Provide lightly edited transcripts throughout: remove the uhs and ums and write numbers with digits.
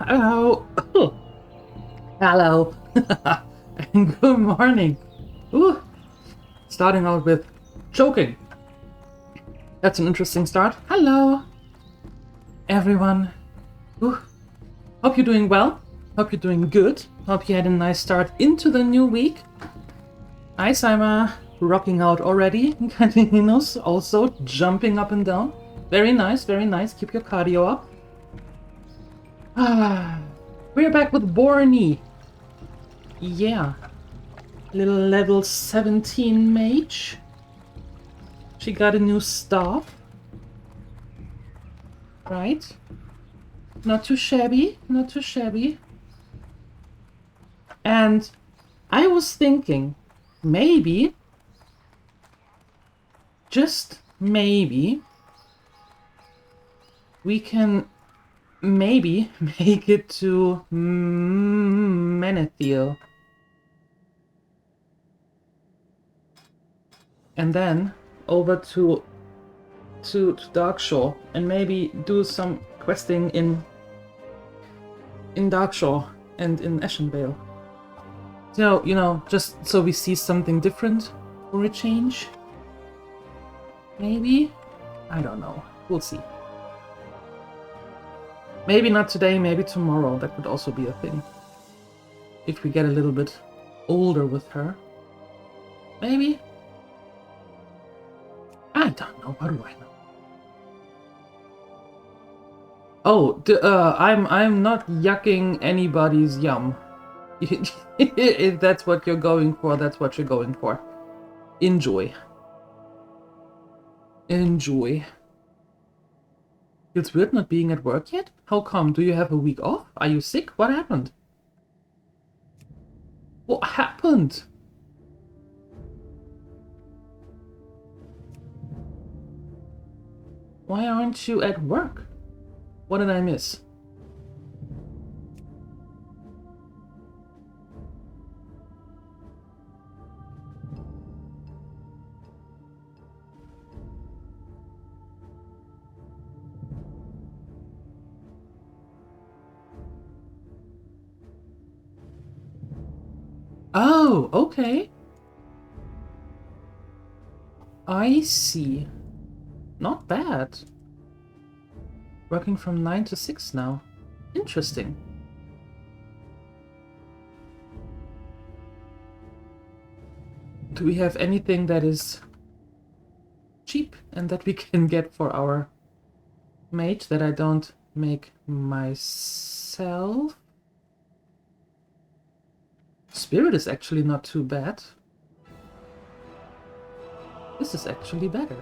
hello. Hello. And good morning. Ooh. Starting out with choking. That's an interesting start. Hello, everyone. Ooh. Hope you're doing well. Hope you're doing good. Hope you had a nice start into the new week. Hi, Saima. Rocking out already. Cantinos also jumping up and down. Very nice, very nice. Keep your cardio up. We're back with Borny. Yeah. Little level 17 mage. She got a new staff. Right. Not too shabby. Not too shabby. And I was thinking, maybe, just maybe, we can maybe make it to Menethil. And then over to Darkshore and maybe do some questing in Darkshore and in Ashenvale. So, you know, just so we see something different for a change. Maybe? I don't know. We'll see. Maybe not today, maybe tomorrow. That could also be a thing. If we get a little bit older with her. Maybe? I don't know. What do I know? Oh, I'm not yucking anybody's yum. If that's what you're going for, that's what you're going for. Enjoy. Enjoy. Feels weird not being at work yet? How come? Do you have a week off? Are you sick? What happened? What happened? Why aren't you at work? What did I miss? Oh, okay. I see. Not bad. Working from 9 to 6 now. Interesting. Do we have anything that is cheap and that we can get for our mage that I don't make myself? Spirit is actually not too bad. This is actually better.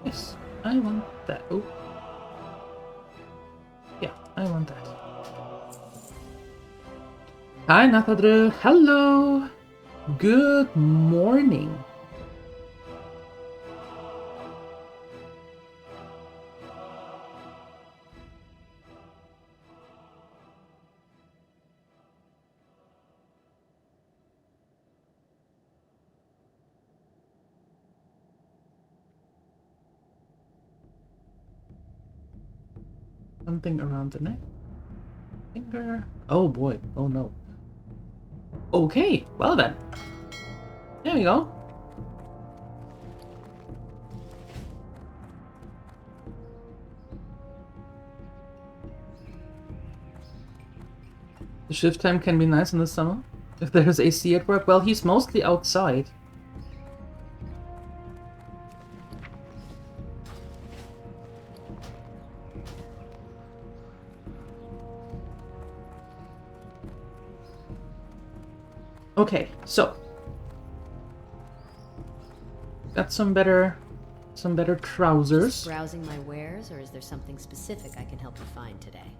Yes, I want that. Oh. Yeah, I want that. Hi, Nathadre. Hello. Good morning. Something around the neck. Finger. Oh boy. Oh no. Okay, well then. There we go. The shift time can be nice in the summer. If there's AC at work. Well, he's mostly outside. Okay, so got some better trousers. Just browsing my wares, or is there something specific I can help you find today?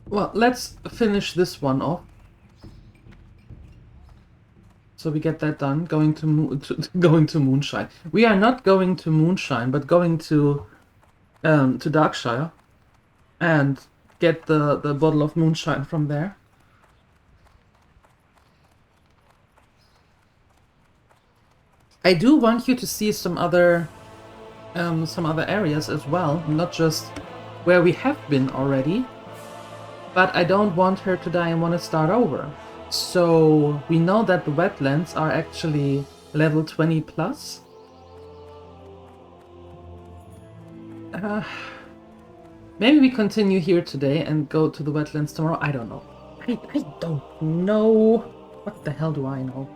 Well, let's finish this one off. So we get that done. Going to Moonshine. We are not going to Moonshine, but going to Darkshire, and get the bottle of Moonshine from there. I do want you to see some other some other areas as well, not just where we have been already. But I don't want her to die and want to start over. So we know that the wetlands are actually level 20 plus. Maybe we continue here today and go to the wetlands tomorrow. I don't know. I don't know. What the hell do I know?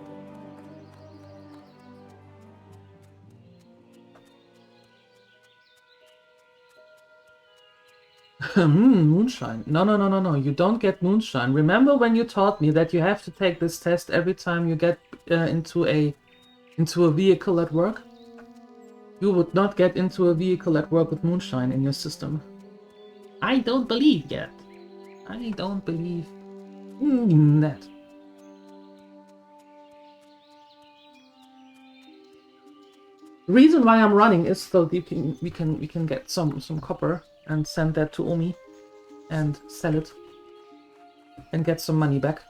Moonshine. No. You don't get moonshine. Remember when you taught me that you have to take this test every time you get into a vehicle at work? You would not get into a vehicle at work with moonshine in your system. I don't believe yet. I don't believe that. The reason why I'm running is so we can get some copper and send that to Omi and sell it and get some money back.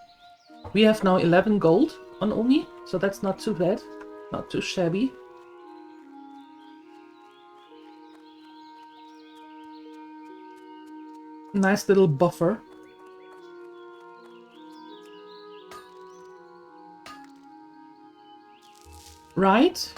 We have now 11 gold on Omi, so that's not too bad, not too shabby. Nice little buffer. Right.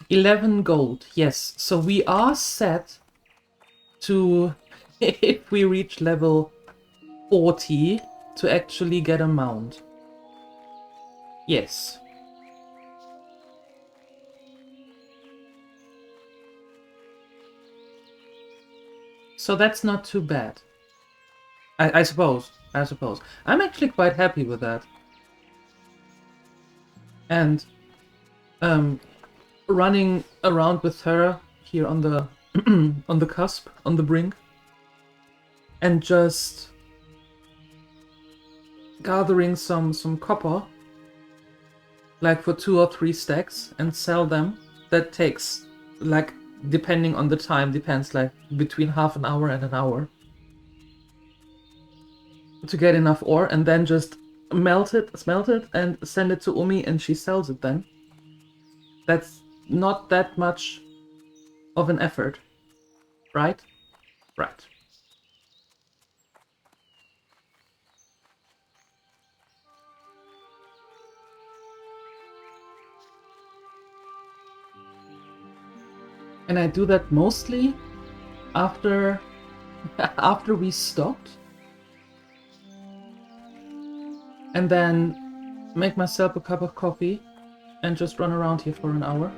11 gold, yes. So we are set to, if we reach level 40, to actually get a mount. Yes. So that's not too bad. I suppose. I'm actually quite happy with that. And running around with her here on the on the cusp, on the brink, and just gathering some copper, like for 2 or 3 stacks, and sell them. That takes, like, depending on the time, depends, like between half an hour and an hour to get enough ore, and then just smelt it and send it to Umi, and she sells it then. That's not that much of an effort, right? Right. And I do that mostly after we stopped, and then make myself a cup of coffee and just run around here for an hour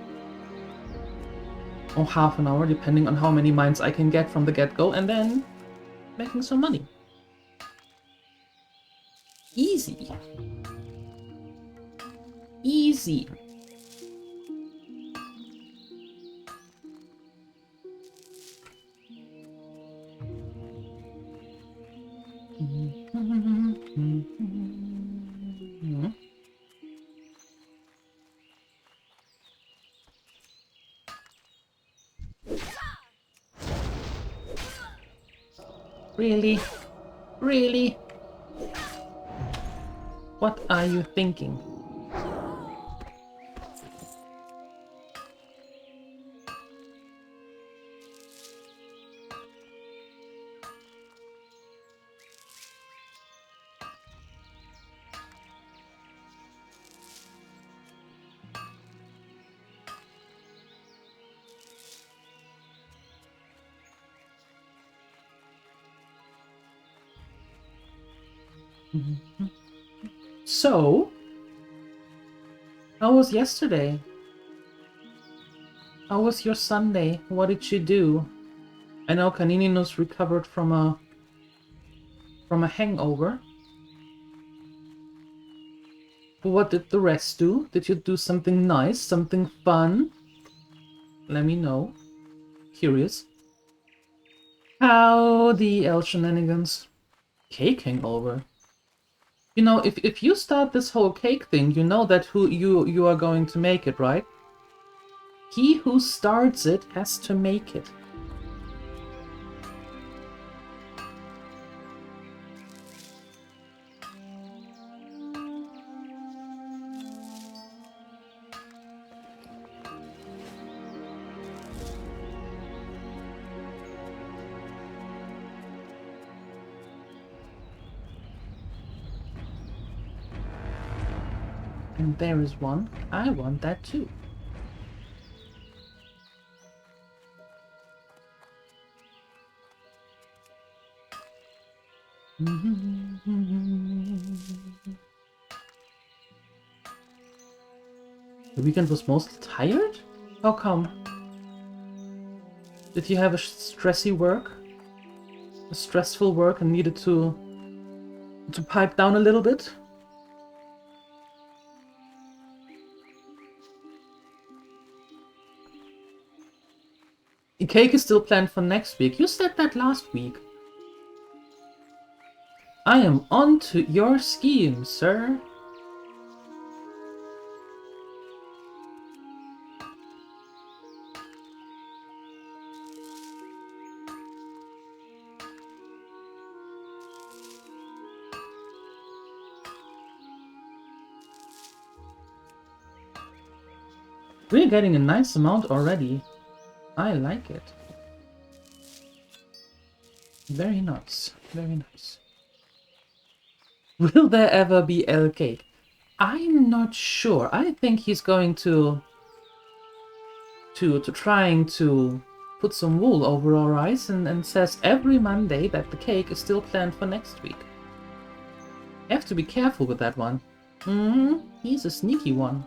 or half an hour, depending on how many mines I can get from the get-go, and then making some money. Easy. Really? Really? What are you thinking? So, how was yesterday? How was your Sunday? What did you do? I know Canininos recovered from a hangover. But what did the rest do? Did you do something nice? Something fun? Let me know. Curious. How the L shenanigans? Cake hangover. You know, if you start this whole cake thing, you know that you are going to make it, right? He who starts it has to make it. And there is one. I want that too. The weekend was mostly tired? How come? Did you have a stressy work? A stressful work and needed to pipe down a little bit? The cake is still planned for next week. You said that last week. I am on to your scheme, sir. We're getting a nice amount already. I like it. Very nice. Very nice. Will there ever be L cake? I'm not sure. I think he's going to trying to put some wool over our eyes and says every Monday that the cake is still planned for next week. You have to be careful with that one. He's a sneaky one.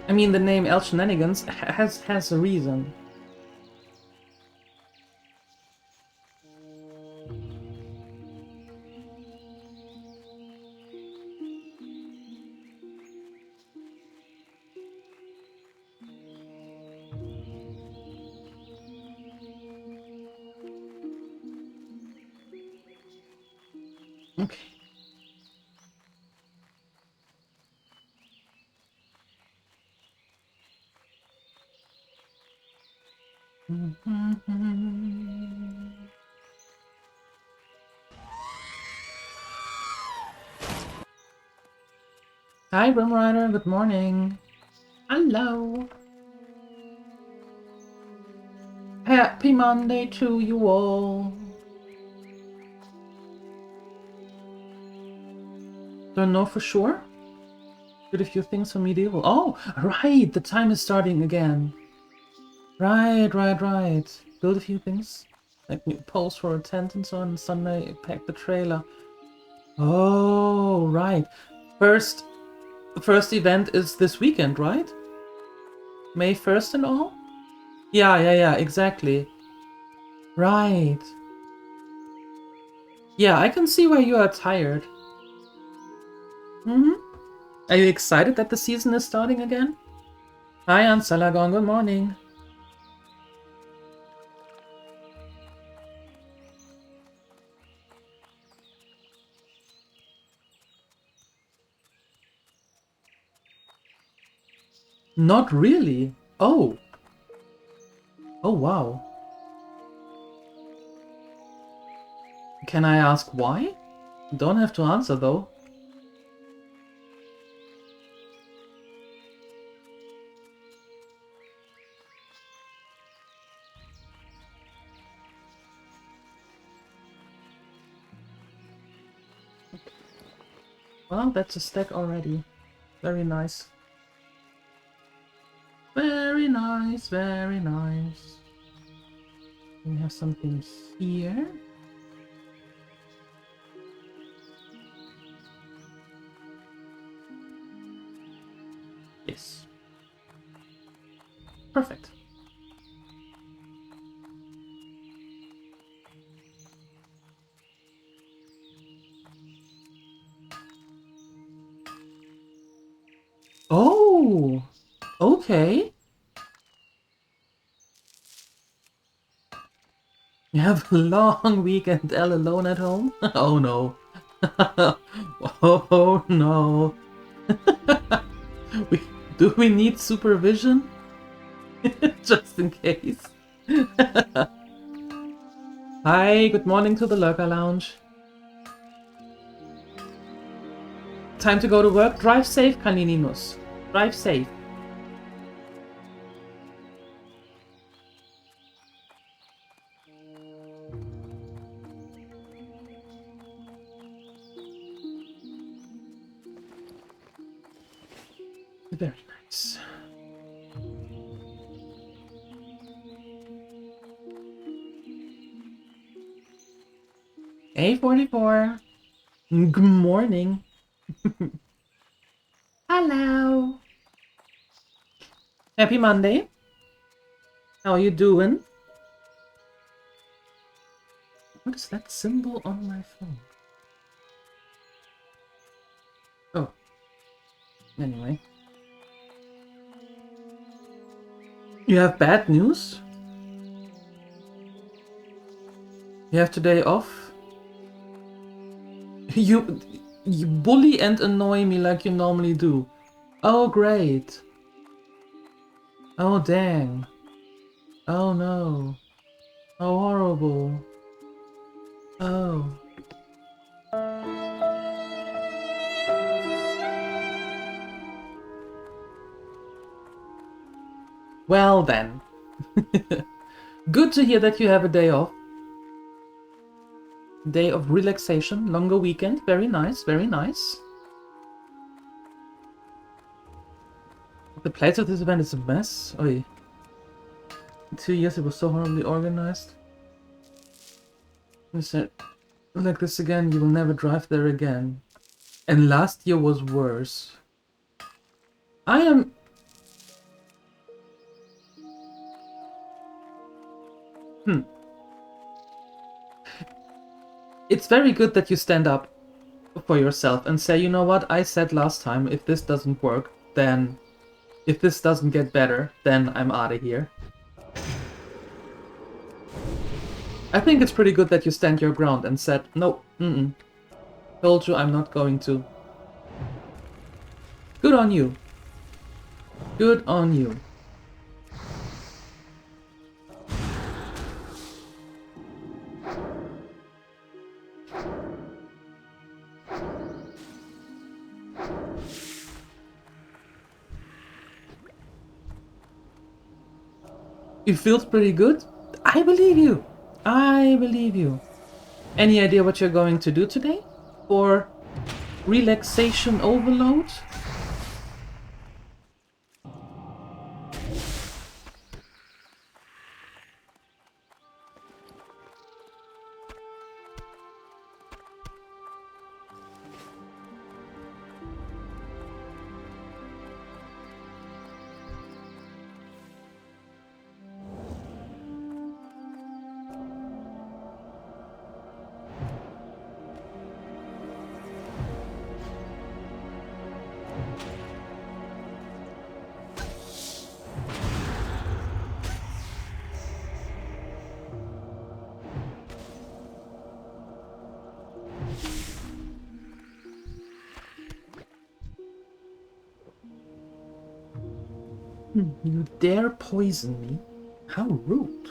I mean, the name El Shenanigans has a reason. Okay. Hi, Brim Rider. Good morning. Hello. Happy Monday to you all. Don't know for sure. Did a few things for medieval. Oh, right. The time is starting again. Right. Build a few things. Like post for a tent and so on. Sunday, pack the trailer. Oh, right. The first event is this weekend, right? May 1st and all? Yeah, exactly. Right. Yeah, I can see why you are tired. Are you excited that the season is starting again? Hi, Ansalagon, good morning. Not really. Oh. Oh, wow. Can I ask why? Don't have to answer, though. Well, that's a stack already. Very nice. Very nice, very nice. We have something here. Yes. Perfect. Oh, okay. You have a long weekend all alone at home? Oh no. Oh no. Do we need supervision? Just in case. Hi, good morning to the Lurker Lounge. Time to go to work. Drive safe, Kanininus. Drive safe. Very nice. A44. Good morning. Hello. Happy Monday. How are you doing? What is that symbol on my phone? Oh. Anyway. You have bad news? You have today off? You bully and annoy me like you normally do. Oh, great. Oh, dang. Oh, no. Oh, horrible. Oh. Well then. Good to hear that you have a day off. Day of relaxation, longer weekend. Very nice, very nice. The place of this event is a mess. Oy. 2 years it was so horribly organized. You said, like this again, you will never drive there again. And last year was worse. I am... It's very good that you stand up for yourself and say, you know what, I said last time, if this doesn't work, then... If this doesn't get better, then I'm out of here. I think it's pretty good that you stand your ground and said, no, told you I'm not going to. Good on you. Good on you. It feels pretty good? I believe you. I believe you. Any idea what you're going to do today? For relaxation overload? You dare poison me? How rude.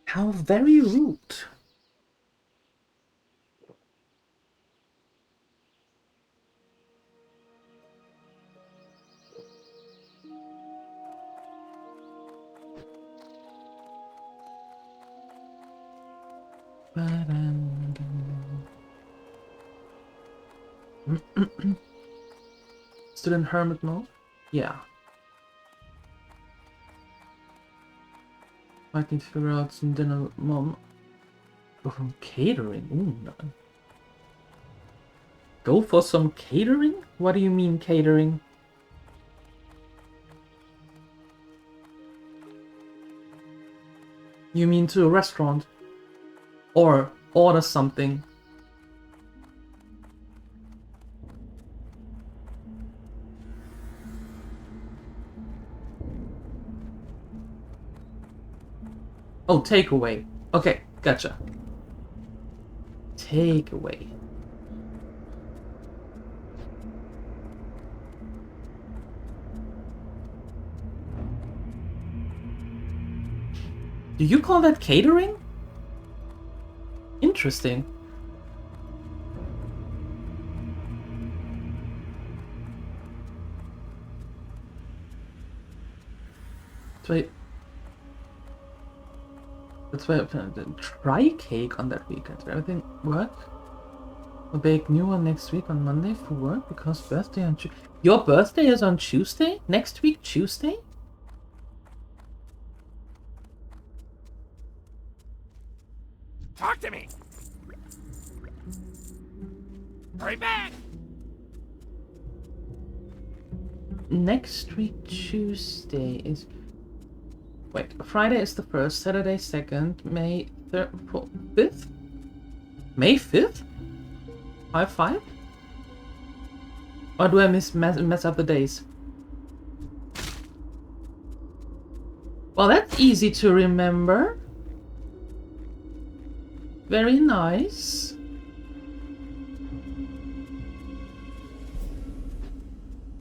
How very rude. Still in hermit mode? Yeah. Might need to figure out some dinner, mom. Go from catering? Ooh, no. Go for some catering? What do you mean catering? You mean to a restaurant? Or order something? Oh, takeaway. Okay, gotcha. Takeaway. Do you call that catering? Interesting. That's why I planned to try cake on that weekend. Did everything work? I'll bake new one next week on Monday for work because birthday on Tuesday. Your birthday is on Tuesday? Next week, Tuesday? Talk to me! Hurry back! Next week, Tuesday is... Wait, Friday is the 1st, Saturday 2nd, May 3rd, 4th, 5th? May 5th? 5-5? Or do I mess up the days? Well, that's easy to remember. Very nice.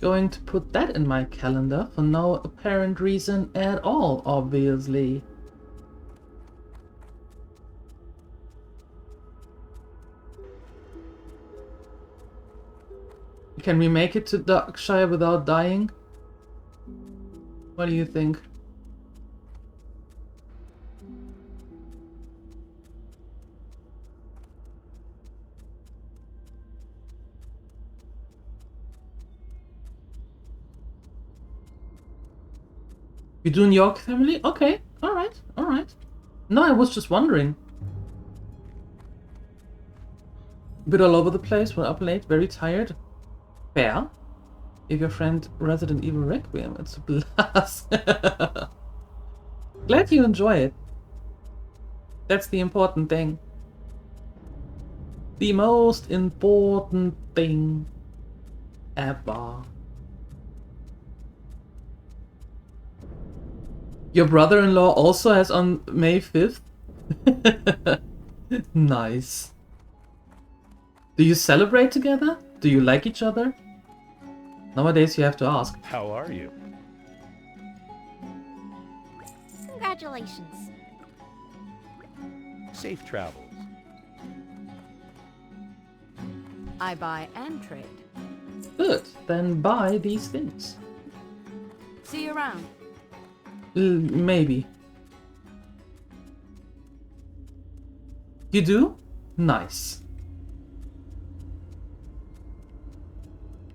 Going to put that in my calendar for no apparent reason at all, obviously. Can we make it to Darkshire without dying? What do you think? You doing York family? Okay, alright, alright. No, I was just wondering. Bit all over the place, we're up late, very tired. Fair. If your friend Resident Evil Requiem, it's a blast. Glad you enjoy it. That's the important thing. The most important thing ever. Your brother-in-law also has on May 5th? Nice. Do you celebrate together? Do you like each other? Nowadays you have to ask. How are you? Congratulations. Safe travels. I buy and trade. Good, then buy these things. See you around. Maybe. You do? Nice.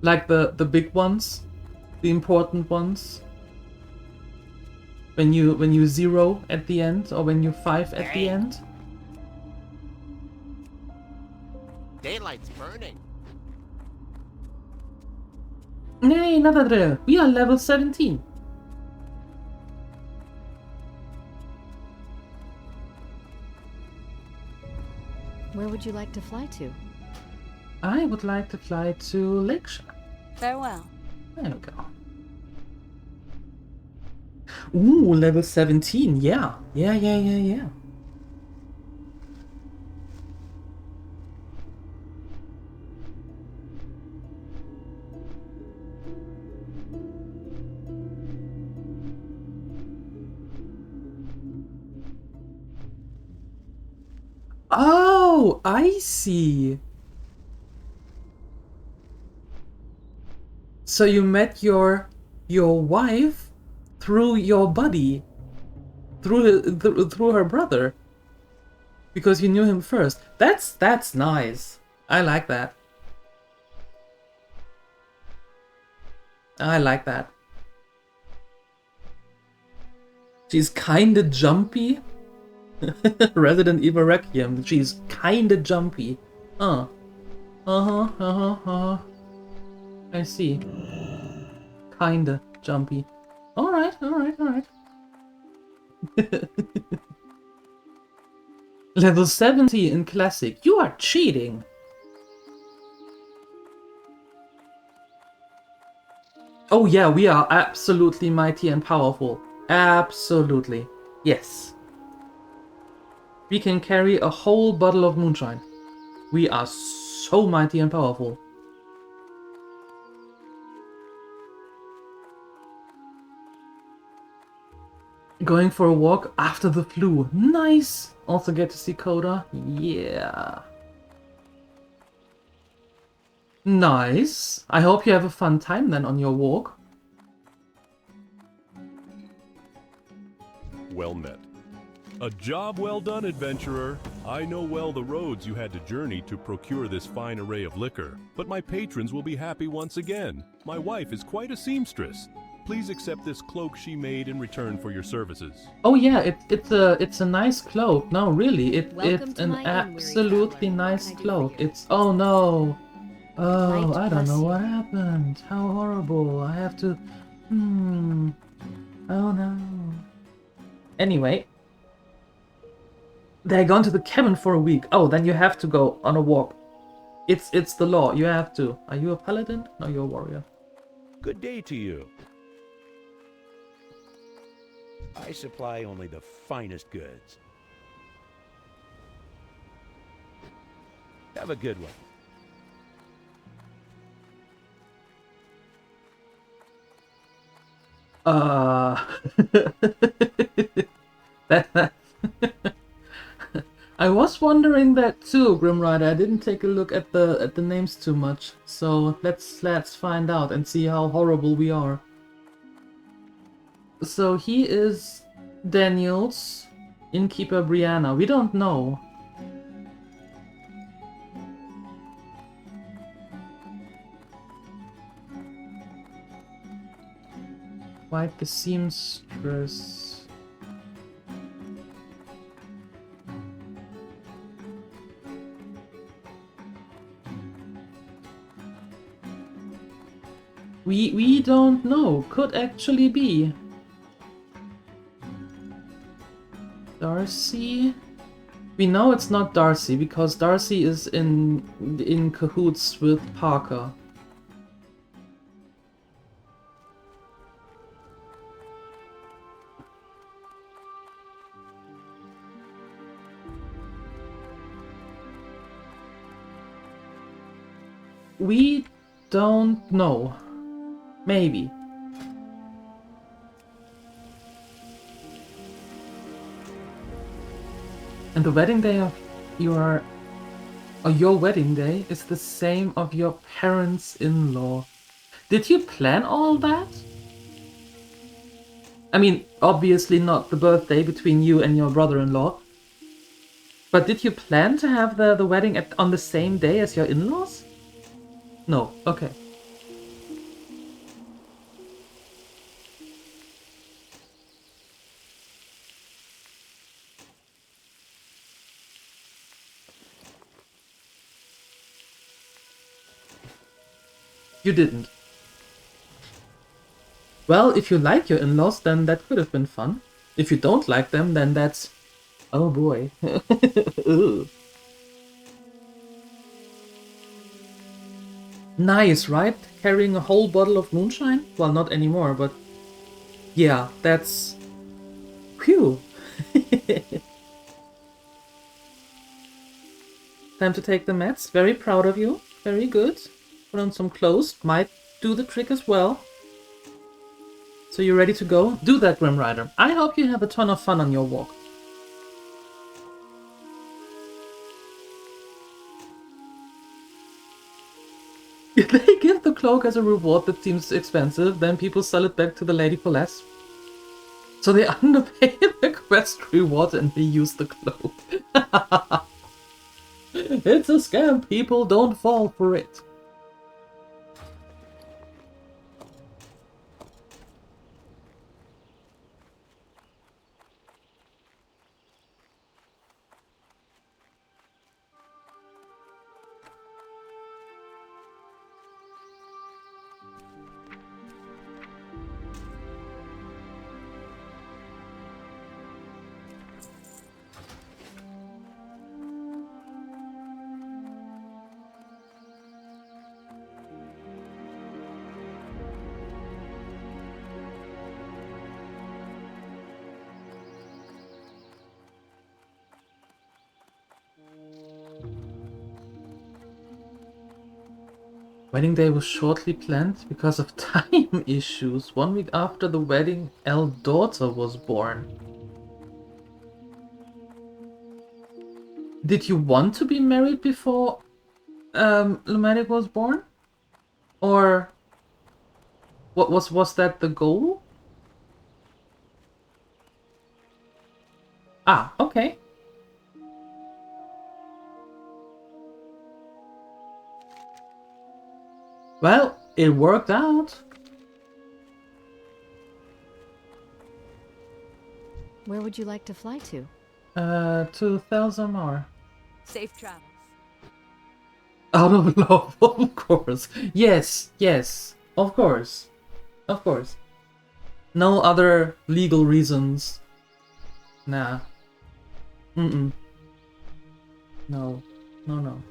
Like the big ones? The important ones? When you 0 at the end, or when you 5 at the end? Daylight's burning. Nay, another drill. We are level 17. Where would you like to fly to? I would like to fly to Lakeshire. Farewell. There we go. Ooh, level 17. Yeah. Yeah. Oh, I see. So you met your wife through your buddy, through her brother, because you knew him first. That's nice. I like that. I like that. She's kinda jumpy. Resident Evil Requiem. She's kinda jumpy. I see. Kinda jumpy. Alright. Level 70 in Classic. You are cheating. Oh yeah, we are absolutely mighty and powerful. Absolutely. Yes. We can carry a whole bottle of moonshine. We are so mighty and powerful. Going for a walk after the flu. Nice! Also get to see Coda. Yeah. Nice. I hope you have a fun time then on your walk. Well met. A job well done, adventurer. I know well the roads you had to journey to procure this fine array of liquor, but my patrons will be happy once again. My wife is quite a seamstress. Please accept this cloak she made in return for your services. Oh yeah, it's a nice cloak. No, really, Welcome it's to an my inn, weary absolutely traveler. What nice can I do for cloak. you? It's oh no, oh Knight I don't bless know you. what happened. How horrible! I have to. Oh no. Anyway, they're gone to the cabin for a week. Oh, then you have to go on a walk. It's the law. You have to. Are you a paladin? No, you're a warrior. Good day to you. I supply only the finest goods. Have a good one. That I was wondering that too, Grimrider. I didn't take a look at the names too much. So let's find out and see how horrible we are. So he is Daniel's innkeeper Brianna. We don't know. Quite the seamstress. We don't know. Could actually be. Darcy? We know it's not Darcy because Darcy is in cahoots with Parker. We don't know. Maybe. And the wedding day of your wedding day is the same of your parents-in-law. Did you plan all that? I mean, obviously not the birthday between you and your brother-in-law. But did you plan to have the wedding on the same day as your in-laws? No, okay. You didn't. Well, if you like your in-laws, then that could have been fun. If you don't like them, then that's... Oh boy. Nice, right? Carrying a whole bottle of moonshine? Well, not anymore, but... Yeah, that's... Phew! Time to take the meds. Very proud of you. Very good. Put on some clothes. Might do the trick as well. So you're ready to go? Do that, Grim Rider. I hope you have a ton of fun on your walk. If they give the cloak as a reward that seems expensive, then people sell it back to the lady for less. So they underpay the quest reward and reuse the cloak. It's a scam, people, don't fall for it. Wedding day was shortly planned because of time issues. 1 week after the wedding, our daughter was born. Did you want to be married before Lumadic was born? Or what was that the goal? Ah, okay. Well, it worked out. Where would you like to fly to? To Thelzamar. Safe travels. Out of love, of course. Yes, yes, of course. Of course. No other legal reasons. Nah. Mm-mm. No. No, no.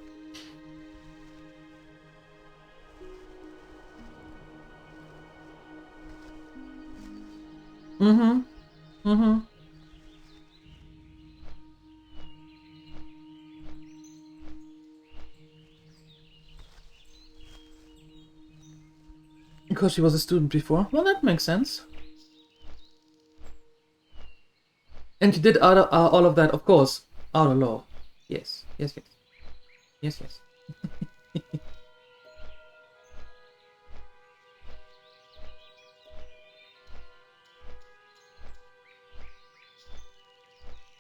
Mm-hmm. Mm-hmm. Because she was a student before. Well, that makes sense. And she did all of that, of course, out of law. Yes, yes, yes. Yes, yes.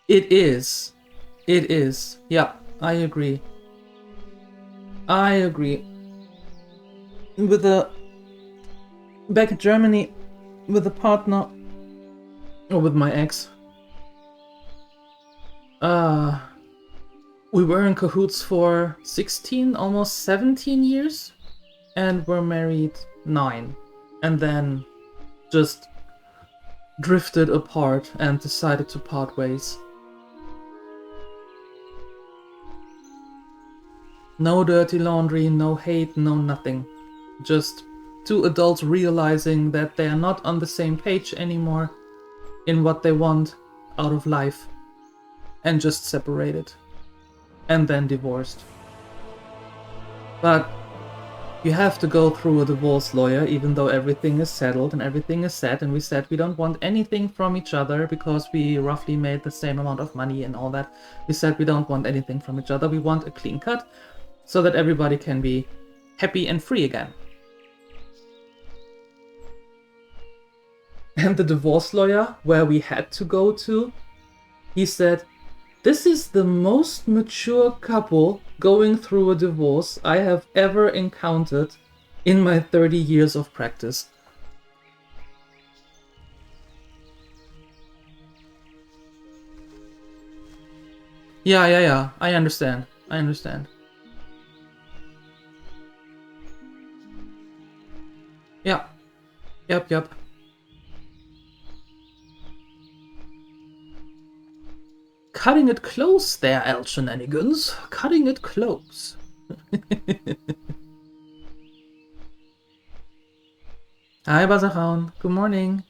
It is. It is. Yeah, I agree. I agree. With the... Back in Germany, with a partner... Or with my ex. We were in cahoots for 16, almost 17 years. And were married 9. And then just drifted apart and decided to part ways. No dirty laundry, no hate, no nothing. Just two adults realizing that they are not on the same page anymore in what they want out of life. And just separated. And then divorced. But you have to go through a divorce lawyer even though everything is settled and everything is set, and we said we don't want anything from each other because we roughly made the same amount of money and all that. We said we don't want anything from each other, we want a clean cut so that everybody can be happy and free again. And the divorce lawyer, where we had to go to, he said, "This is the most mature couple going through a divorce I have ever encountered in my 30 years of practice." Yeah. I understand. Yeah. Yep. Cutting it close there, Al Shenanigans. Cutting it close. Hi, Bazahound. Good morning.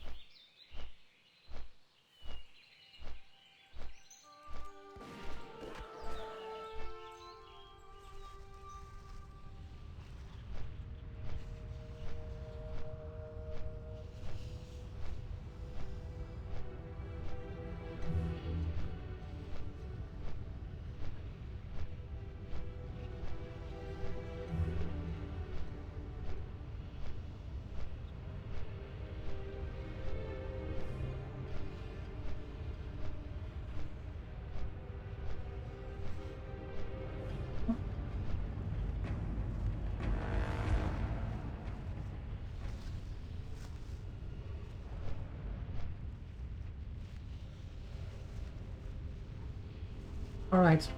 Alright.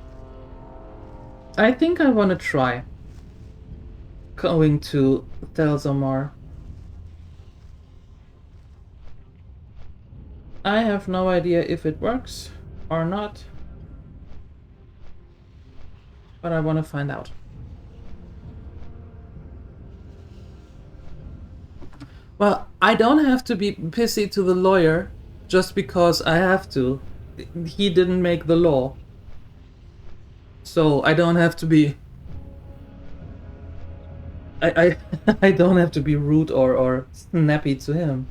I think I want to try going to Thelzamar. I have no idea if it works or not, but I want to find out. Well, I don't have to be pissy to the lawyer just because I have to. He didn't make the law. So I don't have to be... I I don't have to be rude or snappy to him.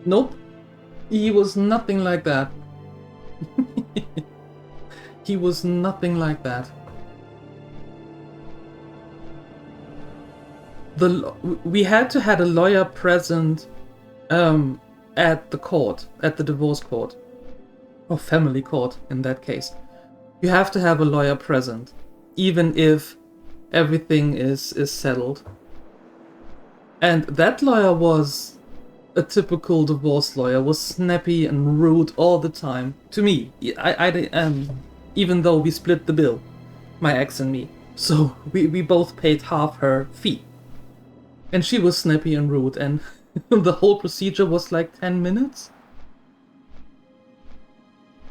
Nope. He was nothing like that. He was nothing like that. We had to had a lawyer present at the court, at the divorce court. Or family court, in that case. You have to have a lawyer present, even if everything is settled. And that lawyer was a typical divorce lawyer, was snappy and rude all the time. To me, even though we split the bill, my ex and me. So we both paid half her fee. And she was snappy and rude, and the whole procedure was like 10 minutes.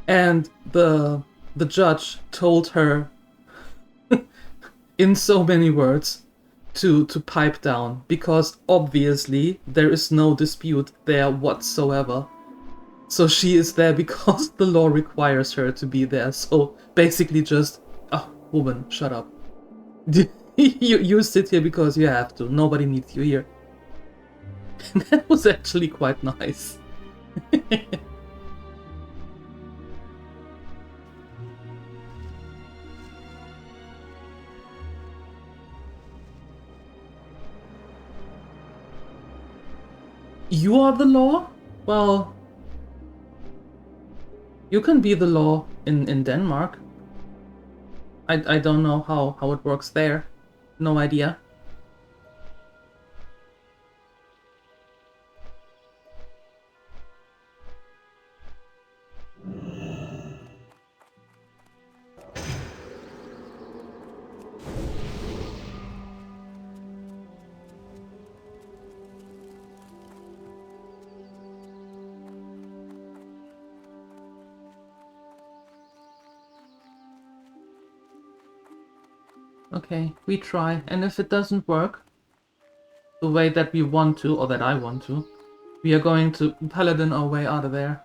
And the judge told her in so many words to pipe down, because obviously there is no dispute there whatsoever. So she is there because the law requires her to be there. So basically just, oh, woman, shut up. you sit here because you have to. Nobody needs you here. And that was actually quite nice. You are the law? Well, you can be the law in Denmark. I don't know how it works there. No idea. Okay, we try, and if it doesn't work the way that we want to, or that I want to, we are going to paladin our way out of there.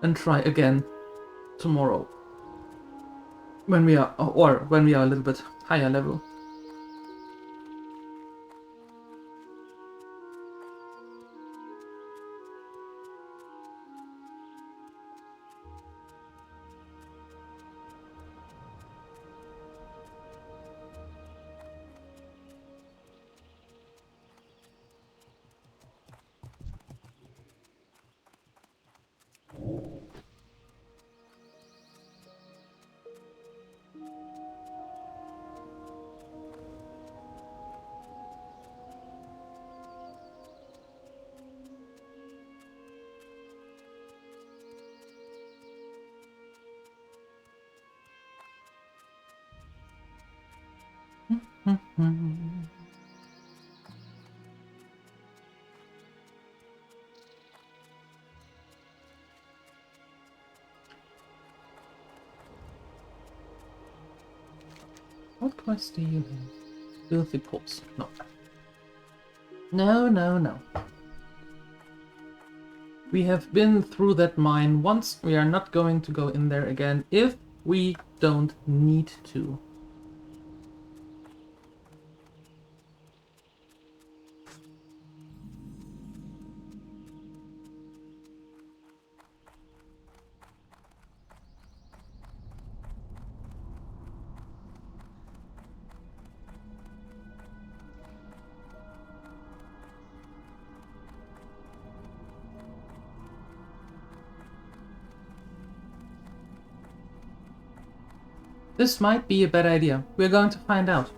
And try again tomorrow. When we are, or when we are a little bit higher level. What quest do you have? Filthy paws. No. No, no, no. We have been through that mine once. We are not going to go in there again if we don't need to. This might be a bad idea. We're going to find out.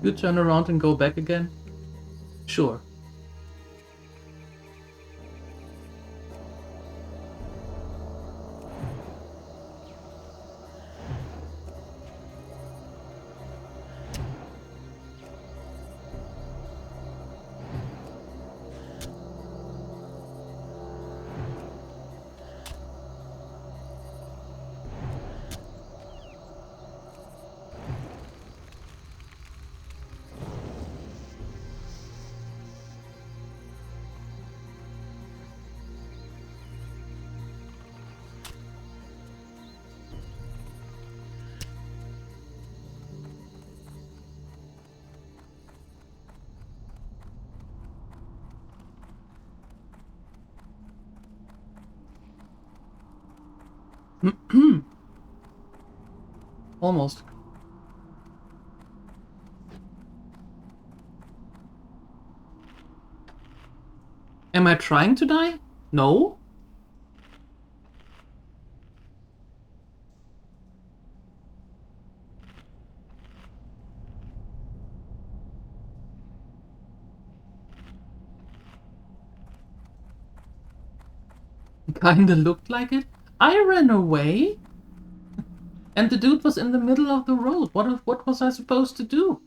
You turn around and go back again? Sure. Almost. Am I trying to die? No? Kinda looked like it. I ran away? And the dude was in the middle of the road. What was I supposed to do?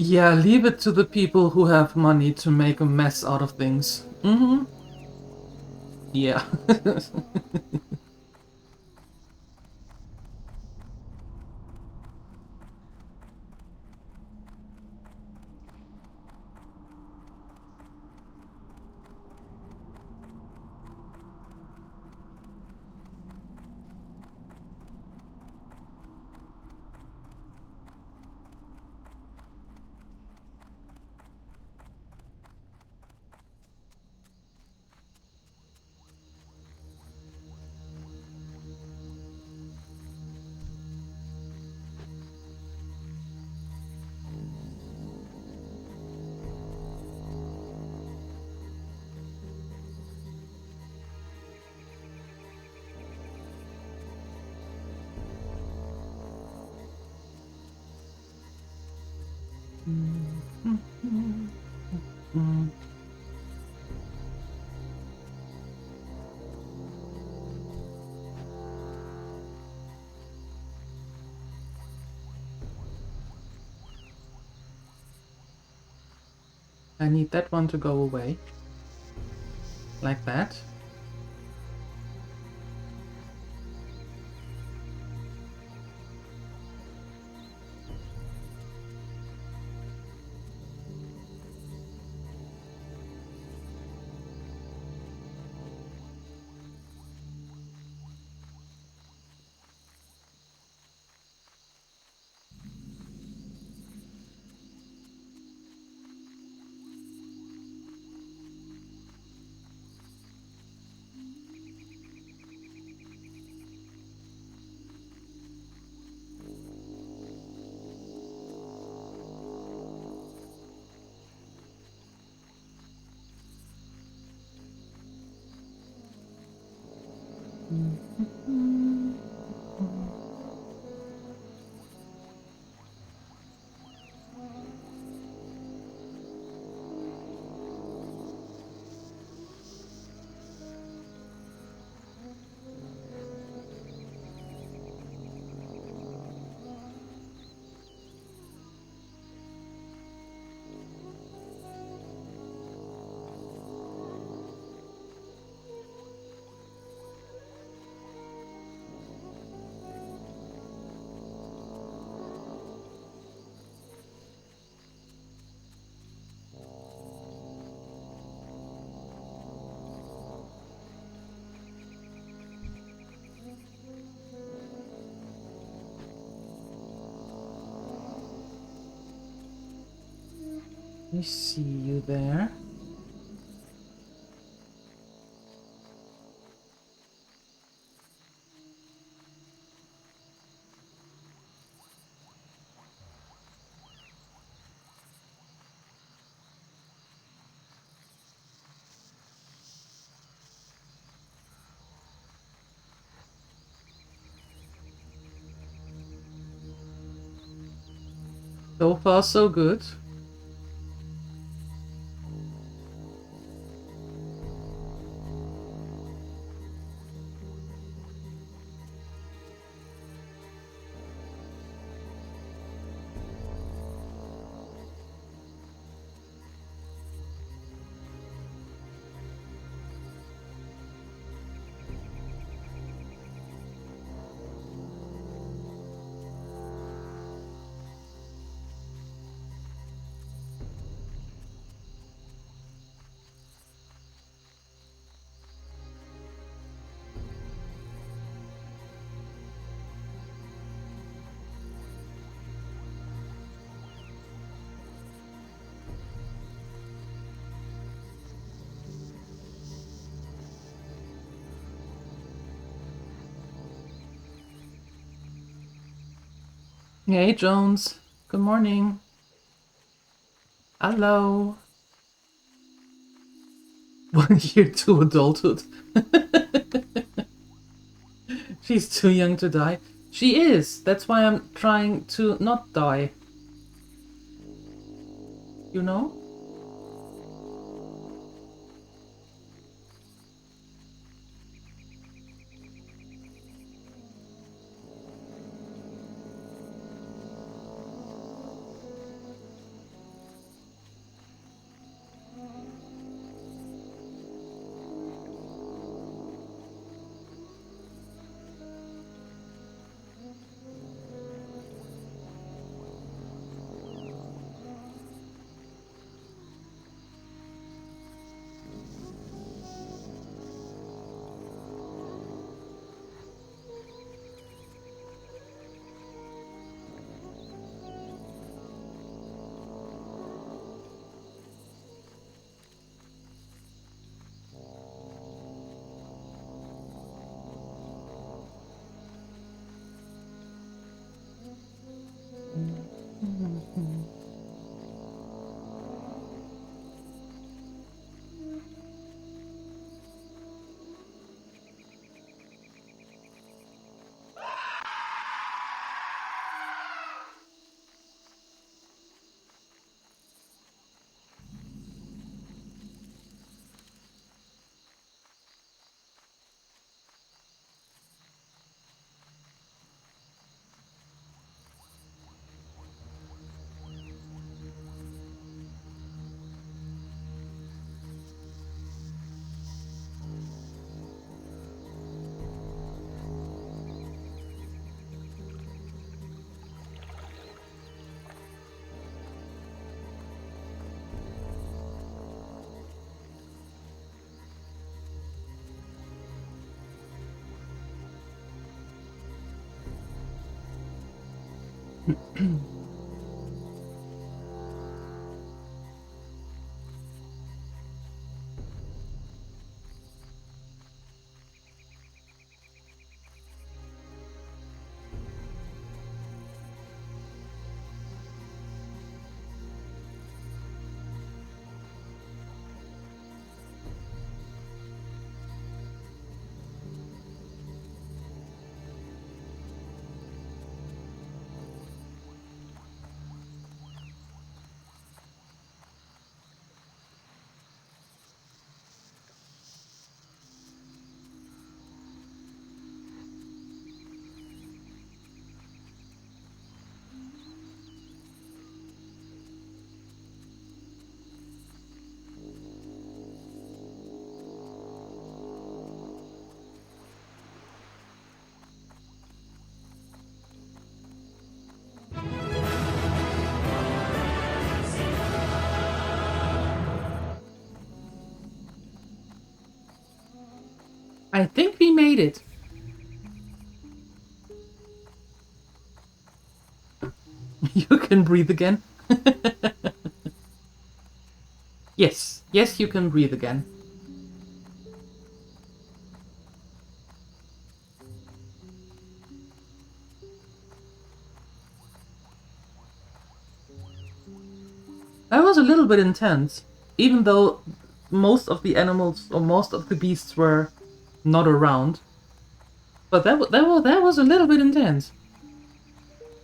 Yeah, leave it to the people who have money to make a mess out of things. Mm-hmm. Yeah. I need that one to go away. Like that. I see you there. So far, so good. Hey, Jones. Good morning. Hello. 1 year to adulthood. She's too young to die. She is. That's why I'm trying to not die. You know? I think we made it. You can breathe again. Yes, yes, you can breathe again. That was a little bit intense, even though most of the animals or most of the beasts were not around. But that was a little bit intense.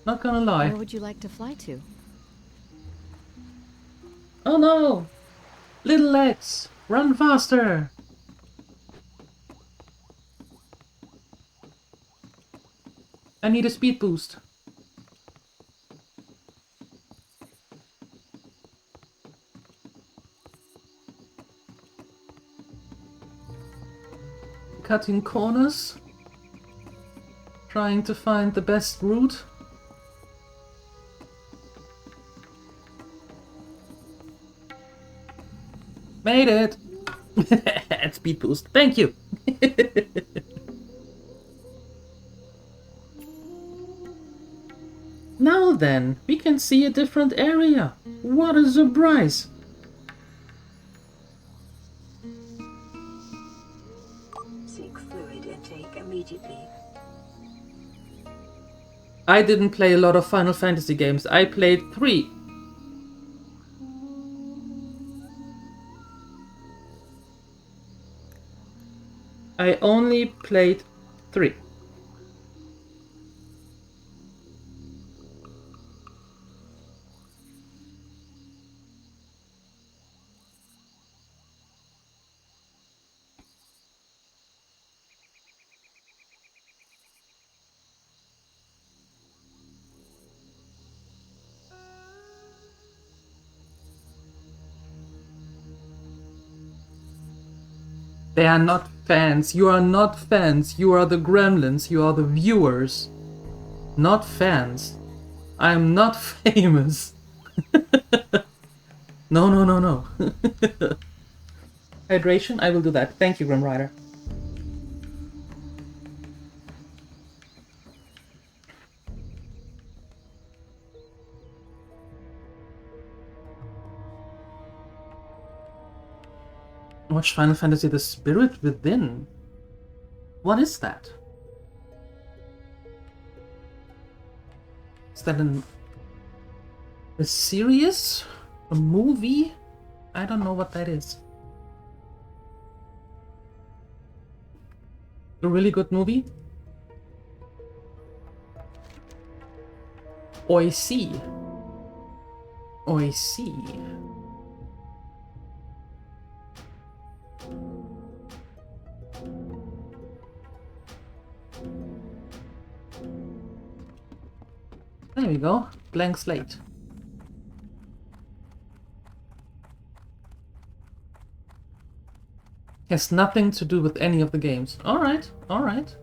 Not gonna lie. Where would you like to fly to? Oh no! Little legs! Run faster! I need a speed boost. Cutting corners. Trying to find the best route. Made it! Speed boost. Thank you! Now then, we can see a different area. What a surprise! Seek fluid intake immediately. I didn't play a lot of Final Fantasy games. I played 3. I only played 3. They are not fans. You are not fans. You are the gremlins. You are the viewers. Not fans. I am not famous. No, no, no, no. Hydration? I will do that. Thank you, Grim Rider. Watch Final Fantasy The Spirit Within. What is that? Is that a series? A movie? I don't know what that is. A really good movie? I see. I see. There we go. Blank slate. Has nothing to do with any of the games. Alright, alright.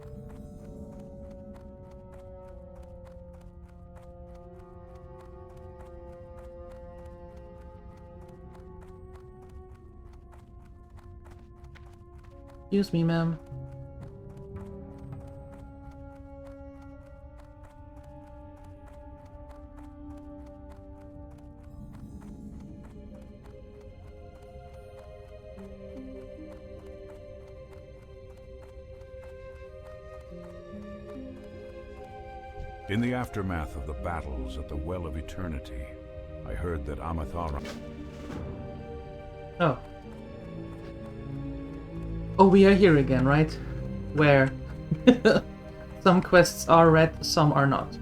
Excuse me, ma'am. In the aftermath of the battles at the Well of Eternity, I heard that Amathara... Oh. Oh, we are here again, right? Where some quests are read, some are not.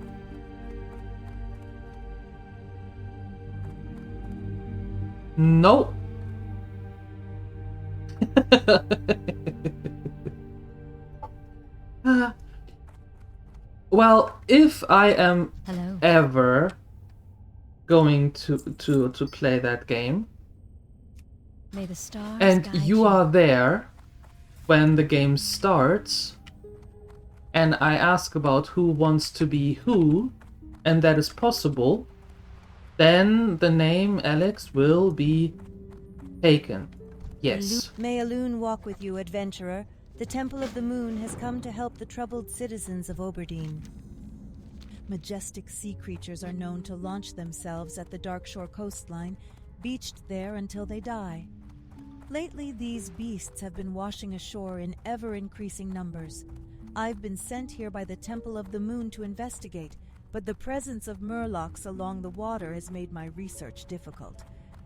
No. Well, if I am ever going to play that game, May the stars and guide you are there when the game starts, and I ask about who wants to be who, and that is possible, then the name Alex will be taken. Yes. May a loon walk with you, adventurer. The Temple of the Moon has come to help the troubled citizens of Oberdeen. Majestic sea creatures are known to launch themselves at the Darkshore coastline, beached there until they die. Lately, these beasts have been washing ashore in ever-increasing numbers. I've been sent here by the Temple of the Moon to investigate, but the presence of murlocs along the water has made my research difficult.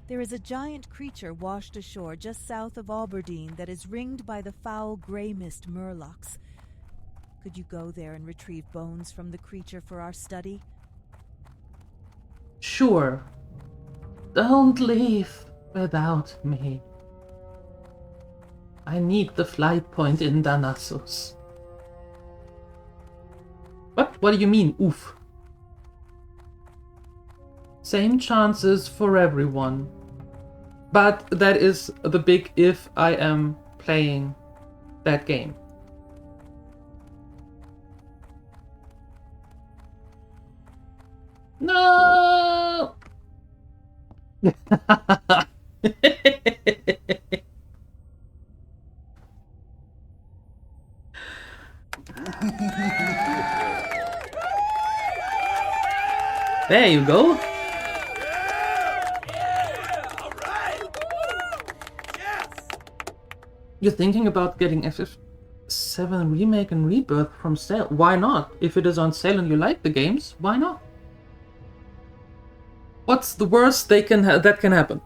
There is a giant creature washed ashore just south of Aberdeen that is ringed by the foul grey mist murlocs. Could you go there and retrieve bones from the creature for our study? Sure. Don't leave without me. I need the flight point in Darnassus. What do you mean, oof? Same chances for everyone. But that is the big if I am playing that game. No! There you go. You're thinking about getting FF7 Remake and Rebirth from sale. Why not? If it is on sale and you like the games, why not? What's the worst that can happen?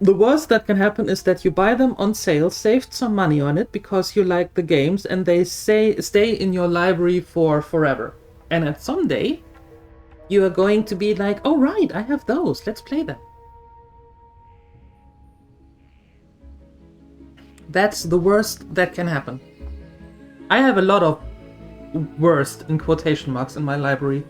The worst that can happen is that you buy them on sale, saved some money on it because you like the games, and they stay in your library for forever. And at someday, you are going to be like, oh right, I have those, let's play them. That's the worst that can happen. I have a lot of worst in quotation marks in my library.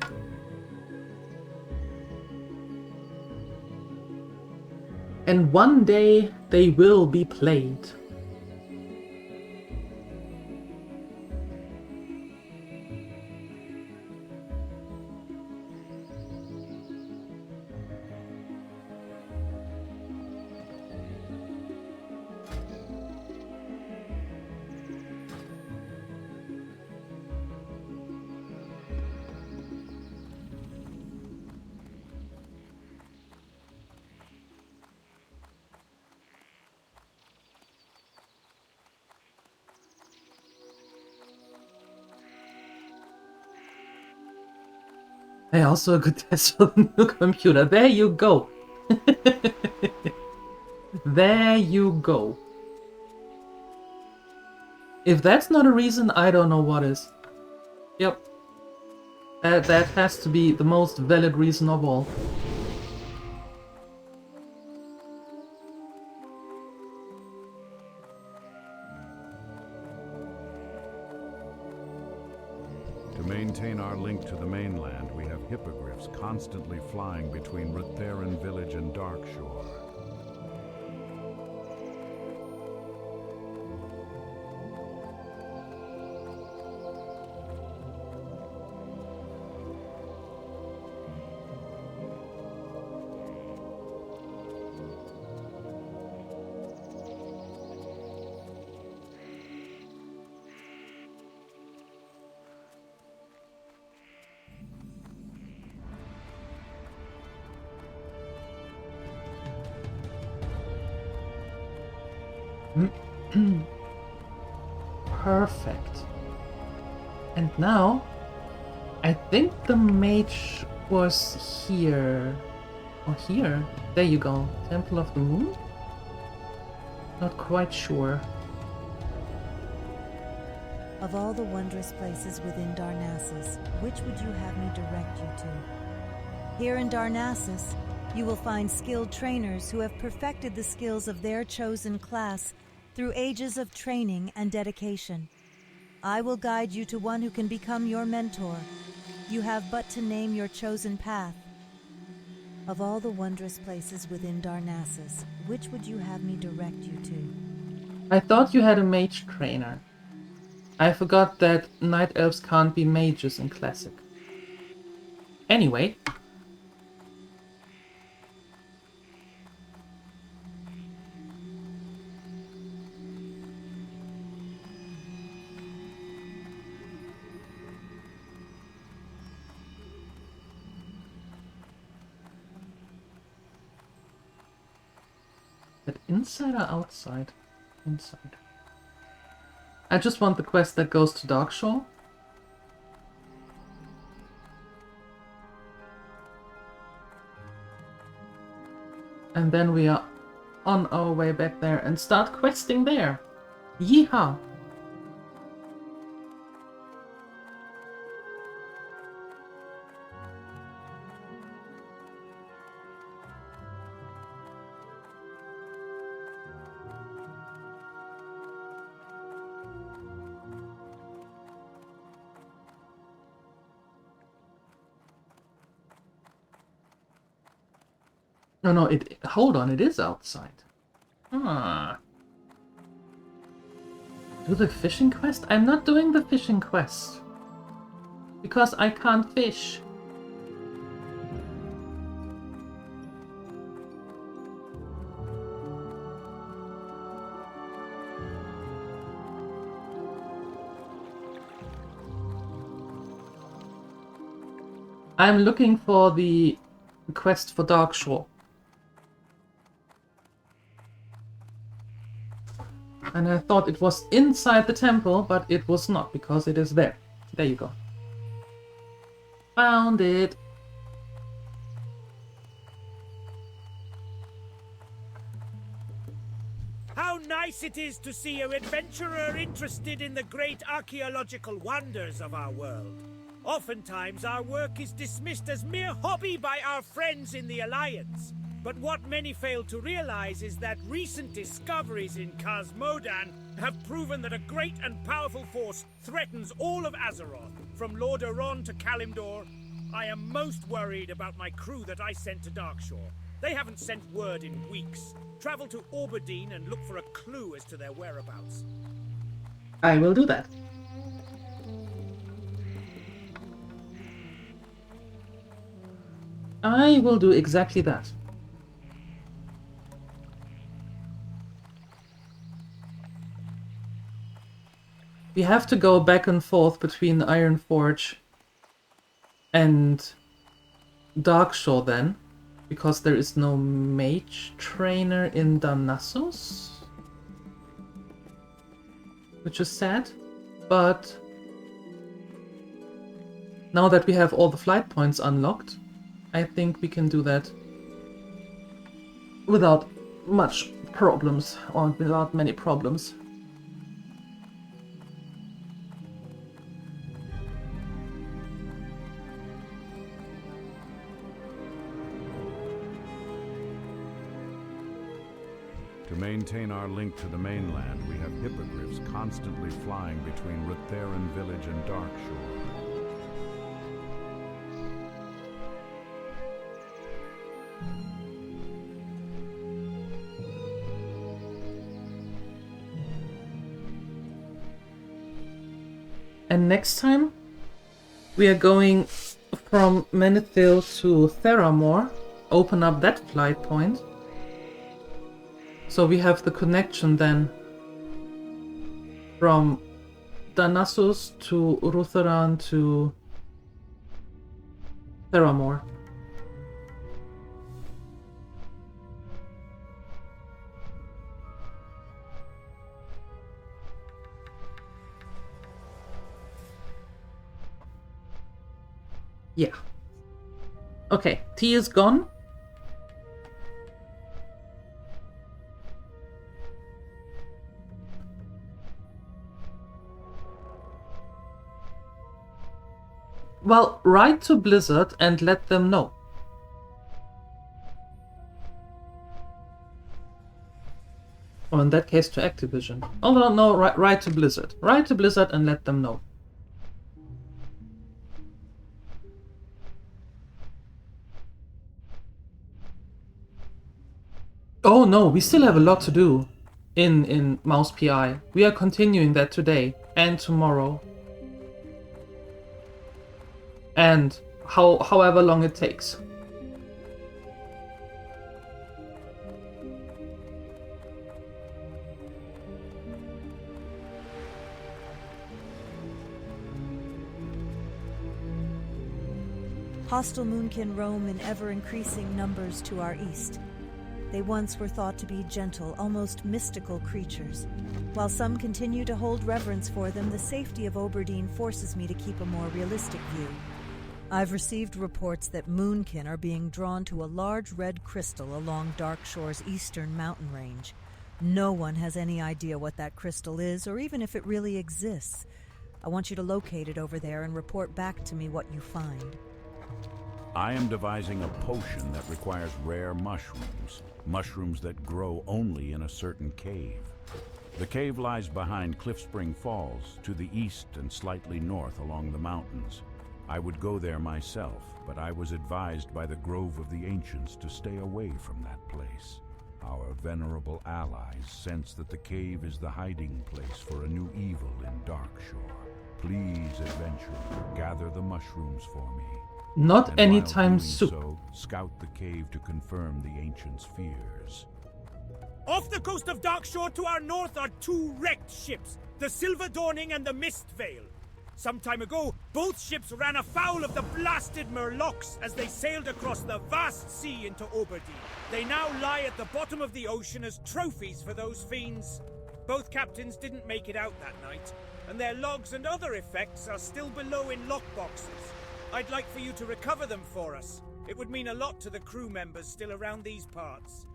And one day they will be played. Hey, also a good test for the new computer. There you go. There you go. If that's not a reason, I don't know what is. Yep. That has to be the most valid reason of all. To maintain our link to the mainland, we have hippogriffs constantly flying between Rutheran Village and Darkshore. Perfect. And now, I think the mage was here. Or here. There you go. Temple of the Moon? Not quite sure. Of all the wondrous places within Darnassus, which would you have me direct you to? Here in Darnassus, you will find skilled trainers who have perfected the skills of their chosen class through ages of training and dedication. I will guide you to one who can become your mentor. You have but to name your chosen path. Of all the wondrous places within Darnassus, which would you have me direct you to? I thought you had a mage trainer. I forgot that night elves can't be mages in Classic. Anyway. That inside or outside? Inside. I just want the quest that goes to Darkshore. And then we are on our way back there and start questing there. Yeehaw! No, hold on, it is outside. Ah. Do the fishing quest? I'm not doing the fishing quest. Because I can't fish. I'm looking for the quest for Darkshore. And I thought it was inside the temple, but it was not, because it is there. There you go. Found it. How nice it is to see an adventurer interested in the great archaeological wonders of our world. Oftentimes our work is dismissed as mere hobby by our friends in the Alliance. But what many fail to realize is that recent discoveries in Cosmodan have proven that a great and powerful force threatens all of Azeroth, from Lordaeron to Kalimdor. I am most worried about my crew that I sent to Darkshore. They haven't sent word in weeks. Travel to Orberdeen and look for a clue as to their whereabouts. I will do that. I will do exactly that. We have to go back and forth between Ironforge and Darkshore then, because there is no mage trainer in Darnassus, which is sad, but now that we have all the flight points unlocked, I think we can do that without much problems, or without many problems. To maintain our link to the mainland, we have hippogriffs constantly flying between Rutheran Village and Darkshore. And next time, we are going from Menethil to Theramore, open up that flight point. So we have the connection then from Darnassus to Rutheran to Theramore. Yeah. Okay, tea is gone. Well, write to Blizzard and let them know. Or in that case to Activision. Oh no, write to Blizzard. Write to Blizzard and let them know. Oh no, we still have a lot to do in Mouse PI. We are continuing that today and tomorrow. And however long it takes. Hostile moonkin roam in ever-increasing numbers to our east. They once were thought to be gentle, almost mystical creatures. While some continue to hold reverence for them, the safety of Oberdeen forces me to keep a more realistic view. I've received reports that moonkin are being drawn to a large red crystal along Darkshore's eastern mountain range. No one has any idea what that crystal is, or even if it really exists. I want you to locate it over there and report back to me what you find. I am devising a potion that requires rare mushrooms that grow only in a certain cave. The cave lies behind Cliffspring Falls, to the east and slightly north along the mountains. I would go there myself, but I was advised by the Grove of the Ancients to stay away from that place. Our venerable allies sense that the cave is the hiding place for a new evil in Darkshore. Please, adventurer, gather the mushrooms for me. Not And anytime while doing soon. so, scout the cave to confirm the Ancients' fears. Off the coast of Darkshore to our north are 2 wrecked ships, the Silver Dawning and the Mist Veil. Some time ago, both ships ran afoul of the blasted Murlocs as they sailed across the vast sea into Oberdeen. They now lie at the bottom of the ocean as trophies for those fiends. Both captains didn't make it out that night, and their logs and other effects are still below in lockboxes. I'd like for you to recover them for us. It would mean a lot to the crew members still around these parts.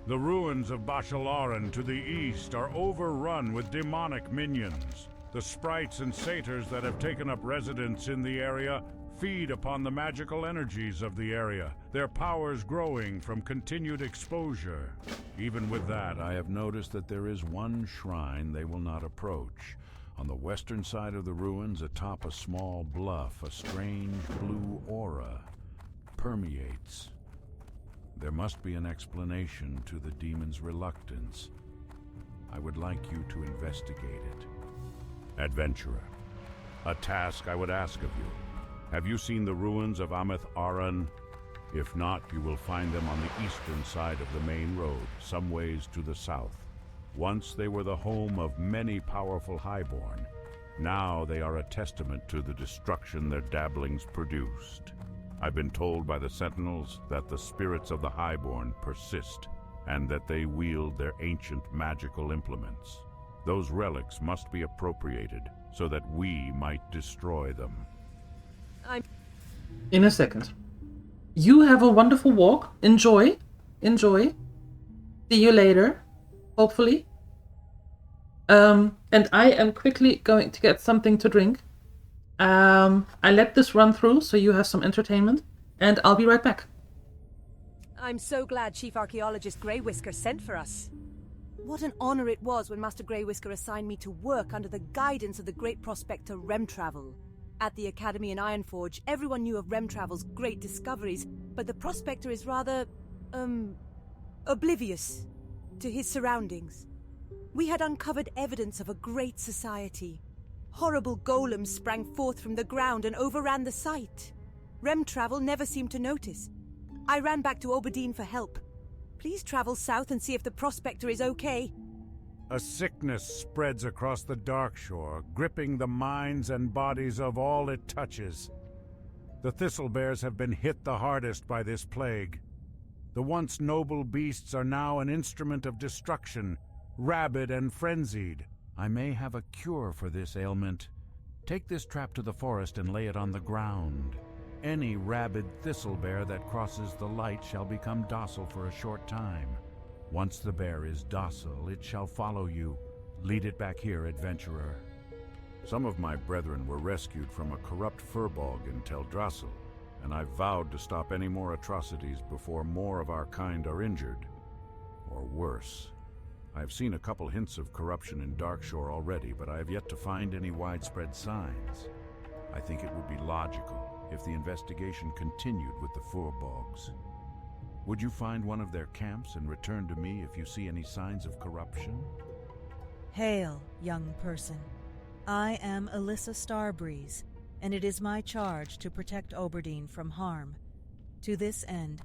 The ruins of Bashalaran to the east are overrun with demonic minions. The sprites and satyrs that have taken up residence in the area feed upon the magical energies of the area, their powers growing from continued exposure. Even with that, I have noticed that there is one shrine they will not approach. On the western side of the ruins, atop a small bluff, a strange blue aura permeates. There must be an explanation to the demon's reluctance. I would like you to investigate it. Adventurer, a task I would ask of you. Have you seen the ruins of Ameth Aran? If not, you will find them on the eastern side of the main road, some ways to the south. Once they were the home of many powerful highborn. Now they are a testament to the destruction their dabblings produced. I've been told by the Sentinels that the spirits of the highborn persist, and that they wield their ancient magical implements. Those relics must be appropriated so that we might destroy them. In a second. You have a wonderful walk. Enjoy. Enjoy. See you later. Hopefully. And I am quickly going to get something to drink. I let this run through so you have some entertainment. And I'll be right back. I'm so glad Chief Archaeologist Grey Whisker sent for us. What an honor it was when Master Grey Whisker assigned me to work under the guidance of the great prospector Remtravel. At the Academy in Ironforge, everyone knew of Remtravel's great discoveries, but the prospector is rather, oblivious to his surroundings. We had uncovered evidence of a great society. Horrible golems sprang forth from the ground and overran the site. Remtravel never seemed to notice. I ran back to Oberdeen for help. Please travel south and see if the prospector is okay. A sickness spreads across the Darkshore, gripping the minds and bodies of all it touches. The Thistlebears have been hit the hardest by this plague. The once noble beasts are now an instrument of destruction, rabid and frenzied. I may have a cure for this ailment. Take this trap to the forest and lay it on the ground. Any rabid thistlebear that crosses the light shall become docile for a short time. Once the bear is docile, it shall follow you. Lead it back here, adventurer. Some of my brethren were rescued from a corrupt furbog in Teldrassil, and I've vowed to stop any more atrocities before more of our kind are injured. Or worse. I've seen a couple hints of corruption in Darkshore already, but I have yet to find any widespread signs. I think it would be logical if the investigation continued with the Furbogs. Would you find one of their camps and return to me if you see any signs of corruption? Hail, young person. I am Alyssa Starbreeze, and it is my charge to protect Oberdeen from harm. To this end,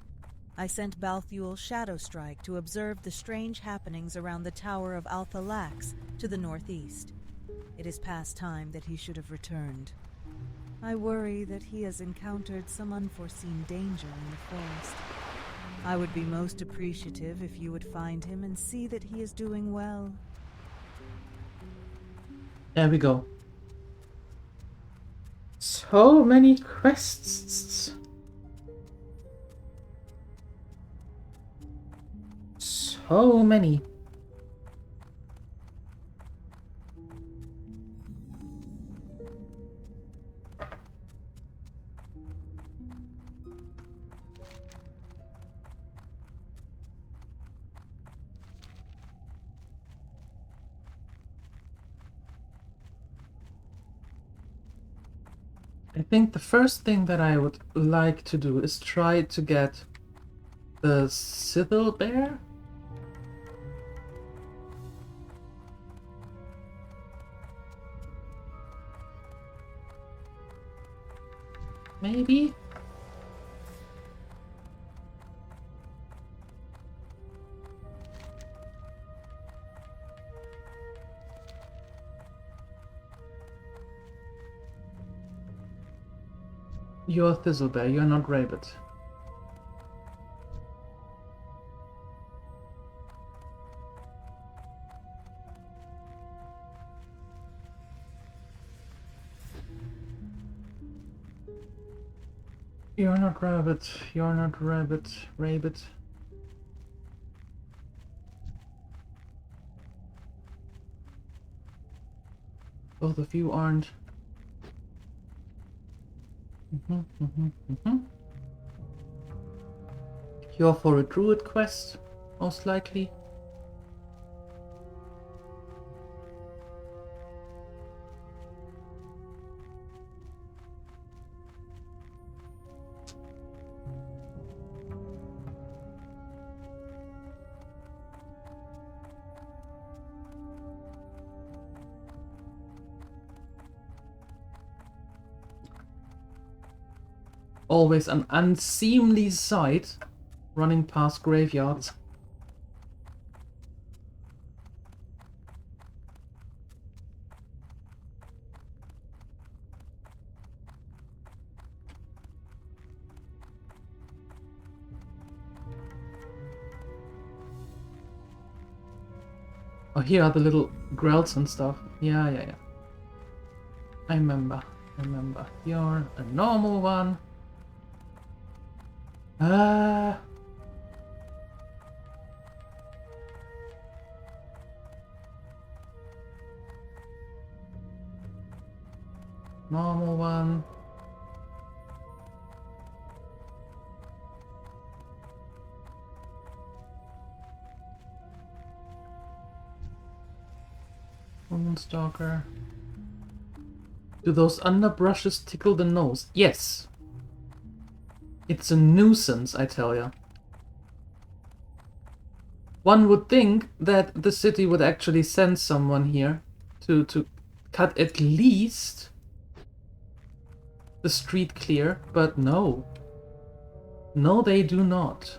I sent Balthuel Shadowstrike to observe the strange happenings around the Tower of Althalax to the northeast. It is past time that he should have returned. I worry that he has encountered some unforeseen danger in the forest. I would be most appreciative if you would find him and see that he is doing well. There we go. So many quests. So many. I think the first thing that I would like to do is try to get the Cither Bear. Maybe? You're Thistlebear, you're not Rabbit. You're not Rabbit, you're not Rabbit, Rabbit. Both of you aren't. You're for a druid quest, most likely. Always an unseemly sight running past graveyards. Oh, here are the little grells and stuff. Yeah. I remember. You're a normal one. Normal one. Moonstalker. Do those underbrushes tickle the nose? Yes. It's a nuisance, I tell ya. One would think that the city would actually send someone here to cut at least the street clear, but no. No, they do not.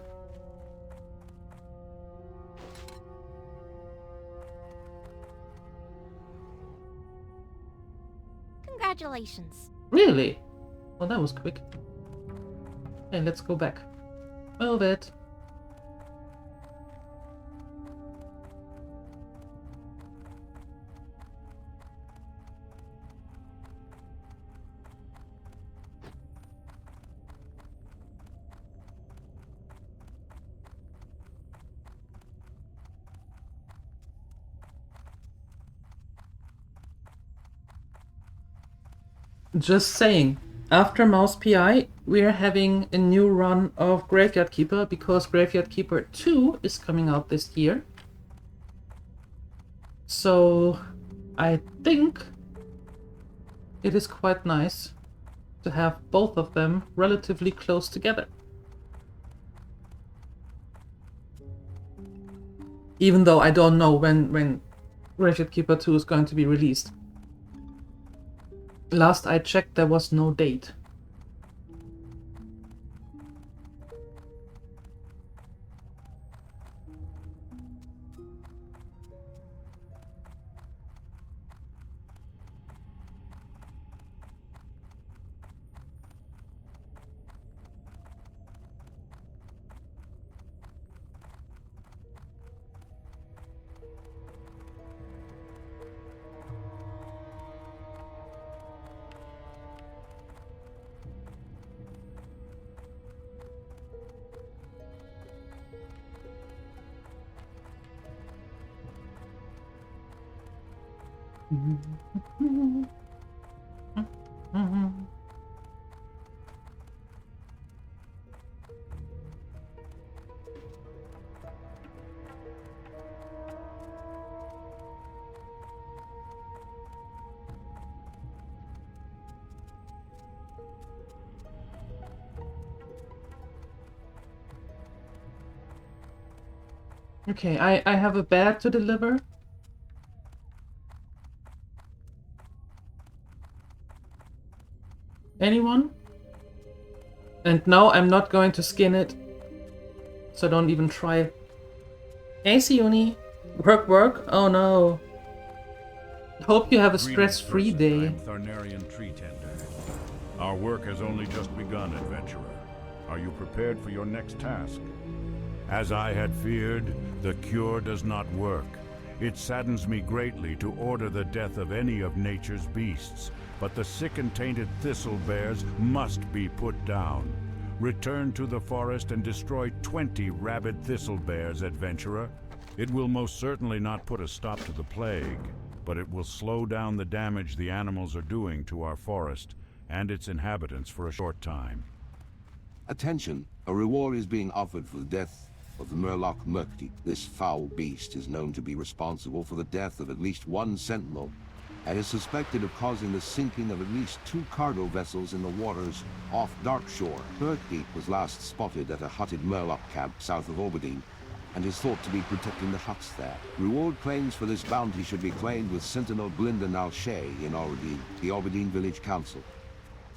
Congratulations. Really? Well, that was quick. Okay, let's go back. Move it. Just saying. After Mouse PI, we're having a new run of Graveyard Keeper because Graveyard Keeper 2 is coming out this year. So I think it is quite nice to have both of them relatively close together. Even though I don't know when Graveyard Keeper 2 is going to be released. Last I checked, there was no date. Okay, I have a bed to deliver. Anyone? And no, I'm not going to skin it. So don't even try. Hey, Siuni. Work. Oh no. Hope you have a stress-free day. I'm Tharnarian Tree Tender. Our work has only just begun, adventurer. Are you prepared for your next task? As I had feared, the cure does not work. It saddens me greatly to order the death of any of nature's beasts, but the sick and tainted thistle bears must be put down. Return to the forest and destroy 20 rabid thistle bears, adventurer. It will most certainly not put a stop to the plague, but it will slow down the damage the animals are doing to our forest and its inhabitants for a short time. Attention, a reward is being offered for the death of the Murloc Murkty. This foul beast is known to be responsible for the death of at least one sentinel, and is suspected of causing the sinking of at least 2 cargo vessels in the waters off Darkshore. Murkty was last spotted at a hutted Murloc camp south of Oberdeen, and is thought to be protecting the huts there. Reward claims for this bounty should be claimed with Sentinel Glyndon Alshay in Oberdeen, the Oberdeen Village Council.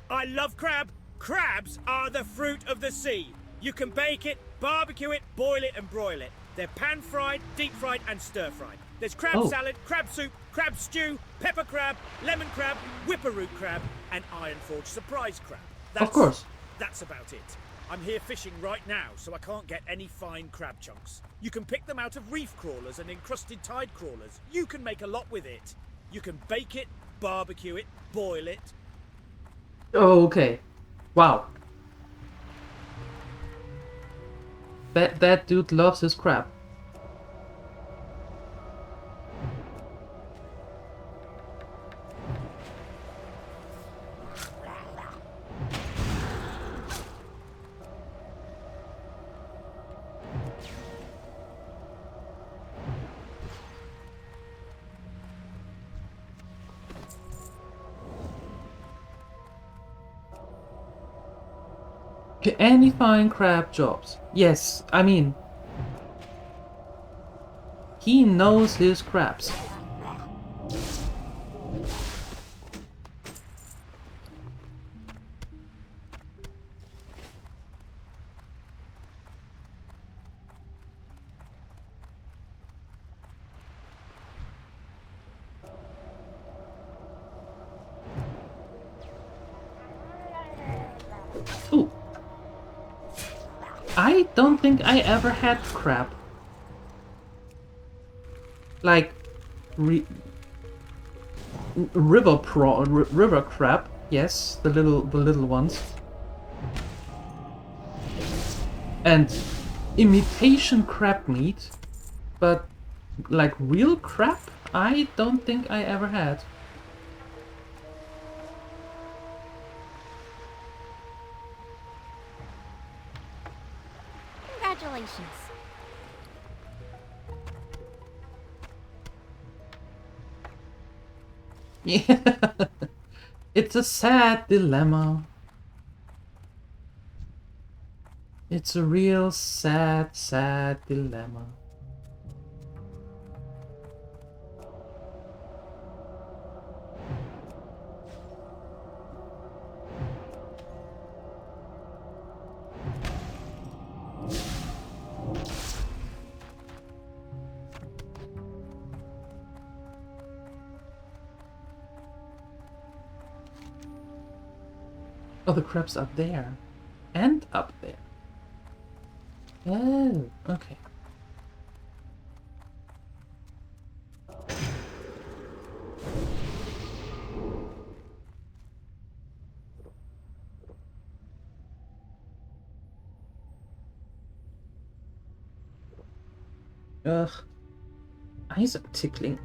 I love crab. Crabs are the fruit of the sea. You can bake it, barbecue it, boil it and broil it. They're pan-fried, deep-fried and stir-fried. There's crab salad, crab soup, crab stew, pepper crab, lemon crab, whipper-root crab and Ironforge surprise crab. Of course. That's about it. I'm here fishing right now, so I can't get any fine crab chunks. You can pick them out of reef crawlers and encrusted tide crawlers. You can make a lot with it. You can bake it, barbecue it, boil it. Oh, okay. Wow. That dude loves his crab. Any fine crab jobs? Yes, I mean, he knows his crabs. Ooh. I don't think I ever had crab. Like river crab, yes, the little ones. And imitation crab meat, but like real crab, I don't think I ever had. Congratulations. Yeah, it's a sad dilemma. It's a real sad dilemma. Oh, the crab's up there. And up there. Oh, okay. Ugh. Eyes are tickling.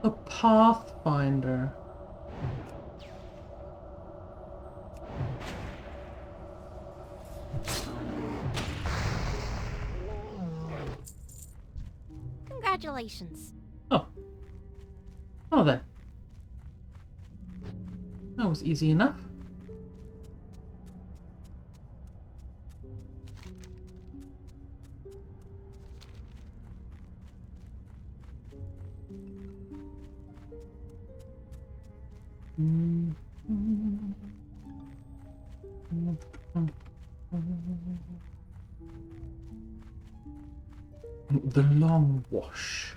A pathfinder. Congratulations. Oh. Oh then. That was easy enough. The long wash.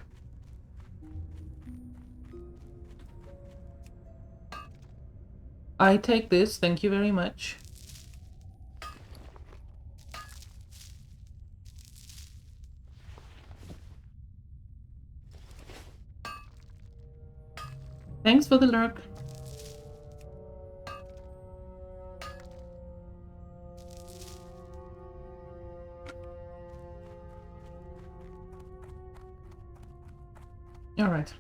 I take this, thank you very much. Thanks for the lurk. All right.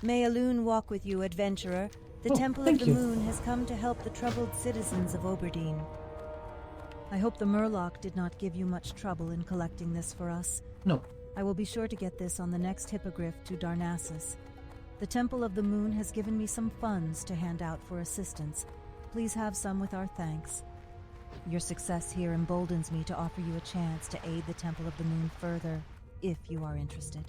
May a loon walk with you, adventurer. The Temple of the Moon has come to help the troubled citizens of Oberdeen. I hope the Murloc did not give you much trouble in collecting this for us. No. I will be sure to get this on the next hippogriff to Darnassus. The Temple of the Moon has given me some funds to hand out for assistance. Please have some with our thanks. Your success here emboldens me to offer you a chance to aid the Temple of the Moon further, if you are interested.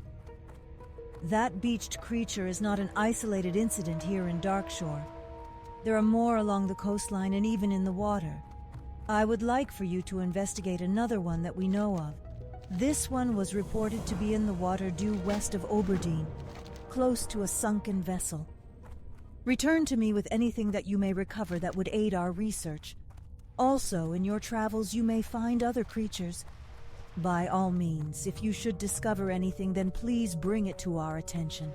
That beached creature is not an isolated incident here in Darkshore. There are more along the coastline and even in the water. I would like for you to investigate another one that we know of. This one was reported to be in the water due west of Oberdeen, close to a sunken vessel. Return to me with anything that you may recover that would aid our research. Also, in your travels you may find other creatures. By all means, if you should discover anything, then please bring it to our attention.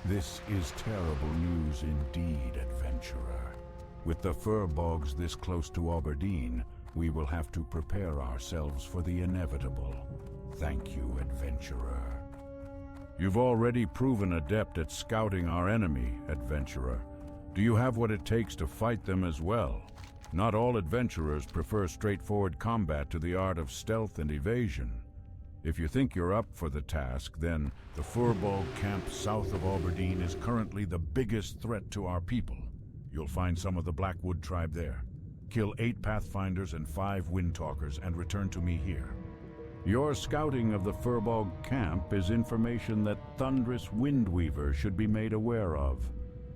This is terrible news indeed, adventurer. With the fur bogs this close to Oberdeen, we will have to prepare ourselves for the inevitable. Thank you, adventurer. You've already proven adept at scouting our enemy, adventurer. Do you have what it takes to fight them as well? Not all adventurers prefer straightforward combat to the art of stealth and evasion. If you think you're up for the task, then the Furbog camp south of Oberdeen is currently the biggest threat to our people. You'll find some of the Blackwood tribe there. Kill 8 Pathfinders and 5 Windtalkers and return to me here. Your scouting of the Furbog camp is information that Thunderous Windweaver should be made aware of.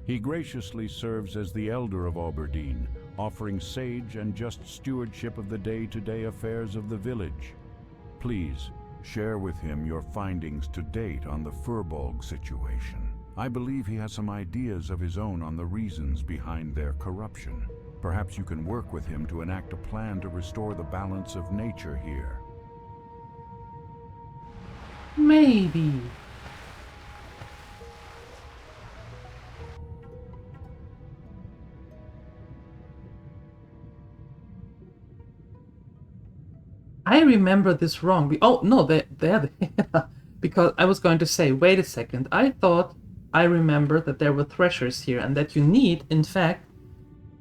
He graciously serves as the Elder of Oberdeen, offering sage and just stewardship of the day-to-day affairs of the village. Please, share with him your findings to date on the Furbog situation. I believe he has some ideas of his own on the reasons behind their corruption. Perhaps you can work with him to enact a plan to restore the balance of nature here. Maybe. I remember this wrong. Oh, no, they're because I was going to say, wait a second. I thought I remembered that there were threshers here and that you need, in fact,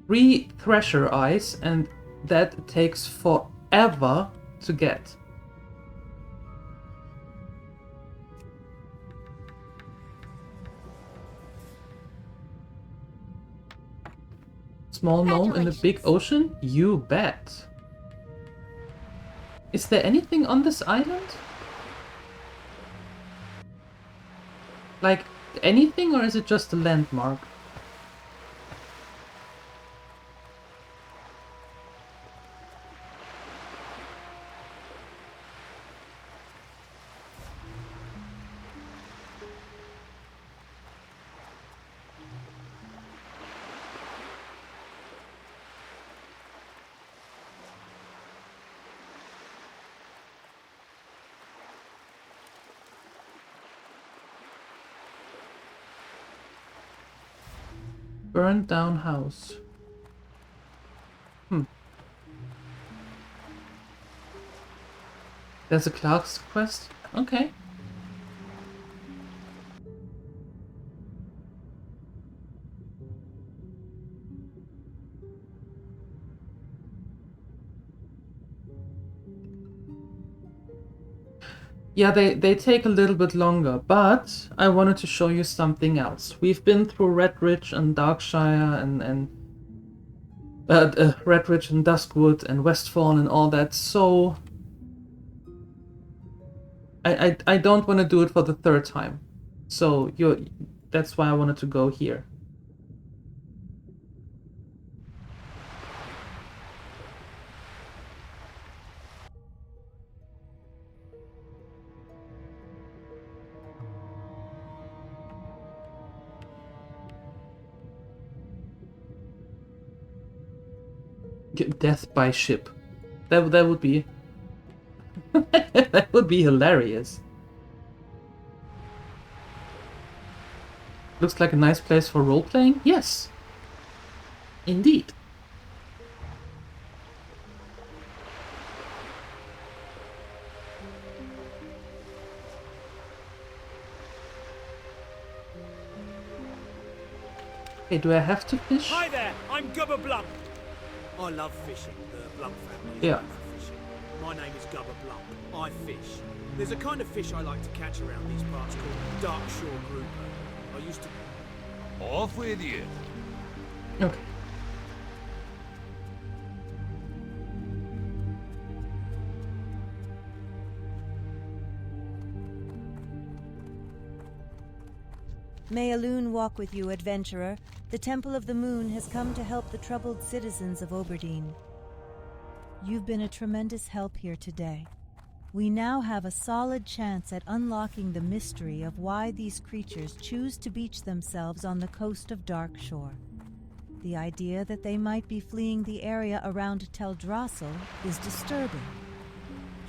3 thresher eyes and that takes forever to get. Small gnome in the big ocean? You bet. Is there anything on this island? Like, anything, or is it just a landmark? Burned down house. There's a Clark's quest? Okay. Yeah, they take a little bit longer, but I wanted to show you something else. We've been through Red Ridge and Darkshire and Red Ridge and Duskwood and Westfall and all that, so I don't want to do it for the third time. So that's why I wanted to go here. Death by ship. That would be that would be hilarious. Looks like a nice place for role-playing? Yes. Indeed. Hey, do I have to fish? Hi there, I'm Gubba Blump. I love fishing. The Blump family is Yeah. known for fishing. My name is Gubba Blump. I fish. There's a kind of fish I like to catch around these parts called dark shore grouper. I used to... Off with you. Okay. May a loon walk with you, adventurer. The Temple of the Moon has come to help the troubled citizens of Oberdeen. You've been a tremendous help here today. We now have a solid chance at unlocking the mystery of why these creatures choose to beach themselves on the coast of Darkshore. The idea that they might be fleeing the area around Teldrassil is disturbing.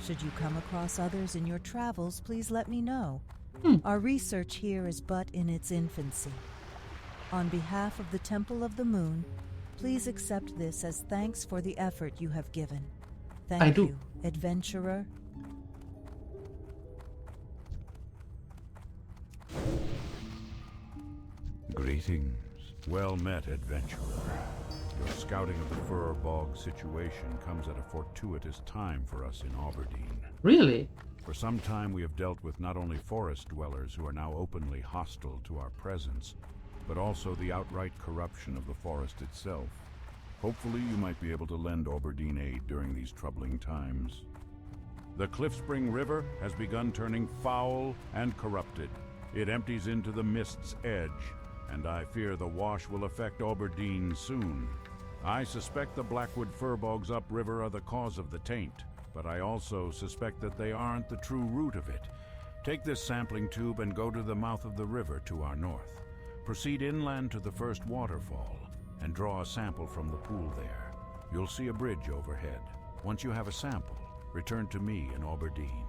Should you come across others in your travels, please let me know. Our research here is but in its infancy. On behalf of the Temple of the Moon, please accept this as thanks for the effort you have given. Thank you, adventurer. Greetings. Well met, adventurer. Your scouting of the Fur Bog situation comes at a fortuitous time for us in Oberdeen. Really? For some time we have dealt with not only forest dwellers who are now openly hostile to our presence, but also the outright corruption of the forest itself. Hopefully you might be able to lend Oberdeen aid during these troubling times. The Cliffspring River has begun turning foul and corrupted. It empties into the Mist's Edge, and I fear the wash will affect Oberdeen soon. I suspect the Blackwood Furbogs upriver are the cause of the taint, but I also suspect that they aren't the true root of it. Take this sampling tube and go to the mouth of the river to our north. Proceed inland to the first waterfall and draw a sample from the pool there. You'll see a bridge overhead. Once you have a sample, return to me in Oberdeen.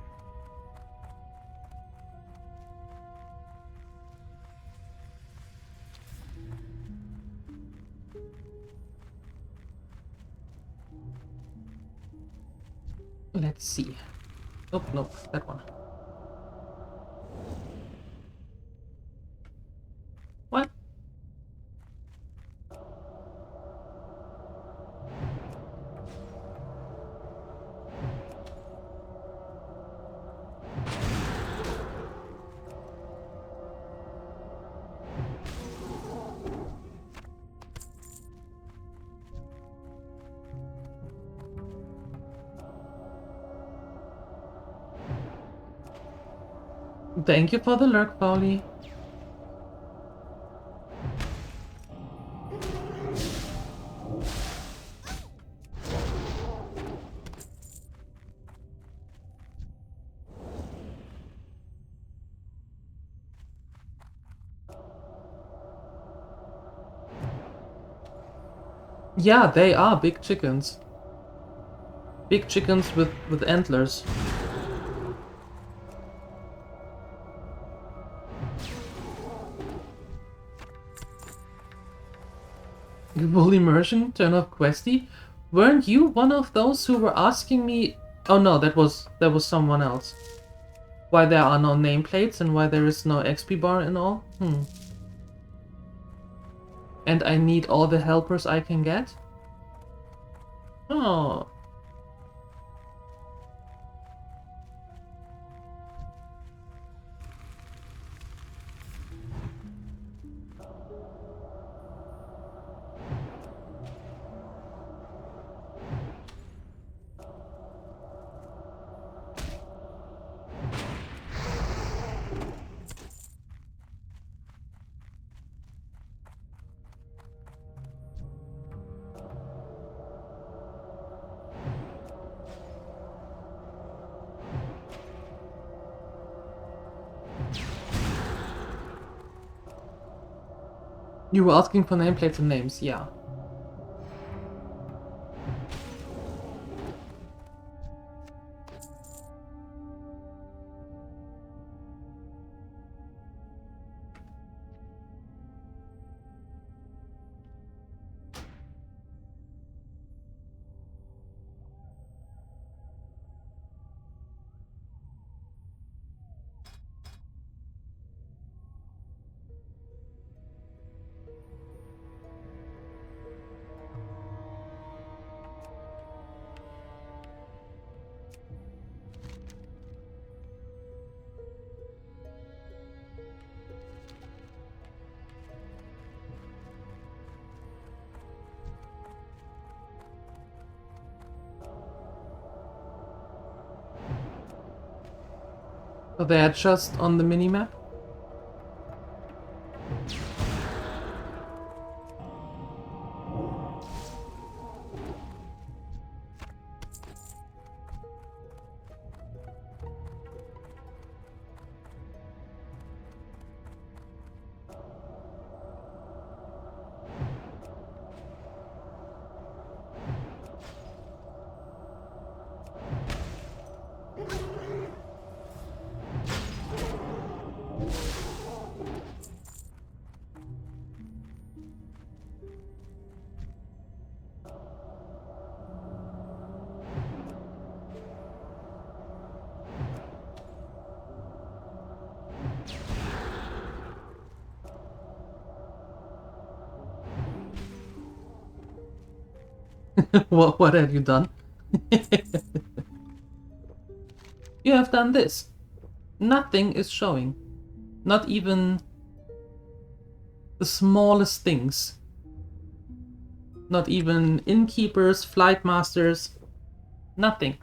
Let's see. Oh, no, that one. What? Thank you for the lurk, Pauli. Yeah, they are big chickens. Big chickens with antlers. Full immersion, turn off questy. Weren't you one of those who were asking me? Oh no, that was someone else. Why there are no nameplates and why there is no XP bar and all? And I need all the helpers I can get? Oh. You were asking for nameplates and names, yeah. So they are just on the minimap? What have you done? You have done this. Nothing is showing. Not even the smallest things. Not even innkeepers, flight masters. Nothing.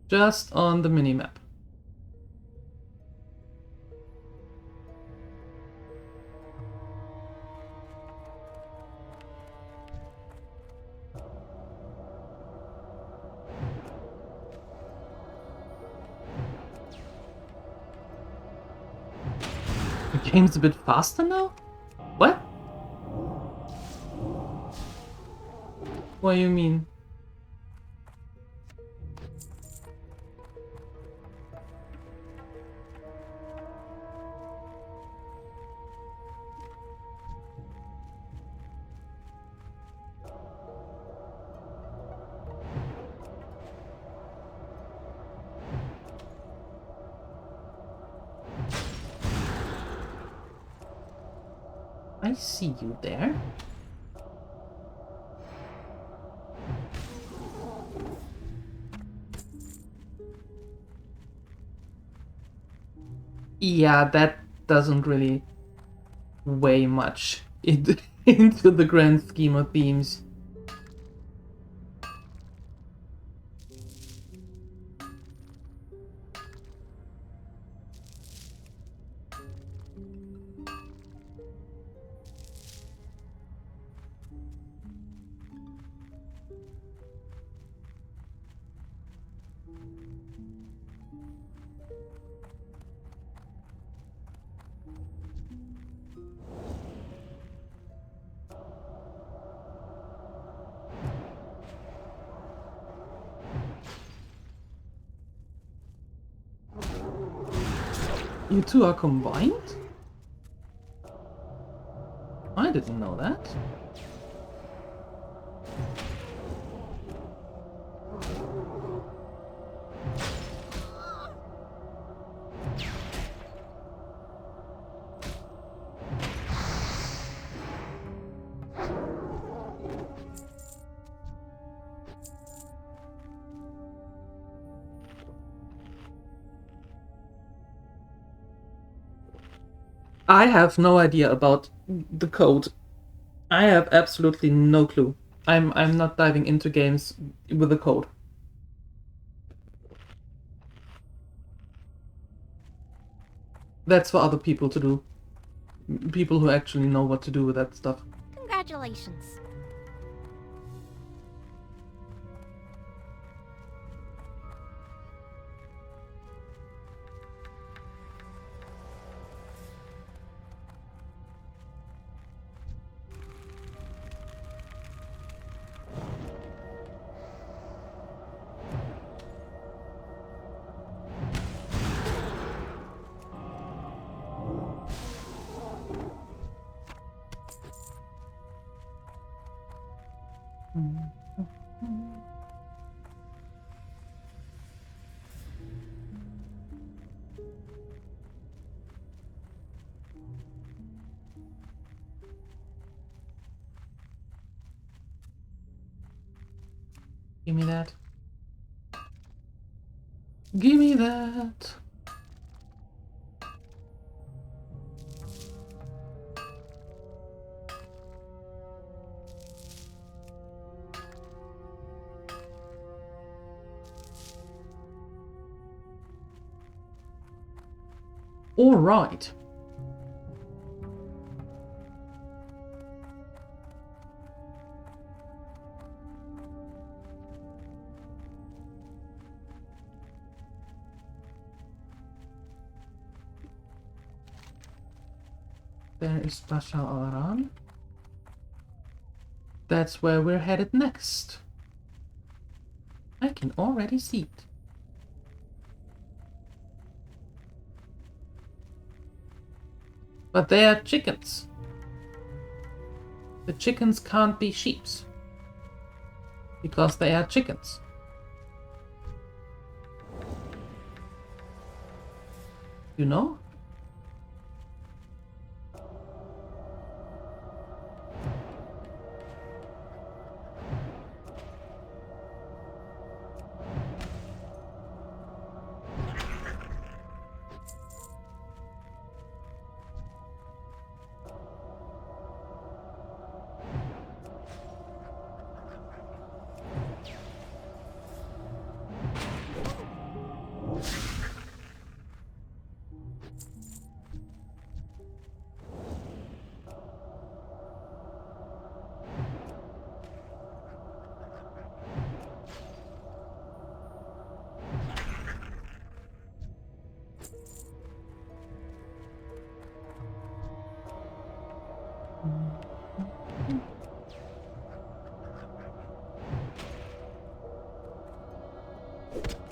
Just on the minimap. The game's a bit faster now? What? What do you mean? I see you there. Yeah, that doesn't really weigh much into the grand scheme of themes. You two are combined? I didn't know that. I have no idea about the code. I have absolutely no clue. I'm not diving into games with the code. That's for other people to do. People who actually know what to do with that stuff. Congratulations. Give me that. Give me that. All right. There is Bashar al-Aran. That's where we're headed next. I can already see it. But they are chickens. The chickens can't be sheeps. Because they are chickens. You know?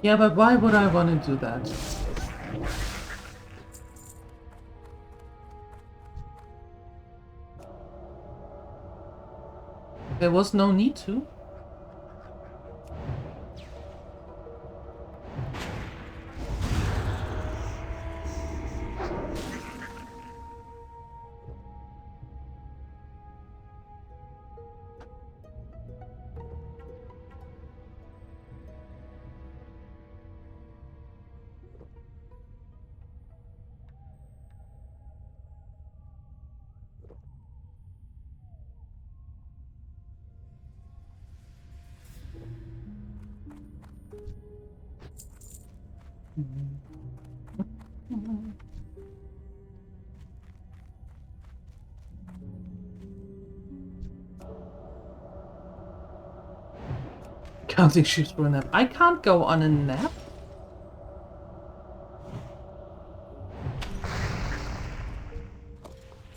Yeah, but why would I want to do that? There was no need to. Counting sheep for a nap. I can't go on a nap.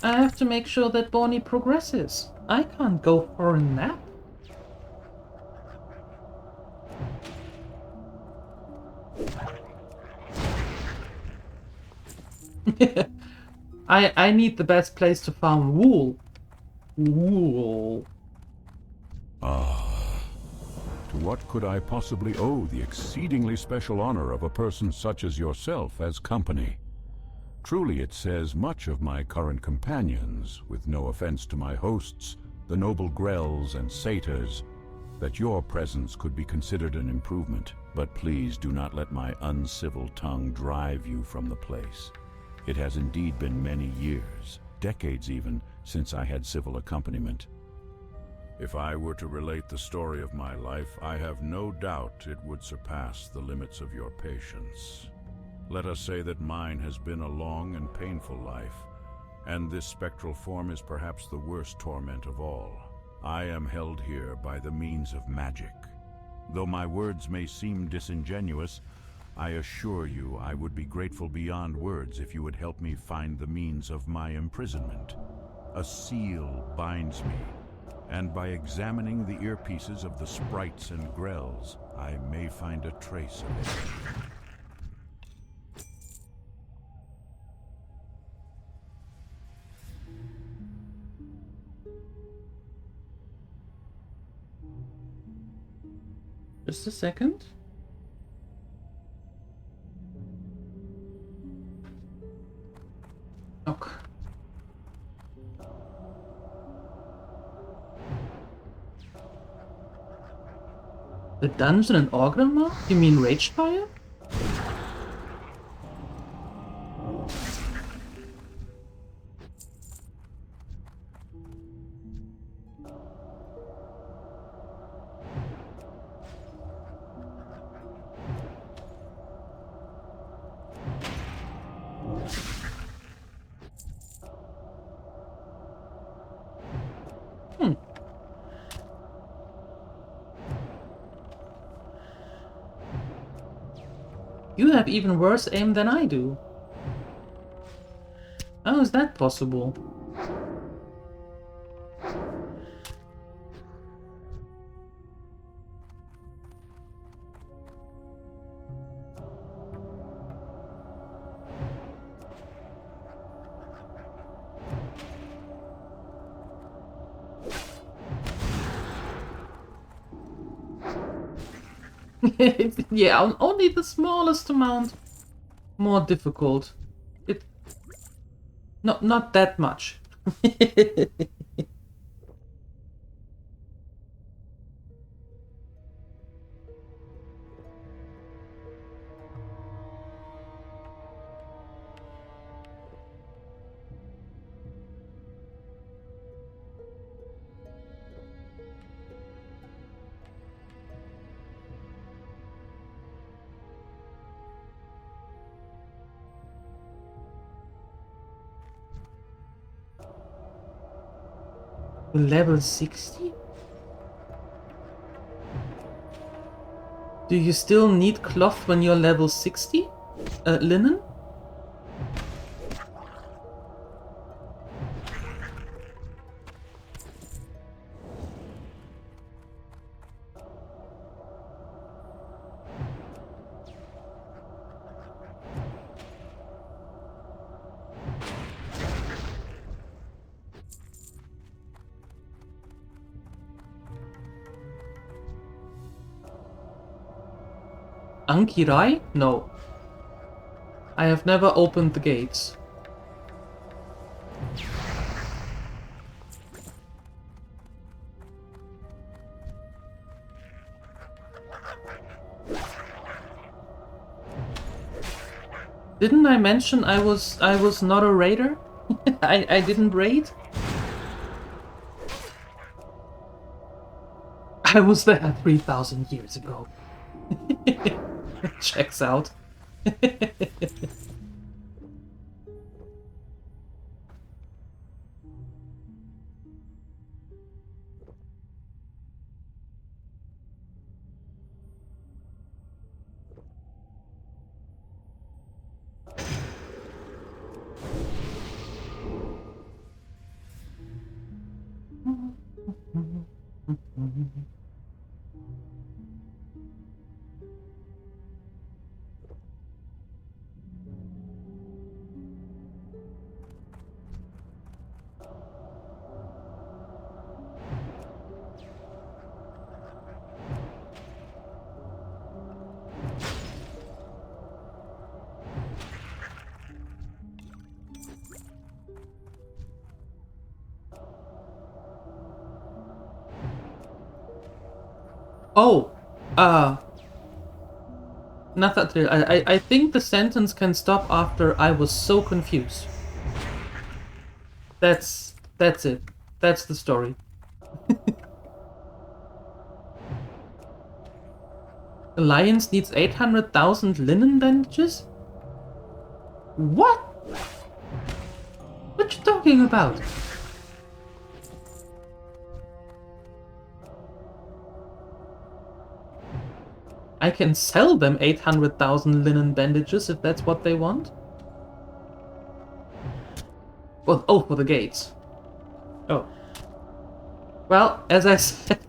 I have to make sure that Bonnie progresses. I can't go for a nap. I need the best place to farm wool. Wool. Ah. To what could I possibly owe the exceedingly special honor of a person such as yourself as company? Truly it says much of my current companions, with no offense to my hosts, the noble grells and satyrs, that your presence could be considered an improvement. But please do not let my uncivil tongue drive you from the place. It has indeed been many years, decades even, since I had civil accompaniment. If I were to relate the story of my life, I have no doubt it would surpass the limits of your patience. Let us say that mine has been a long and painful life, and this spectral form is perhaps the worst torment of all. I am held here by the means of magic. Though my words may seem disingenuous, I assure you I would be grateful beyond words if you would help me find the means of my imprisonment. A seal binds me, and by examining the earpieces of the sprites and grells, I may find a trace of it. Just a second. Okay. The dungeon in Orgrimmar? You mean Ragefire? You have even worse aim than I do. How is that possible? Yeah, only the smallest amount more difficult. It not that much. Level 60? Do you still need cloth when you're level 60? Linen? Ankirai? No. I have never opened the gates. Didn't I mention I was not a raider? I didn't raid? I was there 3,000 years ago. Checks out. Oh, not that clear. I think the sentence can stop after I was so confused. That's it. That's the story. Alliance needs 800,000 linen bandages? What? What you talking about? I can sell them 800,000 linen bandages if that's what they want. Well, oh, for the gates. Oh. Well, as I said,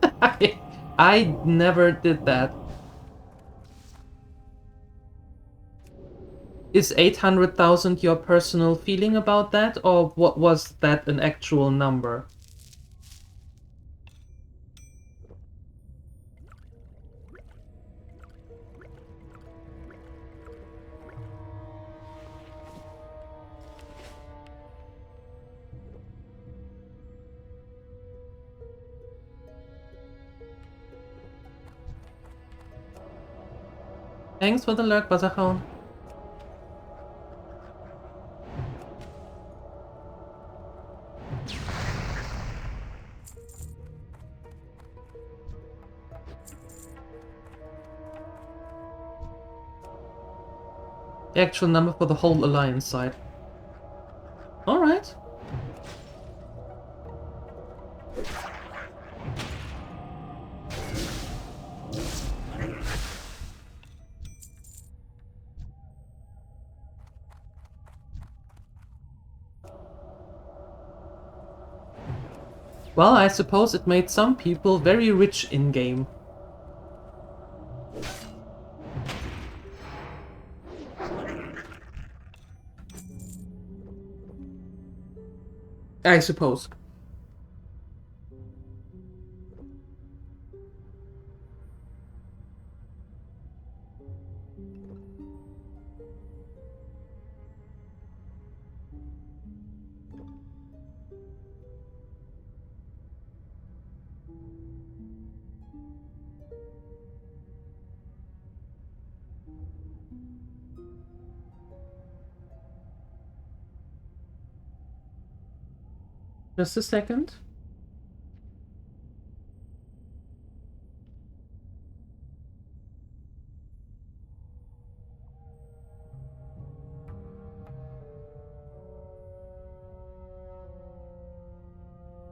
I never did that. Is 800,000 your personal feeling about that, or what was that an actual number? Thanks for the lurk, Bazachon. The actual number for the whole Alliance side. Alright. Well, I suppose it made some people very rich in-game. I suppose. Just a second.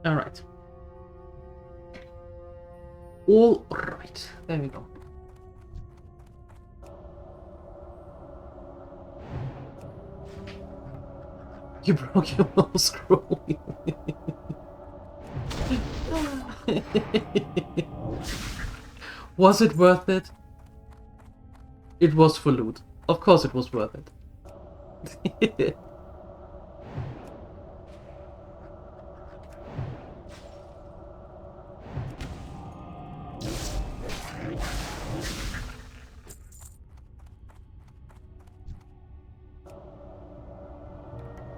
All right. All right. There we go. You broke your mouse scroll. Was it worth it? It was for loot. Of course it was worth it.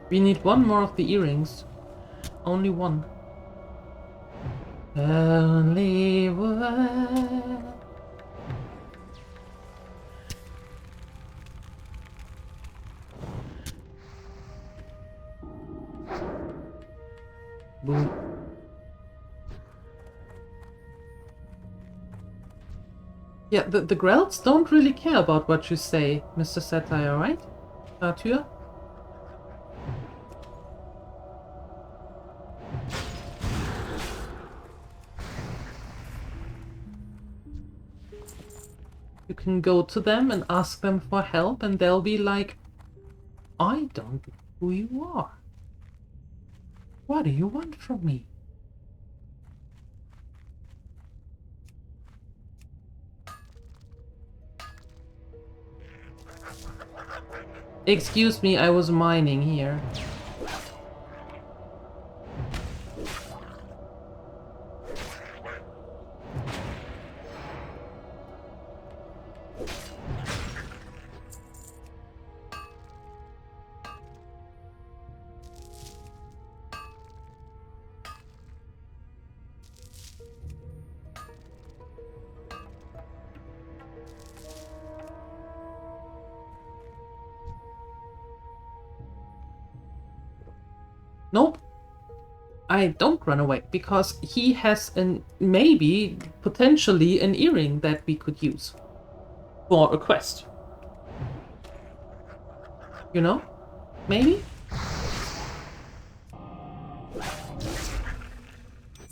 We need one more of the earrings. Only one. Only one. Boom. Yeah, the Grelts don't really care about what you say, Mr. Satire, right? Arthur? You can go to them and ask them for help, and they'll be like, I don't know who you are. What do you want from me? Excuse me, I was mining here. Nope. I don't run away, because he has maybe, potentially, an earring that we could use for a quest. You know? Maybe?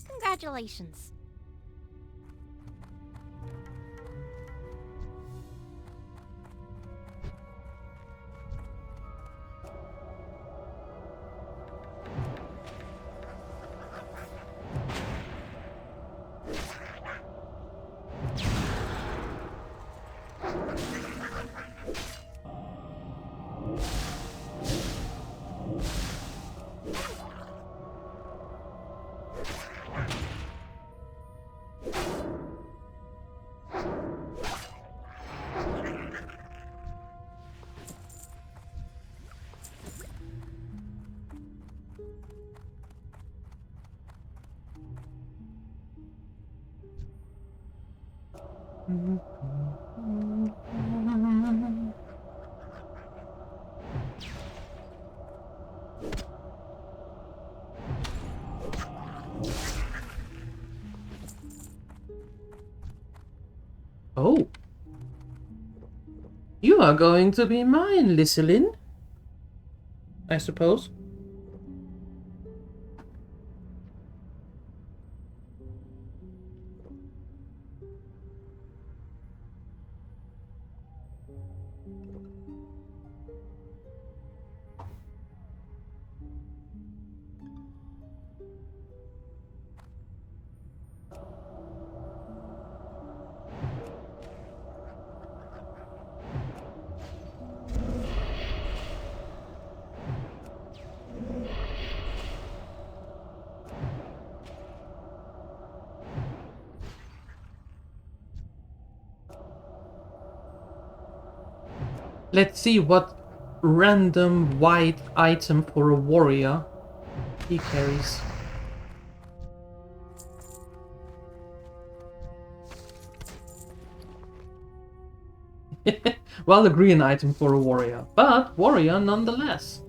Congratulations. Oh. You are going to be mine, Lysilin. I suppose. Let's see what random white item for a warrior he carries. Well, a green item for a warrior, but warrior nonetheless.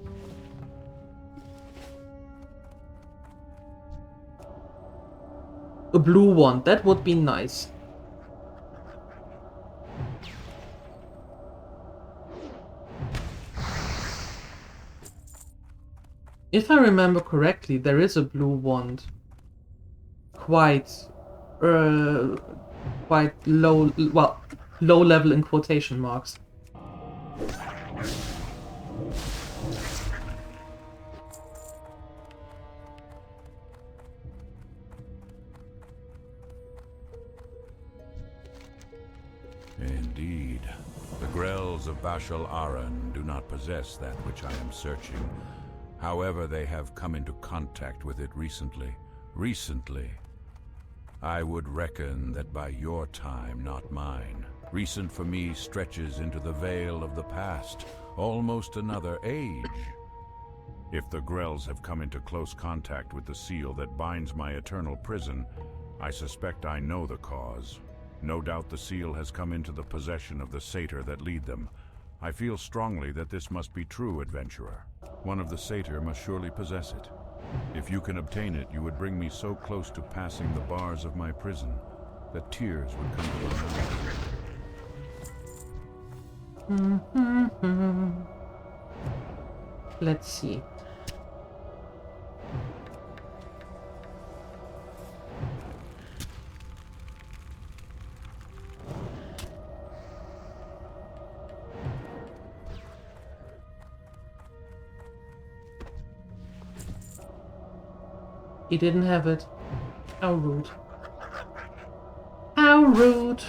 A blue one, that would be nice. If I remember correctly, there is a blue wand. Quite low, well, low level in quotation marks. Indeed. The Grells of Bashal Aran do not possess that which I am searching. However, they have come into contact with it recently. I would reckon that by your time, not mine. Recent for me stretches into the veil of the past, almost another age. If the Grells have come into close contact with the seal that binds my eternal prison, I suspect I know the cause. No doubt the seal has come into the possession of the satyr that lead them. I feel strongly that this must be true, adventurer. One of the satyr must surely possess it. If you can obtain it, you would bring me so close to passing the bars of my prison that tears would come to my eyes. Let's see. He didn't have it. How rude. How rude.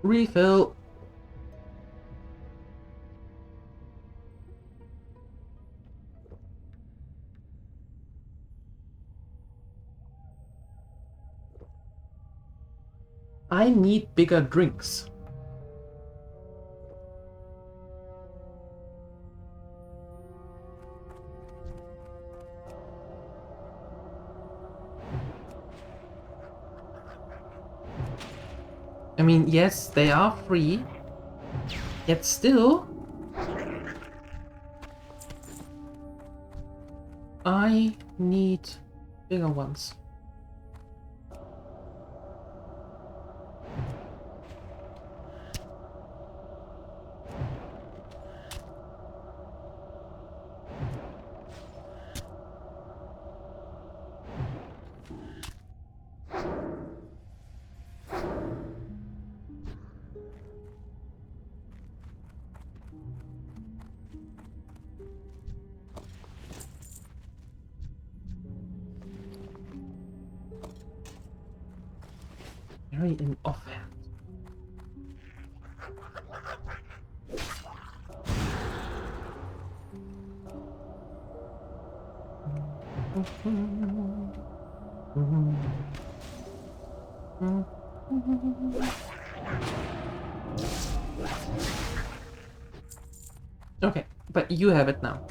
Refill. I need bigger drinks. I mean, yes, they are free, yet still, I need bigger ones. Very in offhand. Okay, but you have it now.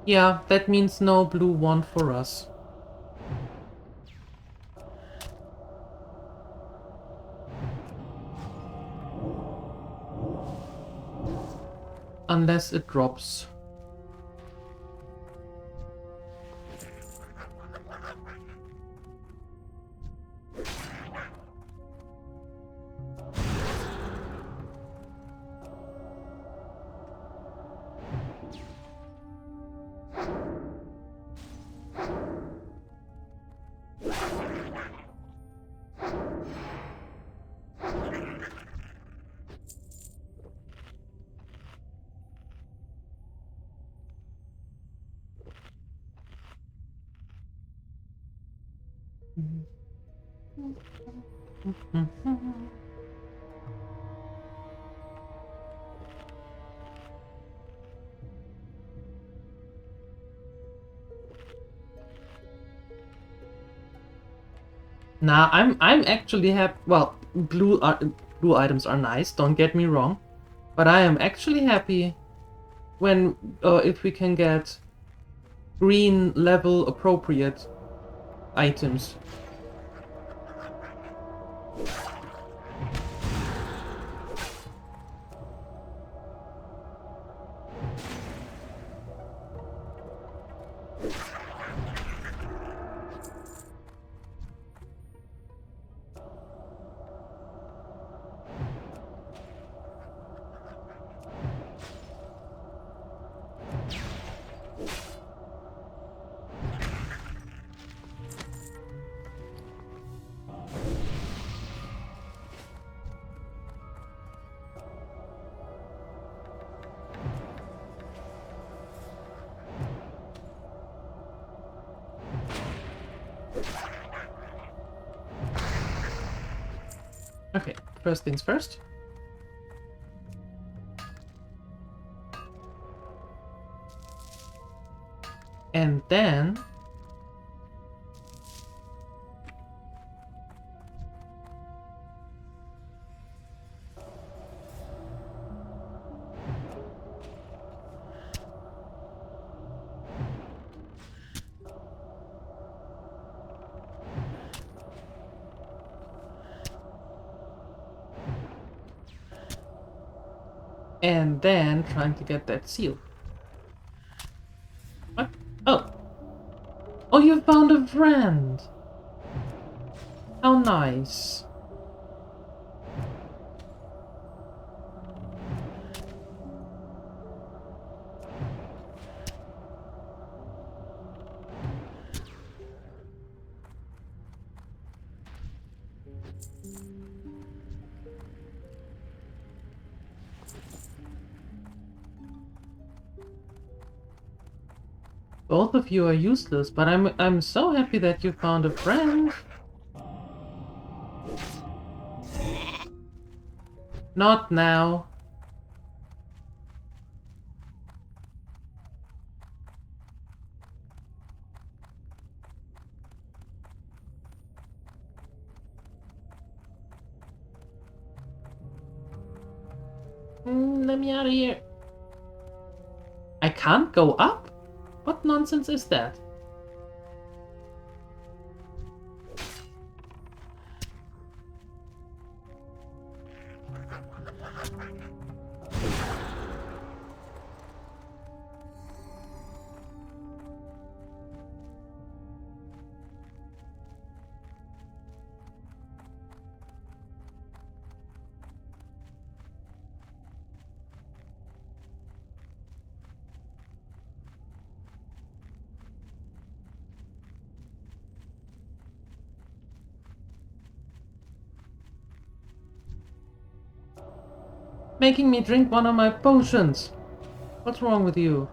Yeah, that means no blue wand for us. Unless it drops. Nah, I'm actually happy. Well, blue items are nice. Don't get me wrong, but I am actually happy when if we can get green level appropriate items. Okay, first things first. And then trying to get that seal. What? Oh. Oh, you found a friend. How nice. Both of you are useless, but I'm so happy that you found a friend. Not now. Let me out of here. I can't go up? What nonsense is that? Making me drink one of my potions. What's wrong with you?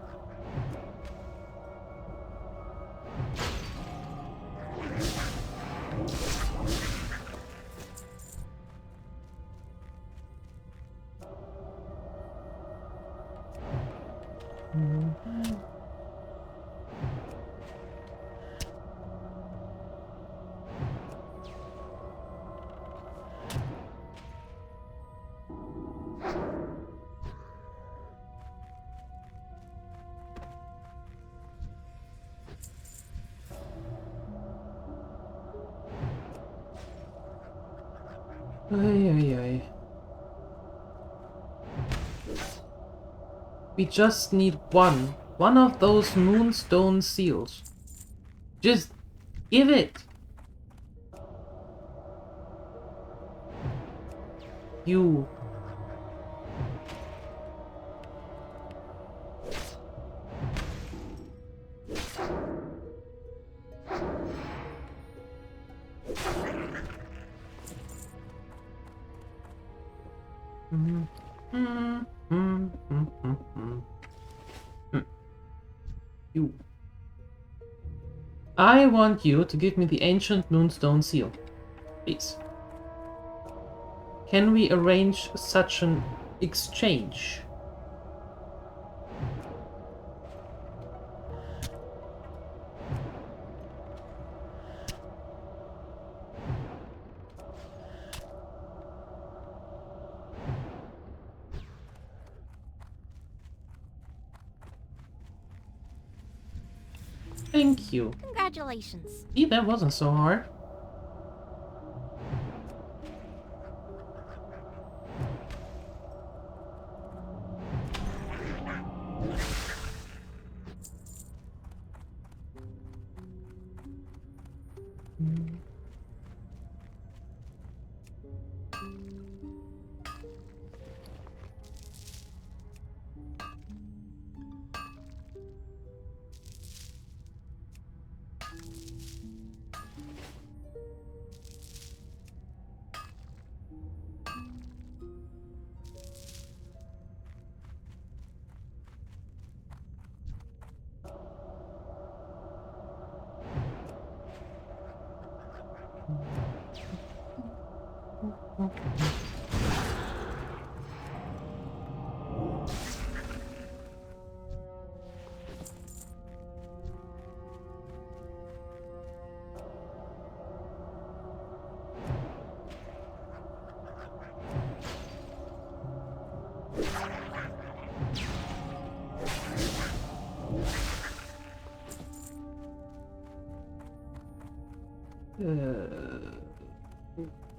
We just need one of those moonstone seals. Just give it. You. You. I want you to give me the ancient moonstone seal, please. Can we arrange such an exchange? Thank you. Congratulations. See, that wasn't so hard.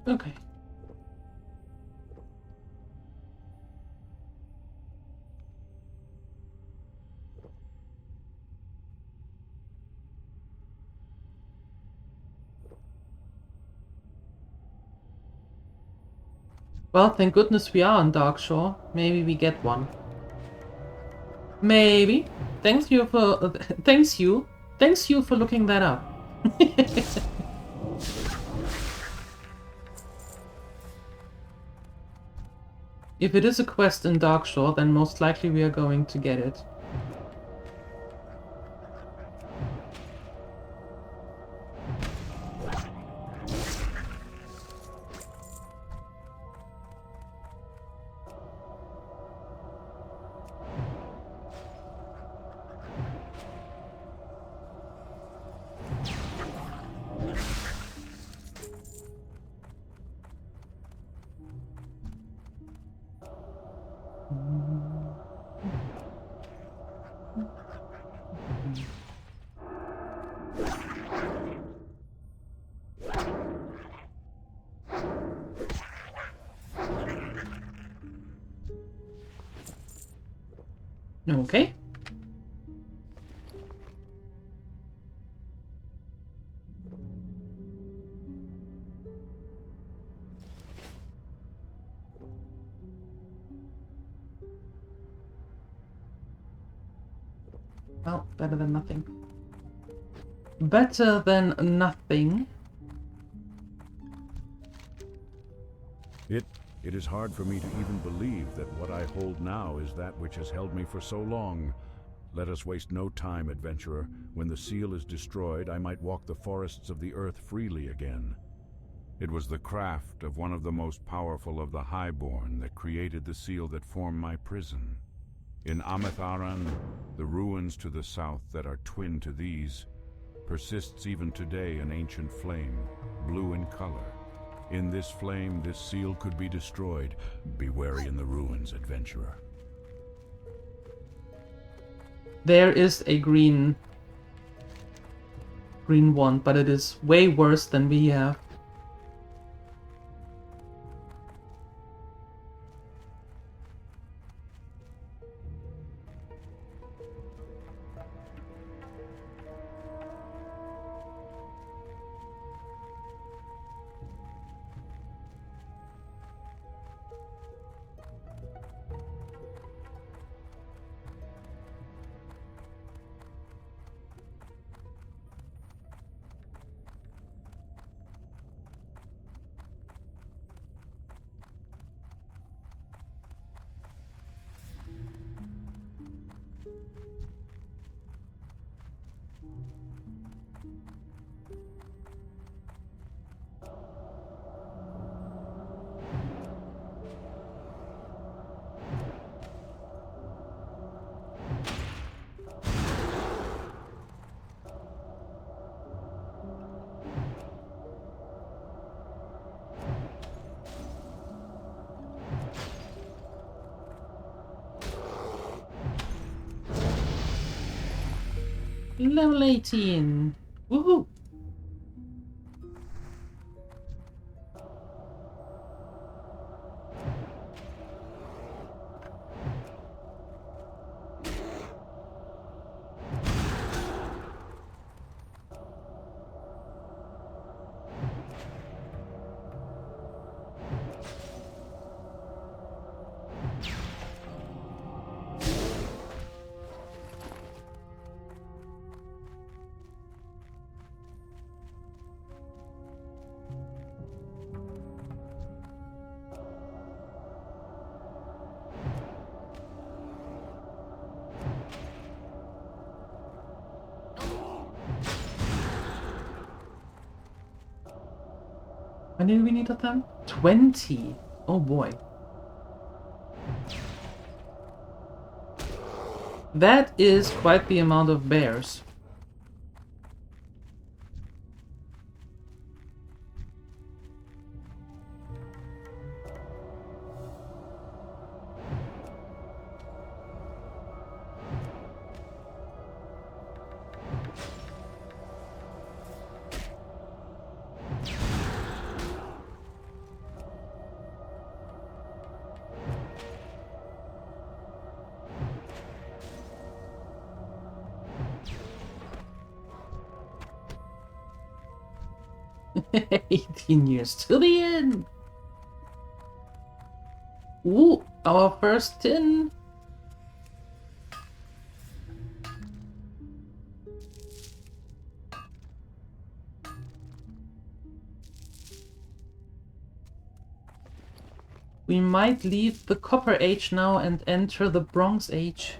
Okay. Well, thank goodness we are on Darkshore. Maybe we get one. Maybe. Thanks you for looking that up. If it is a quest in Darkshore, then most likely we are going to get it. Okay. Well, better than nothing. Better than nothing. It is hard for me to even believe that what I hold now is that which has held me for so long. Let us waste no time, adventurer. When the seal is destroyed, I might walk the forests of the earth freely again. It was the craft of one of the most powerful of the Highborn that created the seal that formed my prison. In Amatharan, the ruins to the south that are twin to these, persists even today an ancient flame, blue in color. In this flame, this seal could be destroyed. Be wary in the ruins, adventurer. There is a green one, but it is way worse than we have. Level 18. Woohoo! How many do we need of them? 20. Oh boy. That is quite the amount of bears. $18 to the end. Ooh, our first tin. We might leave the Copper Age now and enter the Bronze Age.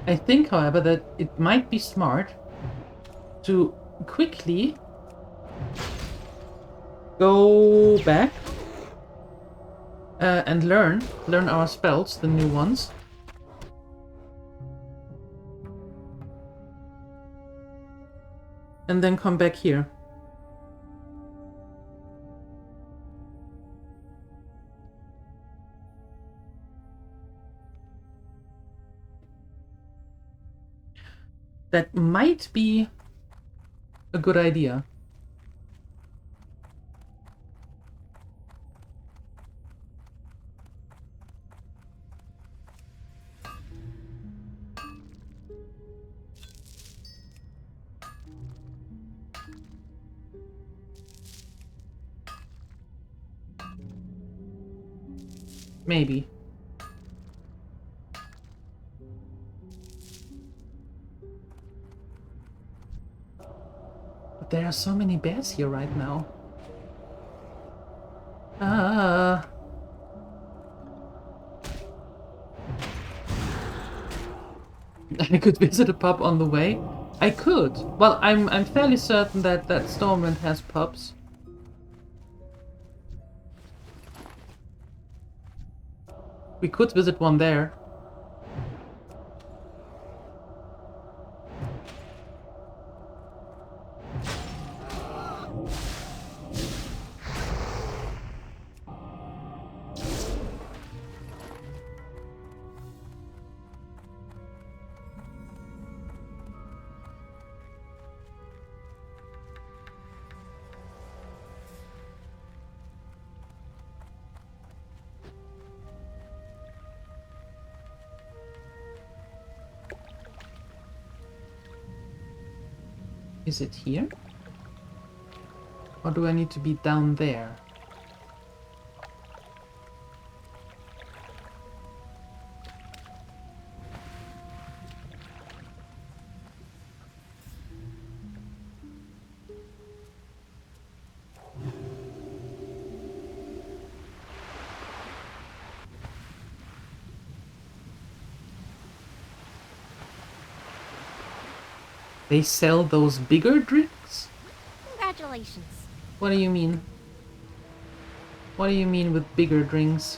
I think, however, that it might be smart to quickly go back and learn our spells, the new ones. And then come back here. That might be a good idea. Maybe. But there are so many bears here right now. Ah. I could visit a pub on the way. I could. Well, I'm fairly certain that Stormwind has pubs. We could visit one there. Is it here? Or do I need to be down there? They sell those bigger drinks? Congratulations. What do you mean? What do you mean with bigger drinks?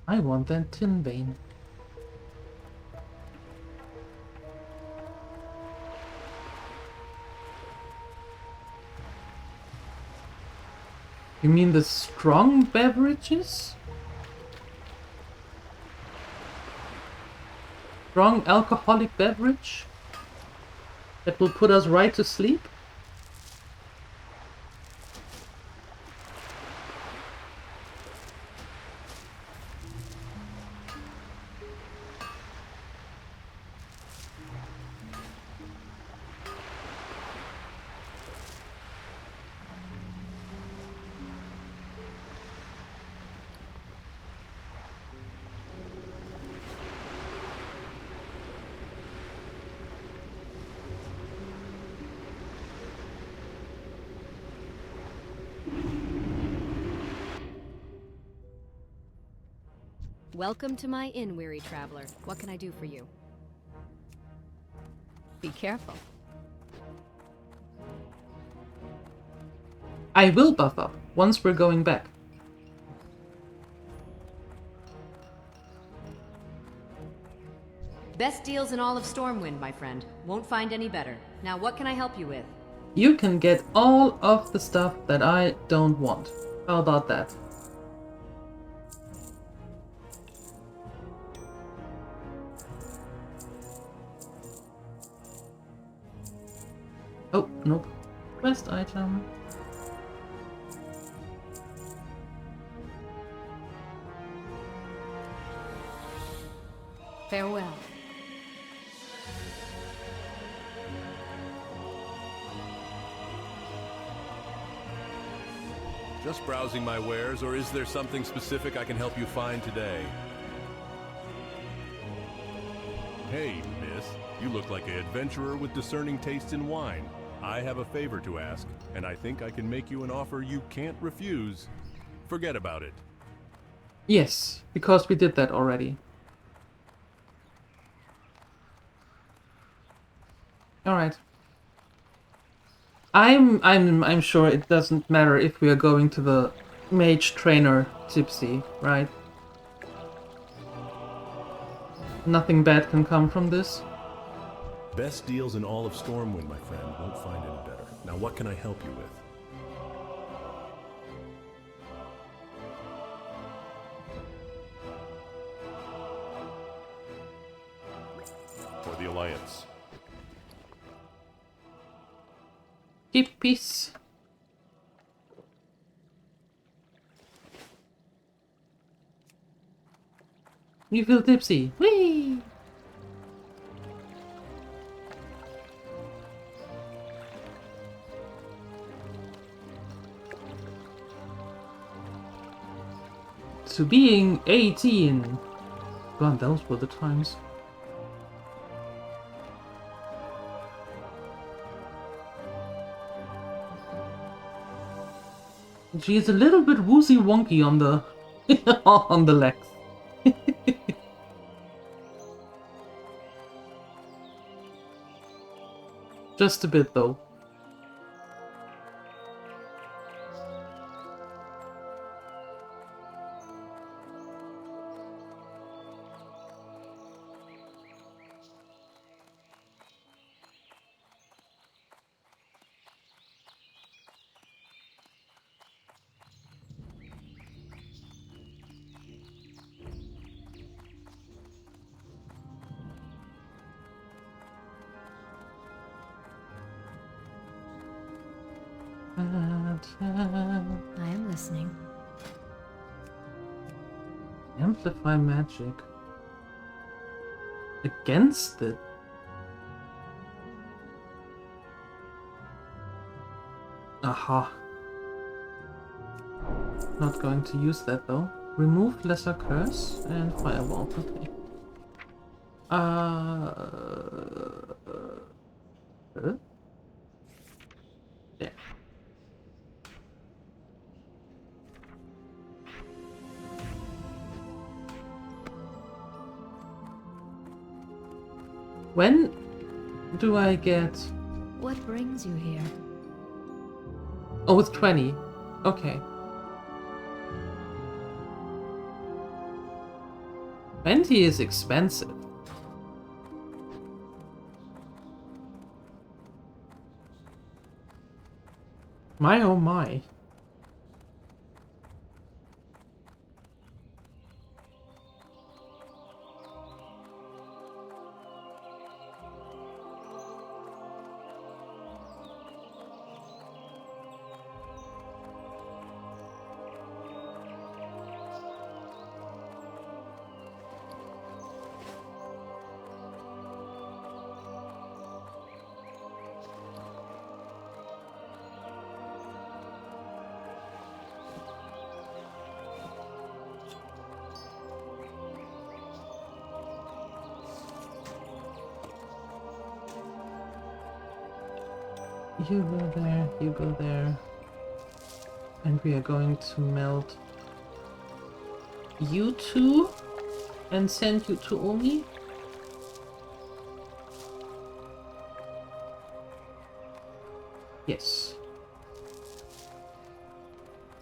I want that tin vein. You mean the strong beverages? Strong alcoholic beverage? That will put us right to sleep? Welcome to my inn, weary traveler. What can I do for you? Be careful. I will buff up once we're going back. Best deals in all of Stormwind, my friend. Won't find any better. Now, what can I help you with? You can get all of the stuff that I don't want. How about that? Oh, nope. Quest item. Farewell. Just browsing my wares, or is there something specific I can help you find today? Hey, miss. You look like an adventurer with discerning tastes in wine. I have a favor to ask, and I think I can make you an offer you can't refuse. Forget about it. Yes, because we did that already. Alright. I'm sure it doesn't matter if we are going to the mage trainer tipsy, right? Nothing bad can come from this. Best deals in all of Stormwind, my friend. Won't find any better. Now, what can I help you with? For the Alliance. Keep peace. You feel tipsy. Whee! To being 18. God, those were the times. She's a little bit woozy wonky on the on the legs. Just a bit though. I am listening. Amplify magic. Against it? Aha. Not going to use that though. Remove lesser curse and firewall. Okay. Yeah. When do I get... What brings you here? Oh, with 20. Okay. 20 is expensive. My oh my. You go there, you go there. And we are going to melt you two and send you to Omi. Yes.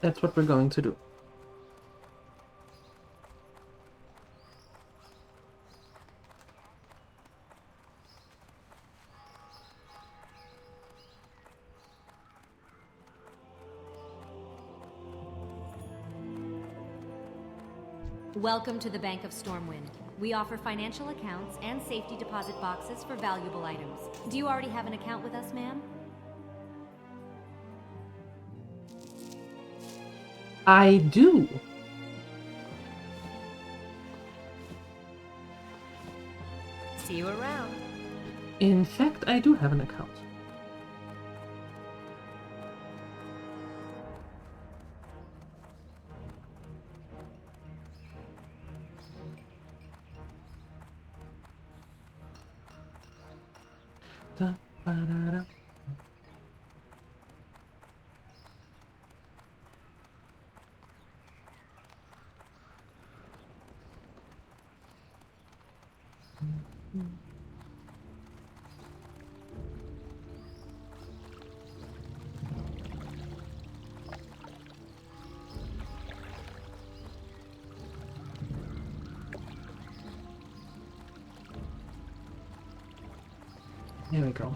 That's what we're going to do. Welcome to the Bank of Stormwind. We offer financial accounts and safety deposit boxes for valuable items. Do you already have an account with us, ma'am? I do. See you around. In fact, I do have an account. Da, ba, da, da. There we go.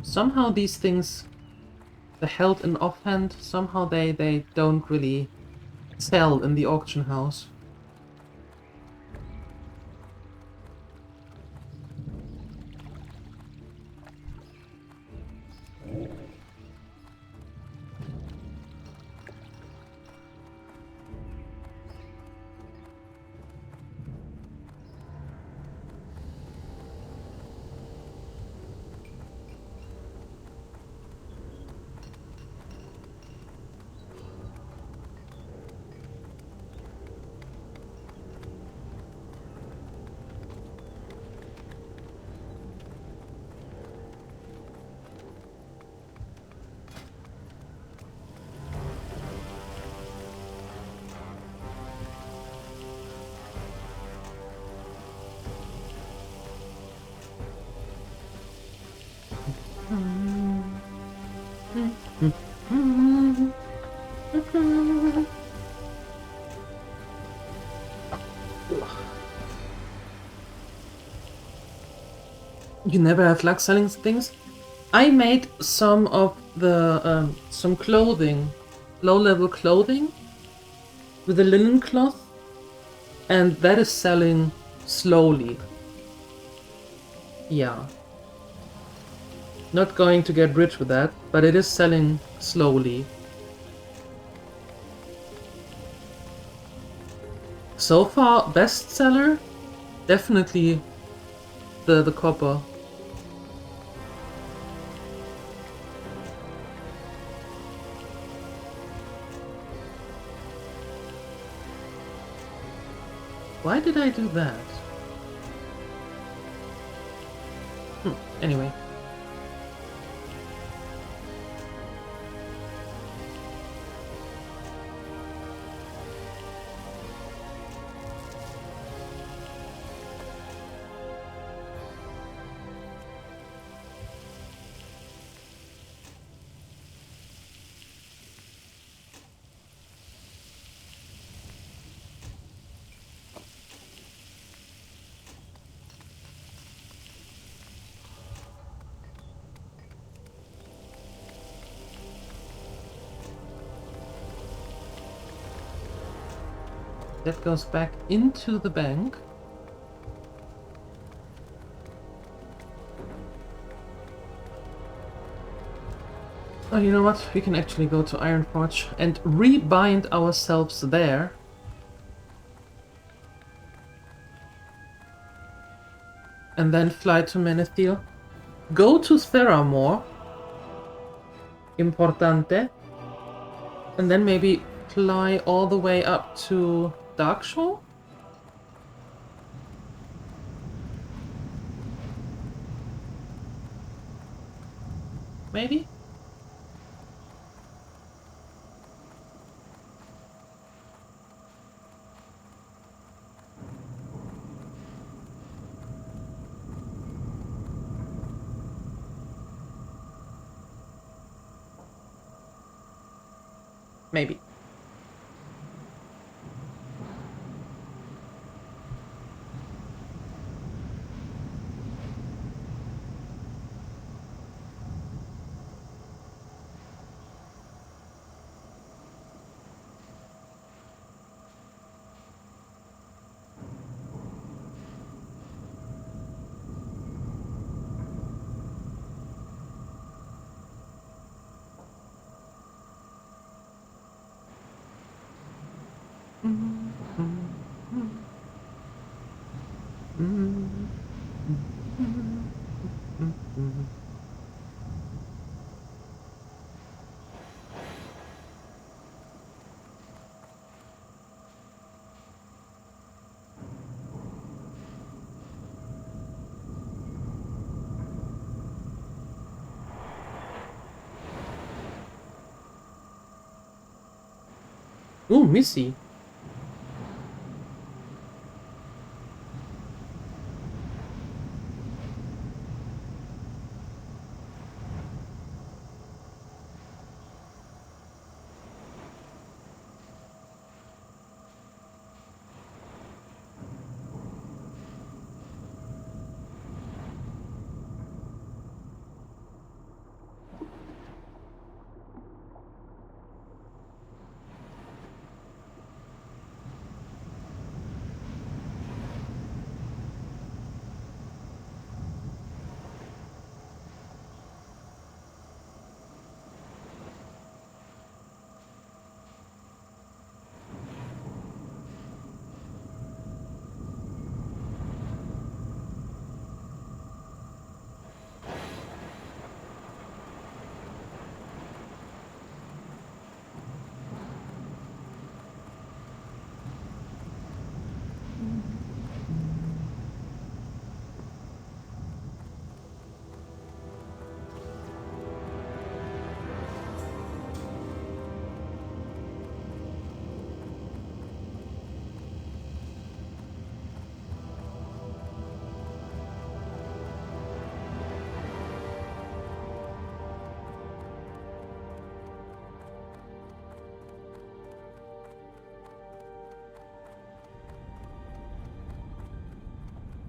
Somehow these things, the held and offhand, somehow they don't really sell in the auction house. You never have luck selling things? I made some of the, some clothing, low-level clothing, with a linen cloth, and that is selling slowly. Yeah. Not going to get rich with that, but it is selling slowly. So far, bestseller, definitely the copper. Why did I do that? Anyway. That goes back into the bank. Oh, you know what? We can actually go to Ironforge and rebind ourselves there. And then fly to Menethil. Go to Theramore. Importante. And then maybe fly all the way up to Darkshore? Maybe? Maybe. Ooh, Missy.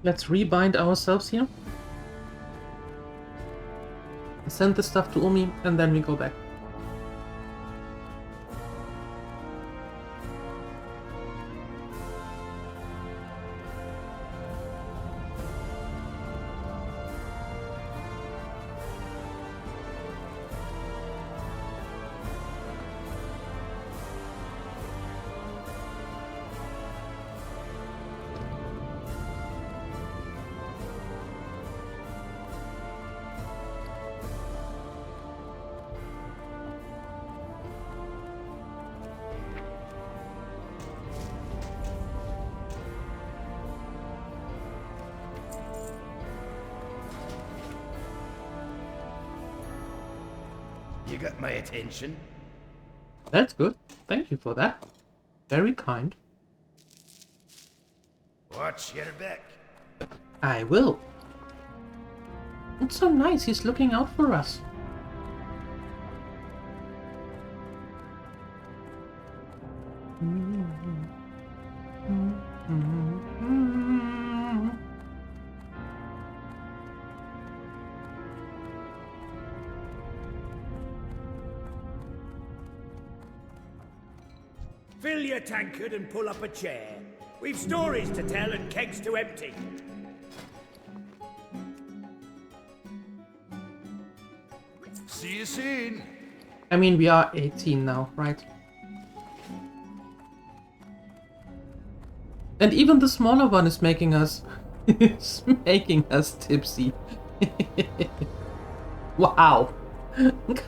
Let's rebind ourselves here. Send the stuff to Umi, and then we go back. You got my attention. That's good. Thank you for that. Very kind. Watch your back. I will. It's so nice he's looking out for us. Fill your tankard and pull up a chair. We've stories to tell and kegs to empty. See you soon. I mean, we are 18 now, right? And even the smaller one is making us is making us tipsy. Wow.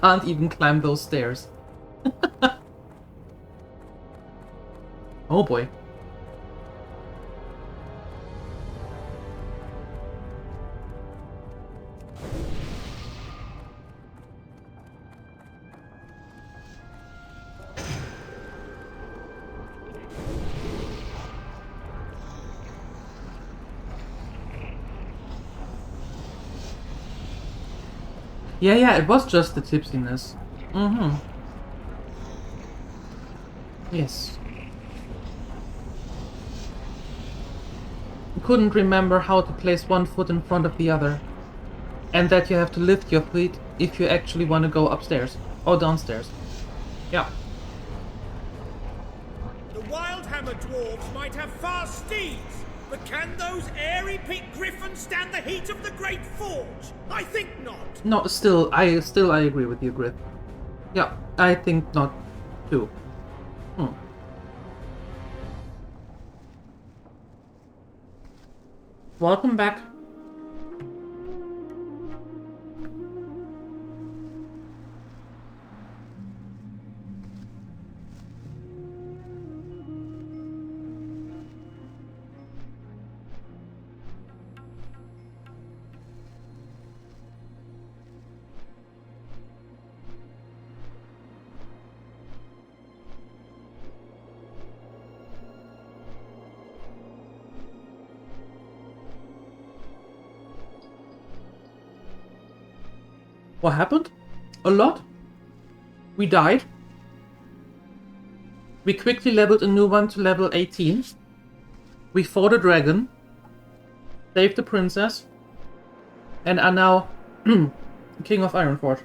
Can't even climb those stairs. Oh boy. Yeah, it was just the tipsiness. Yes. Couldn't remember how to place one foot in front of the other. And that you have to lift your feet if you actually want to go upstairs or downstairs. Yeah. The Wildhammer dwarves might have fast steeds, but can those airy picked griffins stand the heat of the Great Forge? I think not. No, I agree with you, Griff. Yeah, I think not too. Welcome back. What happened? A lot. We died. We quickly leveled a new one to level 18. We fought a dragon. Saved the princess. And are now King of Ironforge.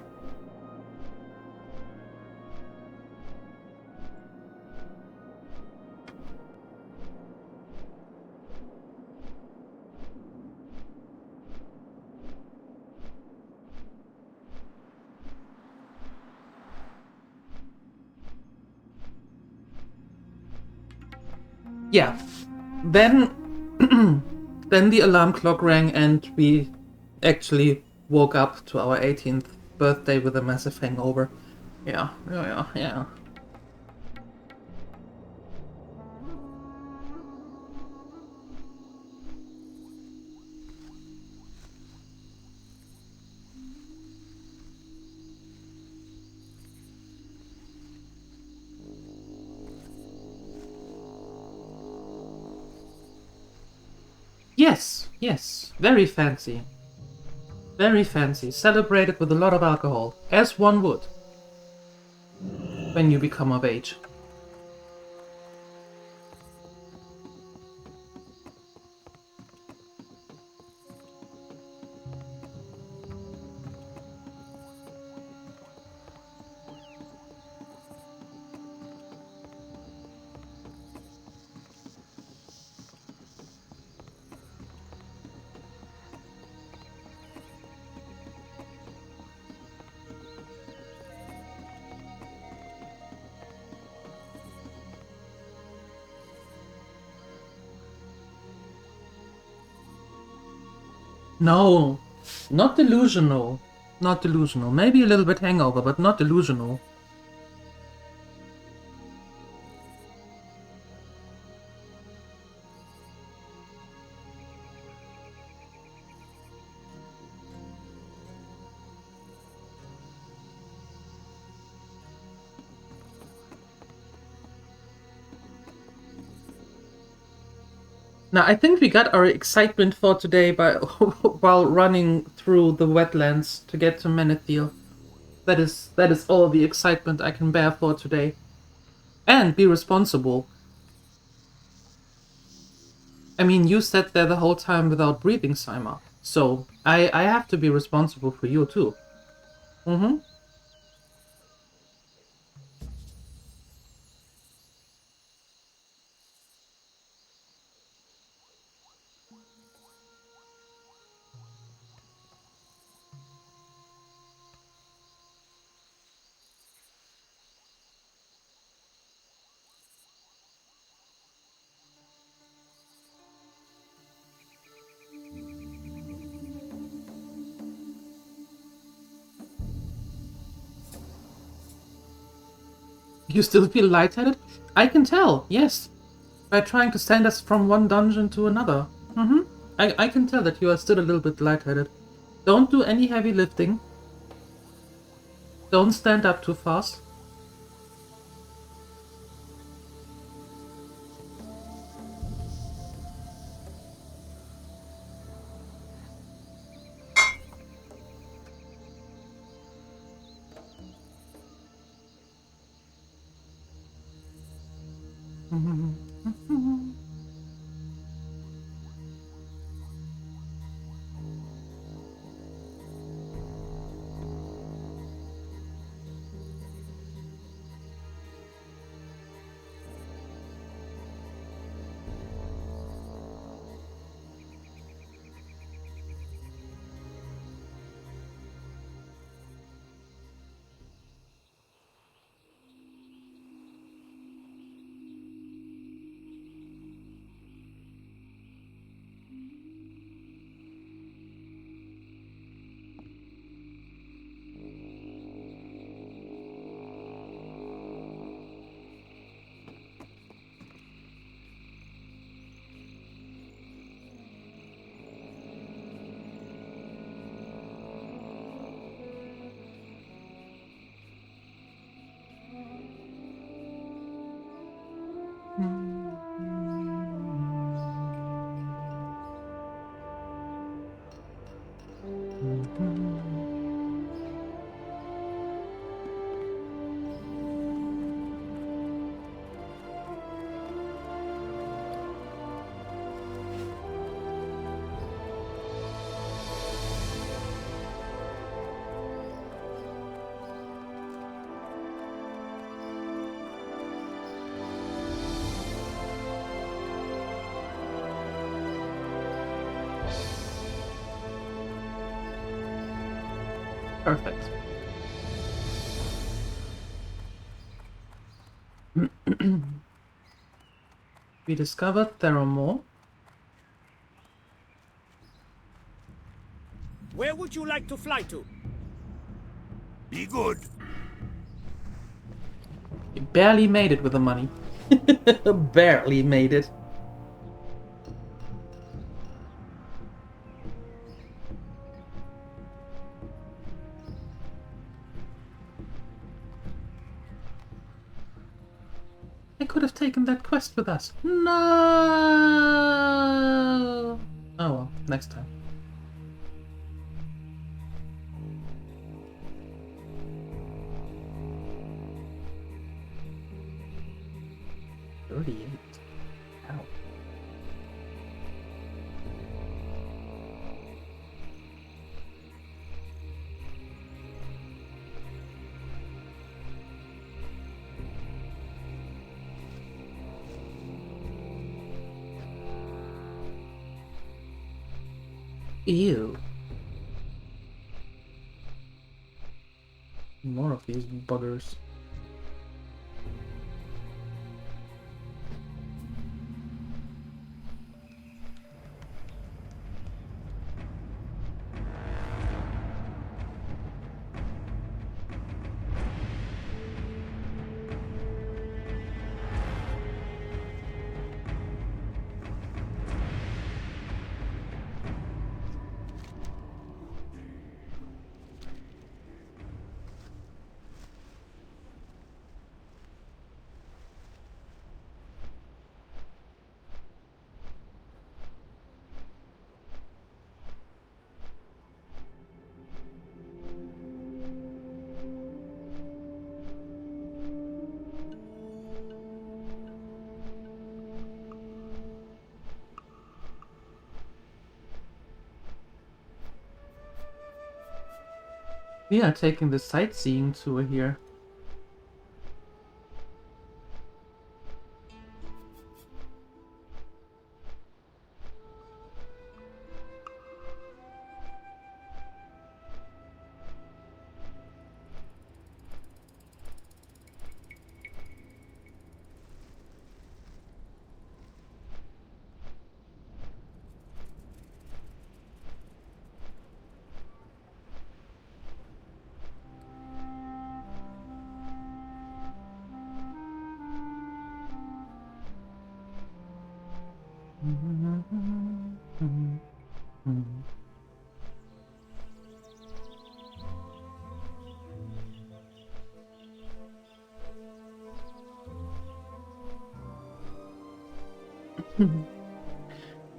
Yeah, then then the alarm clock rang and we actually woke up to our 18th birthday with a massive hangover. Yeah. Yes, very fancy. Very fancy. Celebrated with a lot of alcohol, as one would when you become of age. No, not delusional. Not delusional. Maybe a little bit hangover, but not delusional. Now, I think we got our excitement for today by while running through the wetlands to get to Menethil. That is all the excitement I can bear for today. And be responsible. I mean, you sat there the whole time without breathing, Simon. So, I have to be responsible for you too. Mm-hmm. You still feel lightheaded? I can tell, yes. By trying to send us from one dungeon to another. Mm-hmm. I can tell that you are still a little bit lightheaded. Don't do any heavy lifting. Don't stand up too fast. Perfect. We discovered there are more. Where would you like to fly to? Be good. You barely made it with the money. Barely made it. I could have taken that quest with us. No. Oh well, next time. Ow. Ew. More of these buggers. We are taking the sightseeing tour here.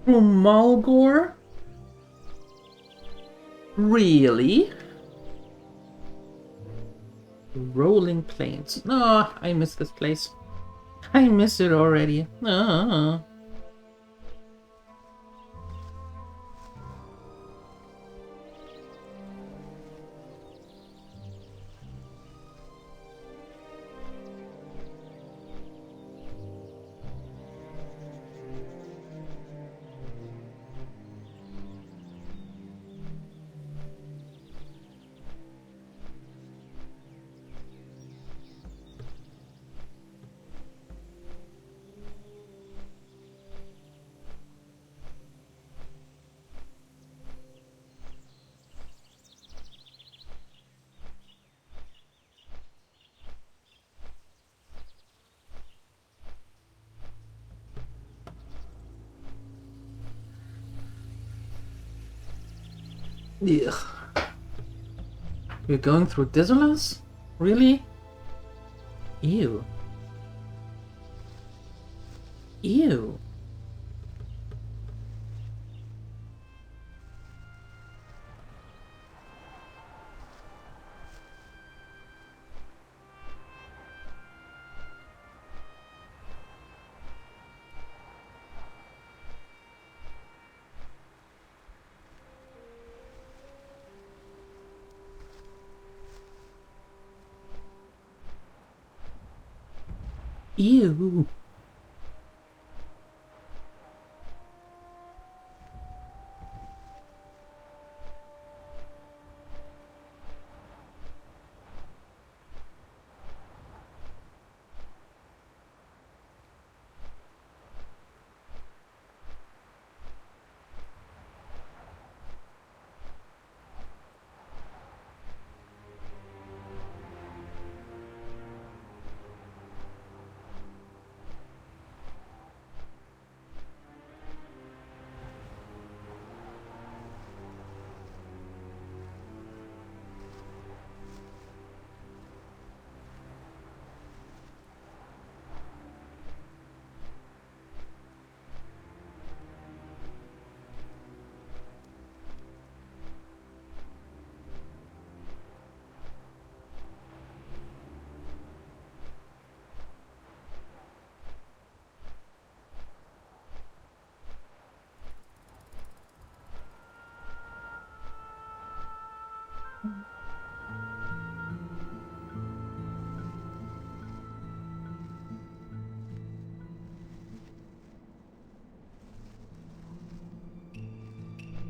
Malgore? Really? Rolling Plains. No, I miss this place. I miss it already. Ugh. We're going through Desolus? Really? Ew. Ew. Ew.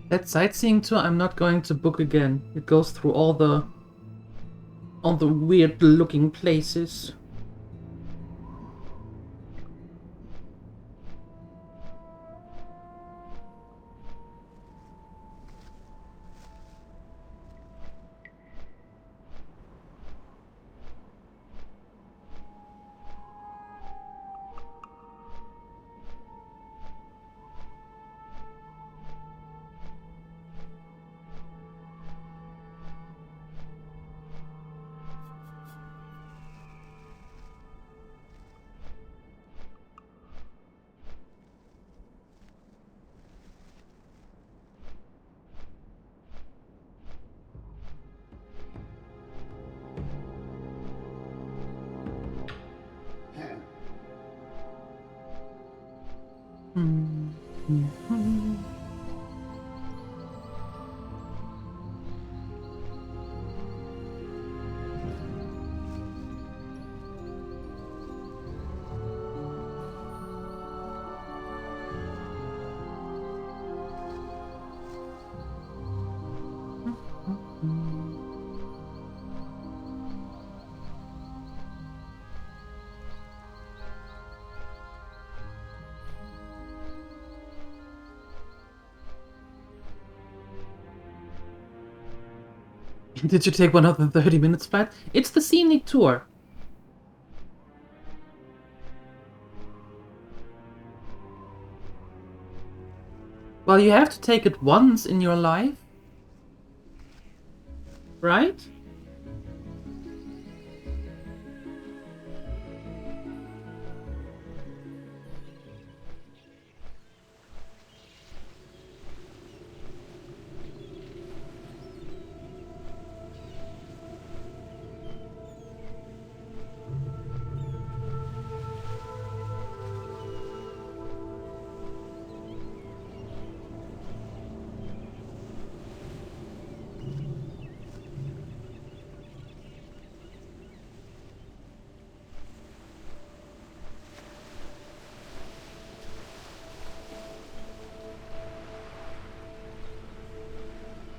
That sightseeing tour I'm not going to book again. It goes through all the weird looking places. Did you take one of the 30 minutes flight? It's the scenic tour. Well, you have to take it once in your life, right?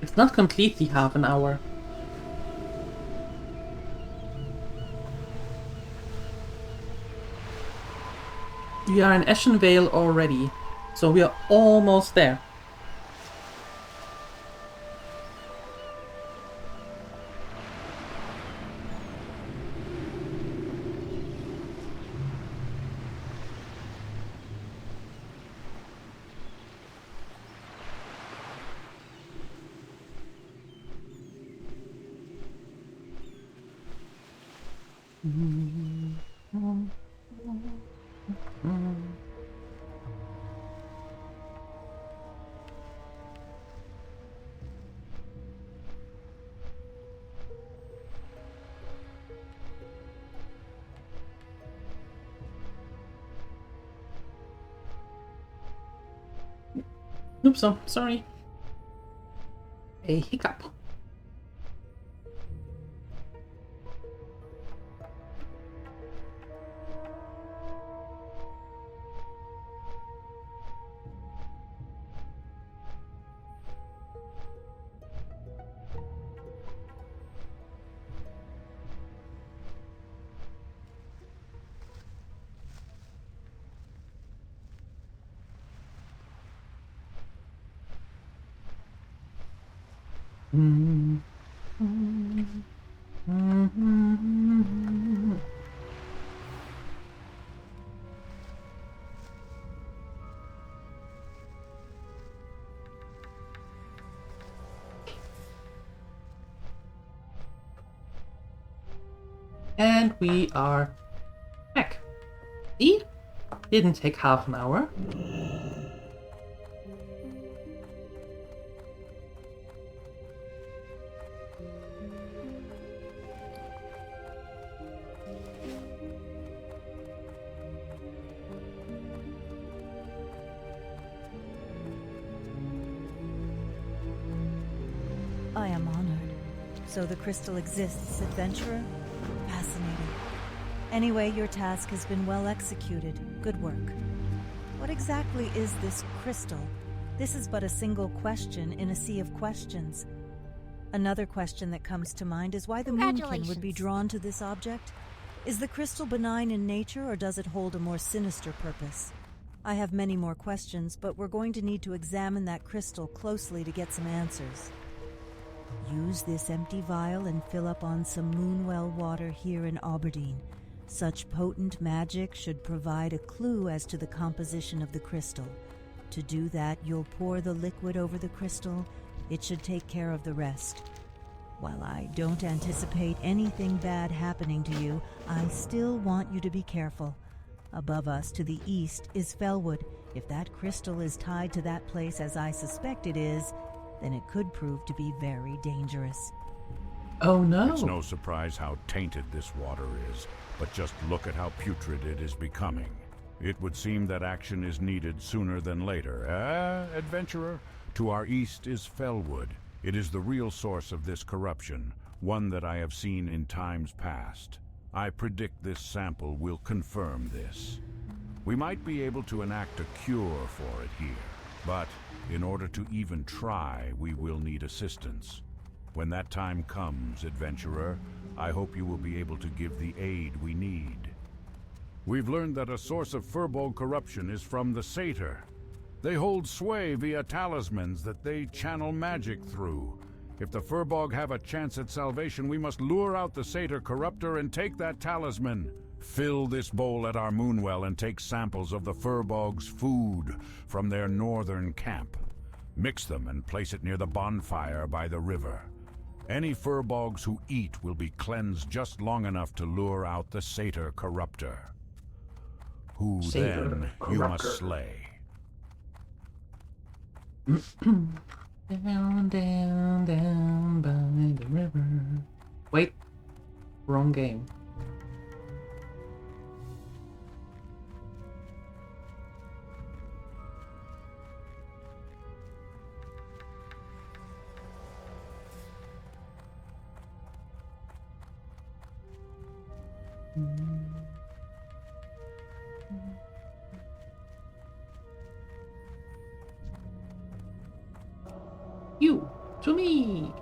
It's not completely half an hour. We are in Eschenvale already, so we are almost there. Oops, sorry. A hiccup. And we are back. See? Didn't take half an hour. I am honored. So the crystal exists, adventurer? Fascinating. Anyway, your task has been well executed. Good work. What exactly is this crystal? This is but a single question in a sea of questions. Another question that comes to mind is why the Moonkin would be drawn to this object. Is the crystal benign in nature, or does it hold a more sinister purpose? I have many more questions, but we're going to need to examine that crystal closely to get some answers. Use this empty vial and fill up on some Moonwell water here in Aberdeen. Such potent magic should provide a clue as to the composition of the crystal. To do that, you'll pour the liquid over the crystal. It should take care of the rest. While I don't anticipate anything bad happening to you, I still want you to be careful. Above us to the east is Fellwood. If that crystal is tied to that place as I suspect it is, then it could prove to be very dangerous. Oh no! It's no surprise how tainted this water is, but just look at how putrid it is becoming. It would seem that action is needed sooner than later. Adventurer? To our east is Fellwood. It is the real source of this corruption, one that I have seen in times past. I predict this sample will confirm this. We might be able to enact a cure for it here, but in order to even try, we will need assistance. When that time comes, adventurer, I hope you will be able to give the aid we need. We've learned that a source of Furbolg corruption is from the Satyr. They hold sway via talismans that they channel magic through. If the Furbolg have a chance at salvation, we must lure out the Satyr corruptor and take that talisman. Fill this bowl at our Moonwell and take samples of the Furbolg's food from their northern camp. Mix them and place it near the bonfire by the river. Any Furbolgs who eat will be cleansed just long enough to lure out the Satyr corruptor, who then you must slay. Down, down, down by the river. Wait, wrong game. You, to to me!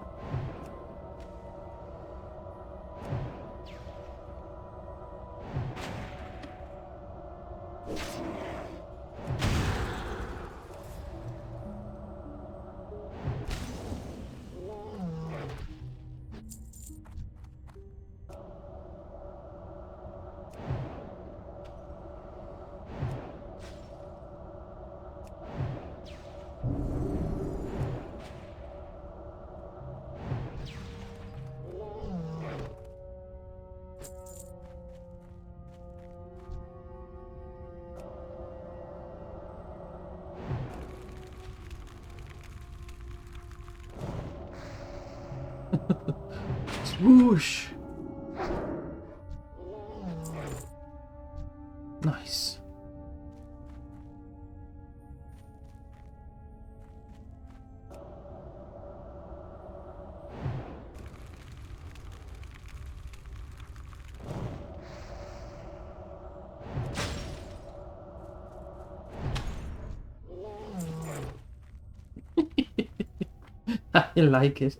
Swoosh! Nice. I like it.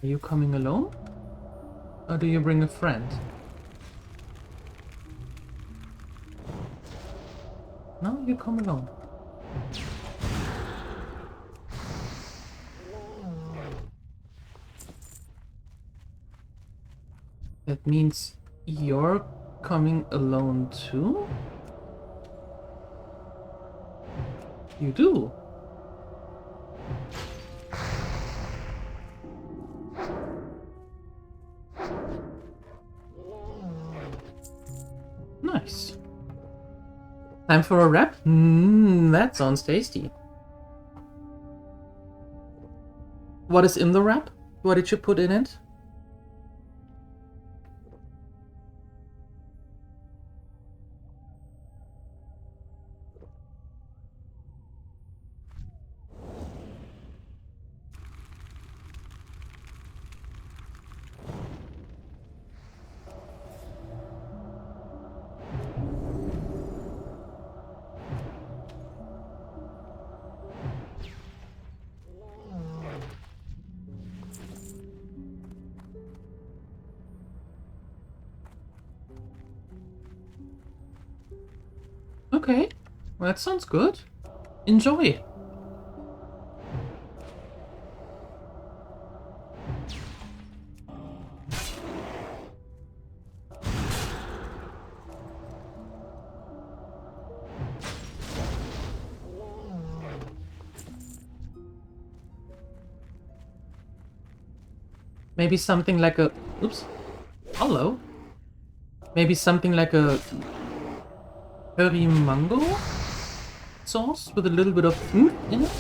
Are you coming alone? Or do you bring a friend? No, you come alone. That means you're coming alone too? You do? Nice. Time for a wrap? That sounds tasty. What is in the wrap? What did you put in it? Okay, well, that sounds good. Enjoy. Maybe something like a... Oops. Hello. Maybe something like a... curry mango sauce with a little bit of fruit in it?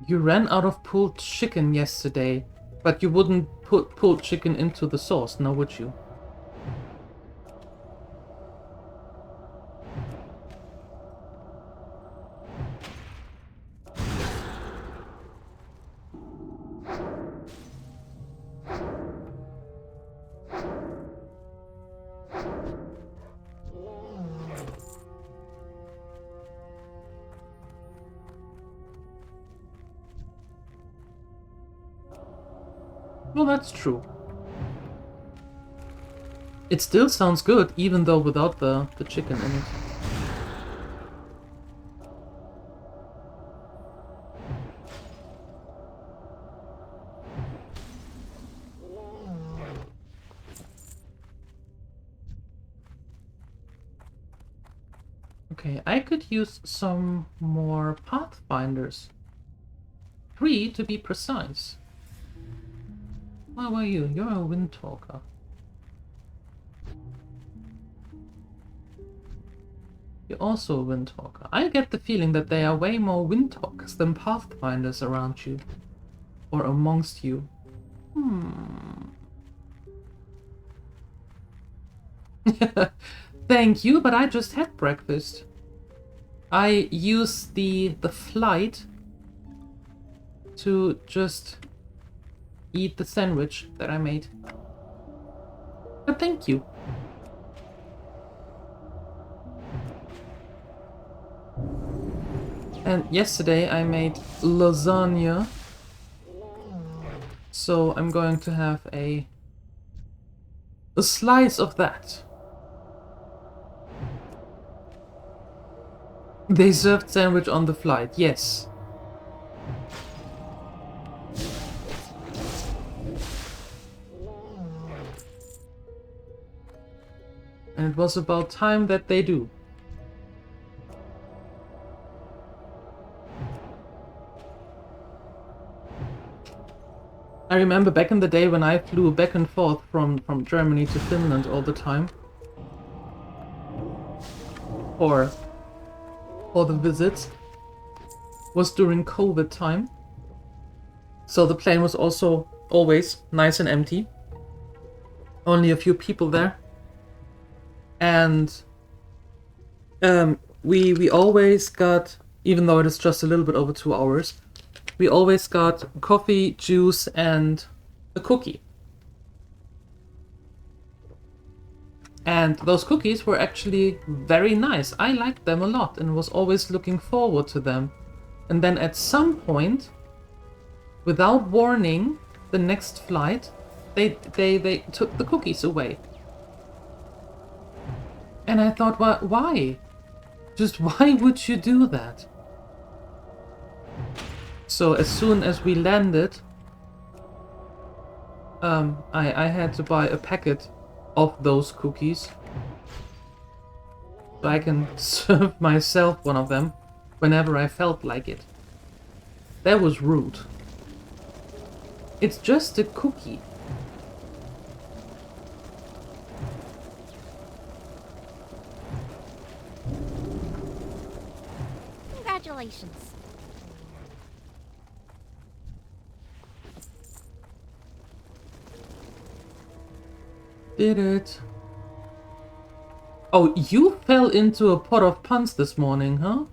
You ran out of pulled chicken yesterday, but you wouldn't put pulled chicken into the sauce, now would you? Well, that's true. It still sounds good, even though without the chicken in it. Okay, I could use some more pathfinders. 3 to be precise. How are you? You're a wind talker. You're also a wind talker. I get the feeling that there are way more wind talkers than pathfinders around you. Or amongst you. Thank you, but I just had breakfast. I used the flight to just eat the sandwich that I made. But thank you. And yesterday I made lasagna. So I'm going to have a slice of that. They served sandwich on the flight, yes. And it was about time that they do. I remember back in the day when I flew back and forth from Germany to Finland all the time. For the visits. Was during COVID time. So the plane was also always nice and empty. Only a few people there. And we always got, even though it is just a little bit over 2 hours, we always got coffee, juice, and a cookie. And those cookies were actually very nice. I liked them a lot and was always looking forward to them. And then at some point, without warning, the next flight, they took the cookies away. And I thought, well, why? Just why would you do that? So as soon as we landed, I had to buy a packet of those cookies. So I can serve myself one of them whenever I felt like it. That was rude. It's just a cookie. Congratulations. Did it. Oh, you fell into a pot of puns this morning, huh?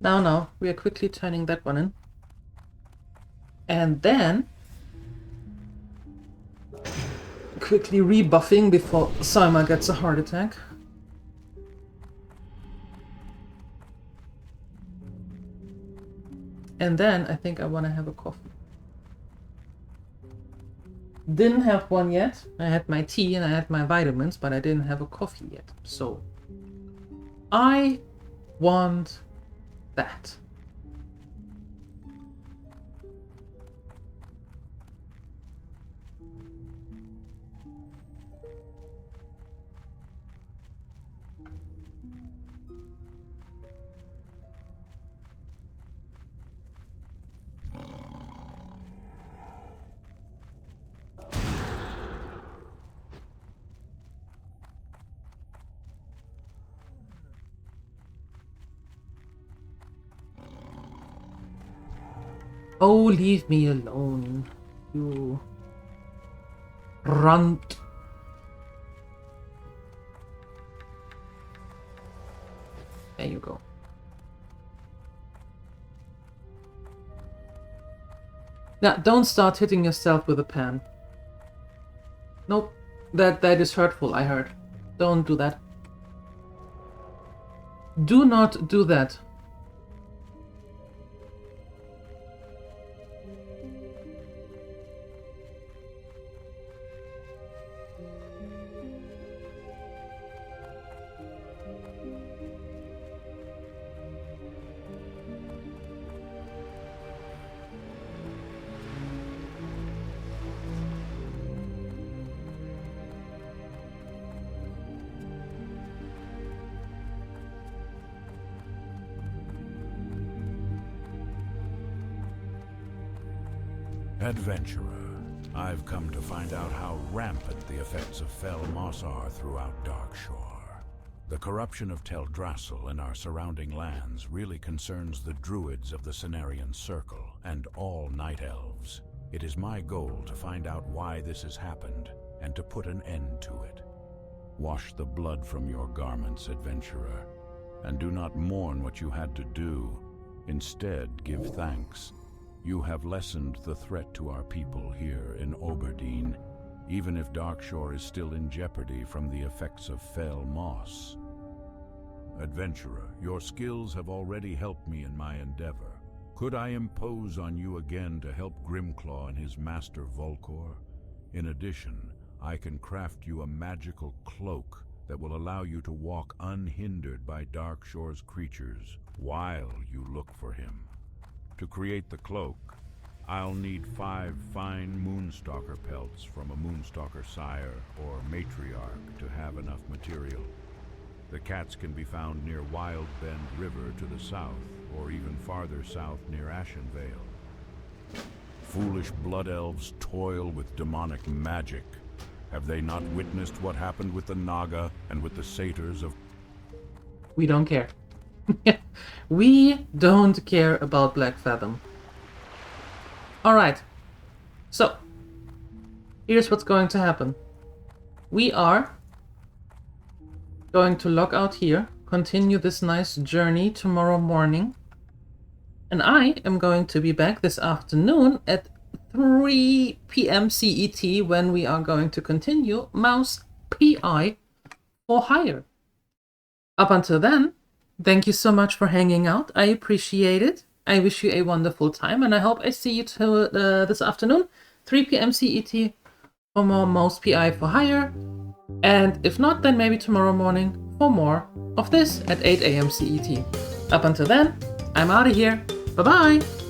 Now, we are quickly turning that one in. And then quickly rebuffing before Saima gets a heart attack. And then I think I want to have a coffee. Didn't have one yet. I had my tea and I had my vitamins, but I didn't have a coffee yet. So I want that. Oh, leave me alone, you runt. There you go. Now, don't start hitting yourself with a pen. Nope, that is hurtful, I heard. Don't do that. Do not do that. Adventurer, I've come to find out how rampant the effects of fell moss are throughout Darkshore. The corruption of Teldrassil and our surrounding lands really concerns the druids of the Cenarian Circle and all Night Elves. It is my goal to find out why this has happened and to put an end to it. Wash the blood from your garments, Adventurer, and do not mourn what you had to do. Instead, give thanks. You have lessened the threat to our people here in Oberdeen, even if Darkshore is still in jeopardy from the effects of fell moss. Adventurer, your skills have already helped me in my endeavor. Could I impose on you again to help Grimclaw and his master Volcor? In addition, I can craft you a magical cloak that will allow you to walk unhindered by Darkshore's creatures while you look for him. To create the cloak, I'll need 5 fine Moonstalker pelts from a Moonstalker sire or matriarch to have enough material. The cats can be found near Wild Bend River to the south, or even farther south near Ashenvale. Foolish blood elves toil with demonic magic. Have they not witnessed what happened with the Naga and with the satyrs of... We don't care. We don't care about Black Fathom. Alright. So, here's what's going to happen. We are going to log out here, continue this nice journey tomorrow morning, and I am going to be back this afternoon at 3 p.m. CET when we are going to continue Mouse PI for Hire. Up until then, thank you so much for hanging out. I appreciate it. I wish you a wonderful time, and I hope I see you this afternoon, 3 p.m. CET, for more Mouse PI for Hire. And if not, then maybe tomorrow morning for more of this at 8 a.m. CET. Up until then, I'm out of here. Bye-bye!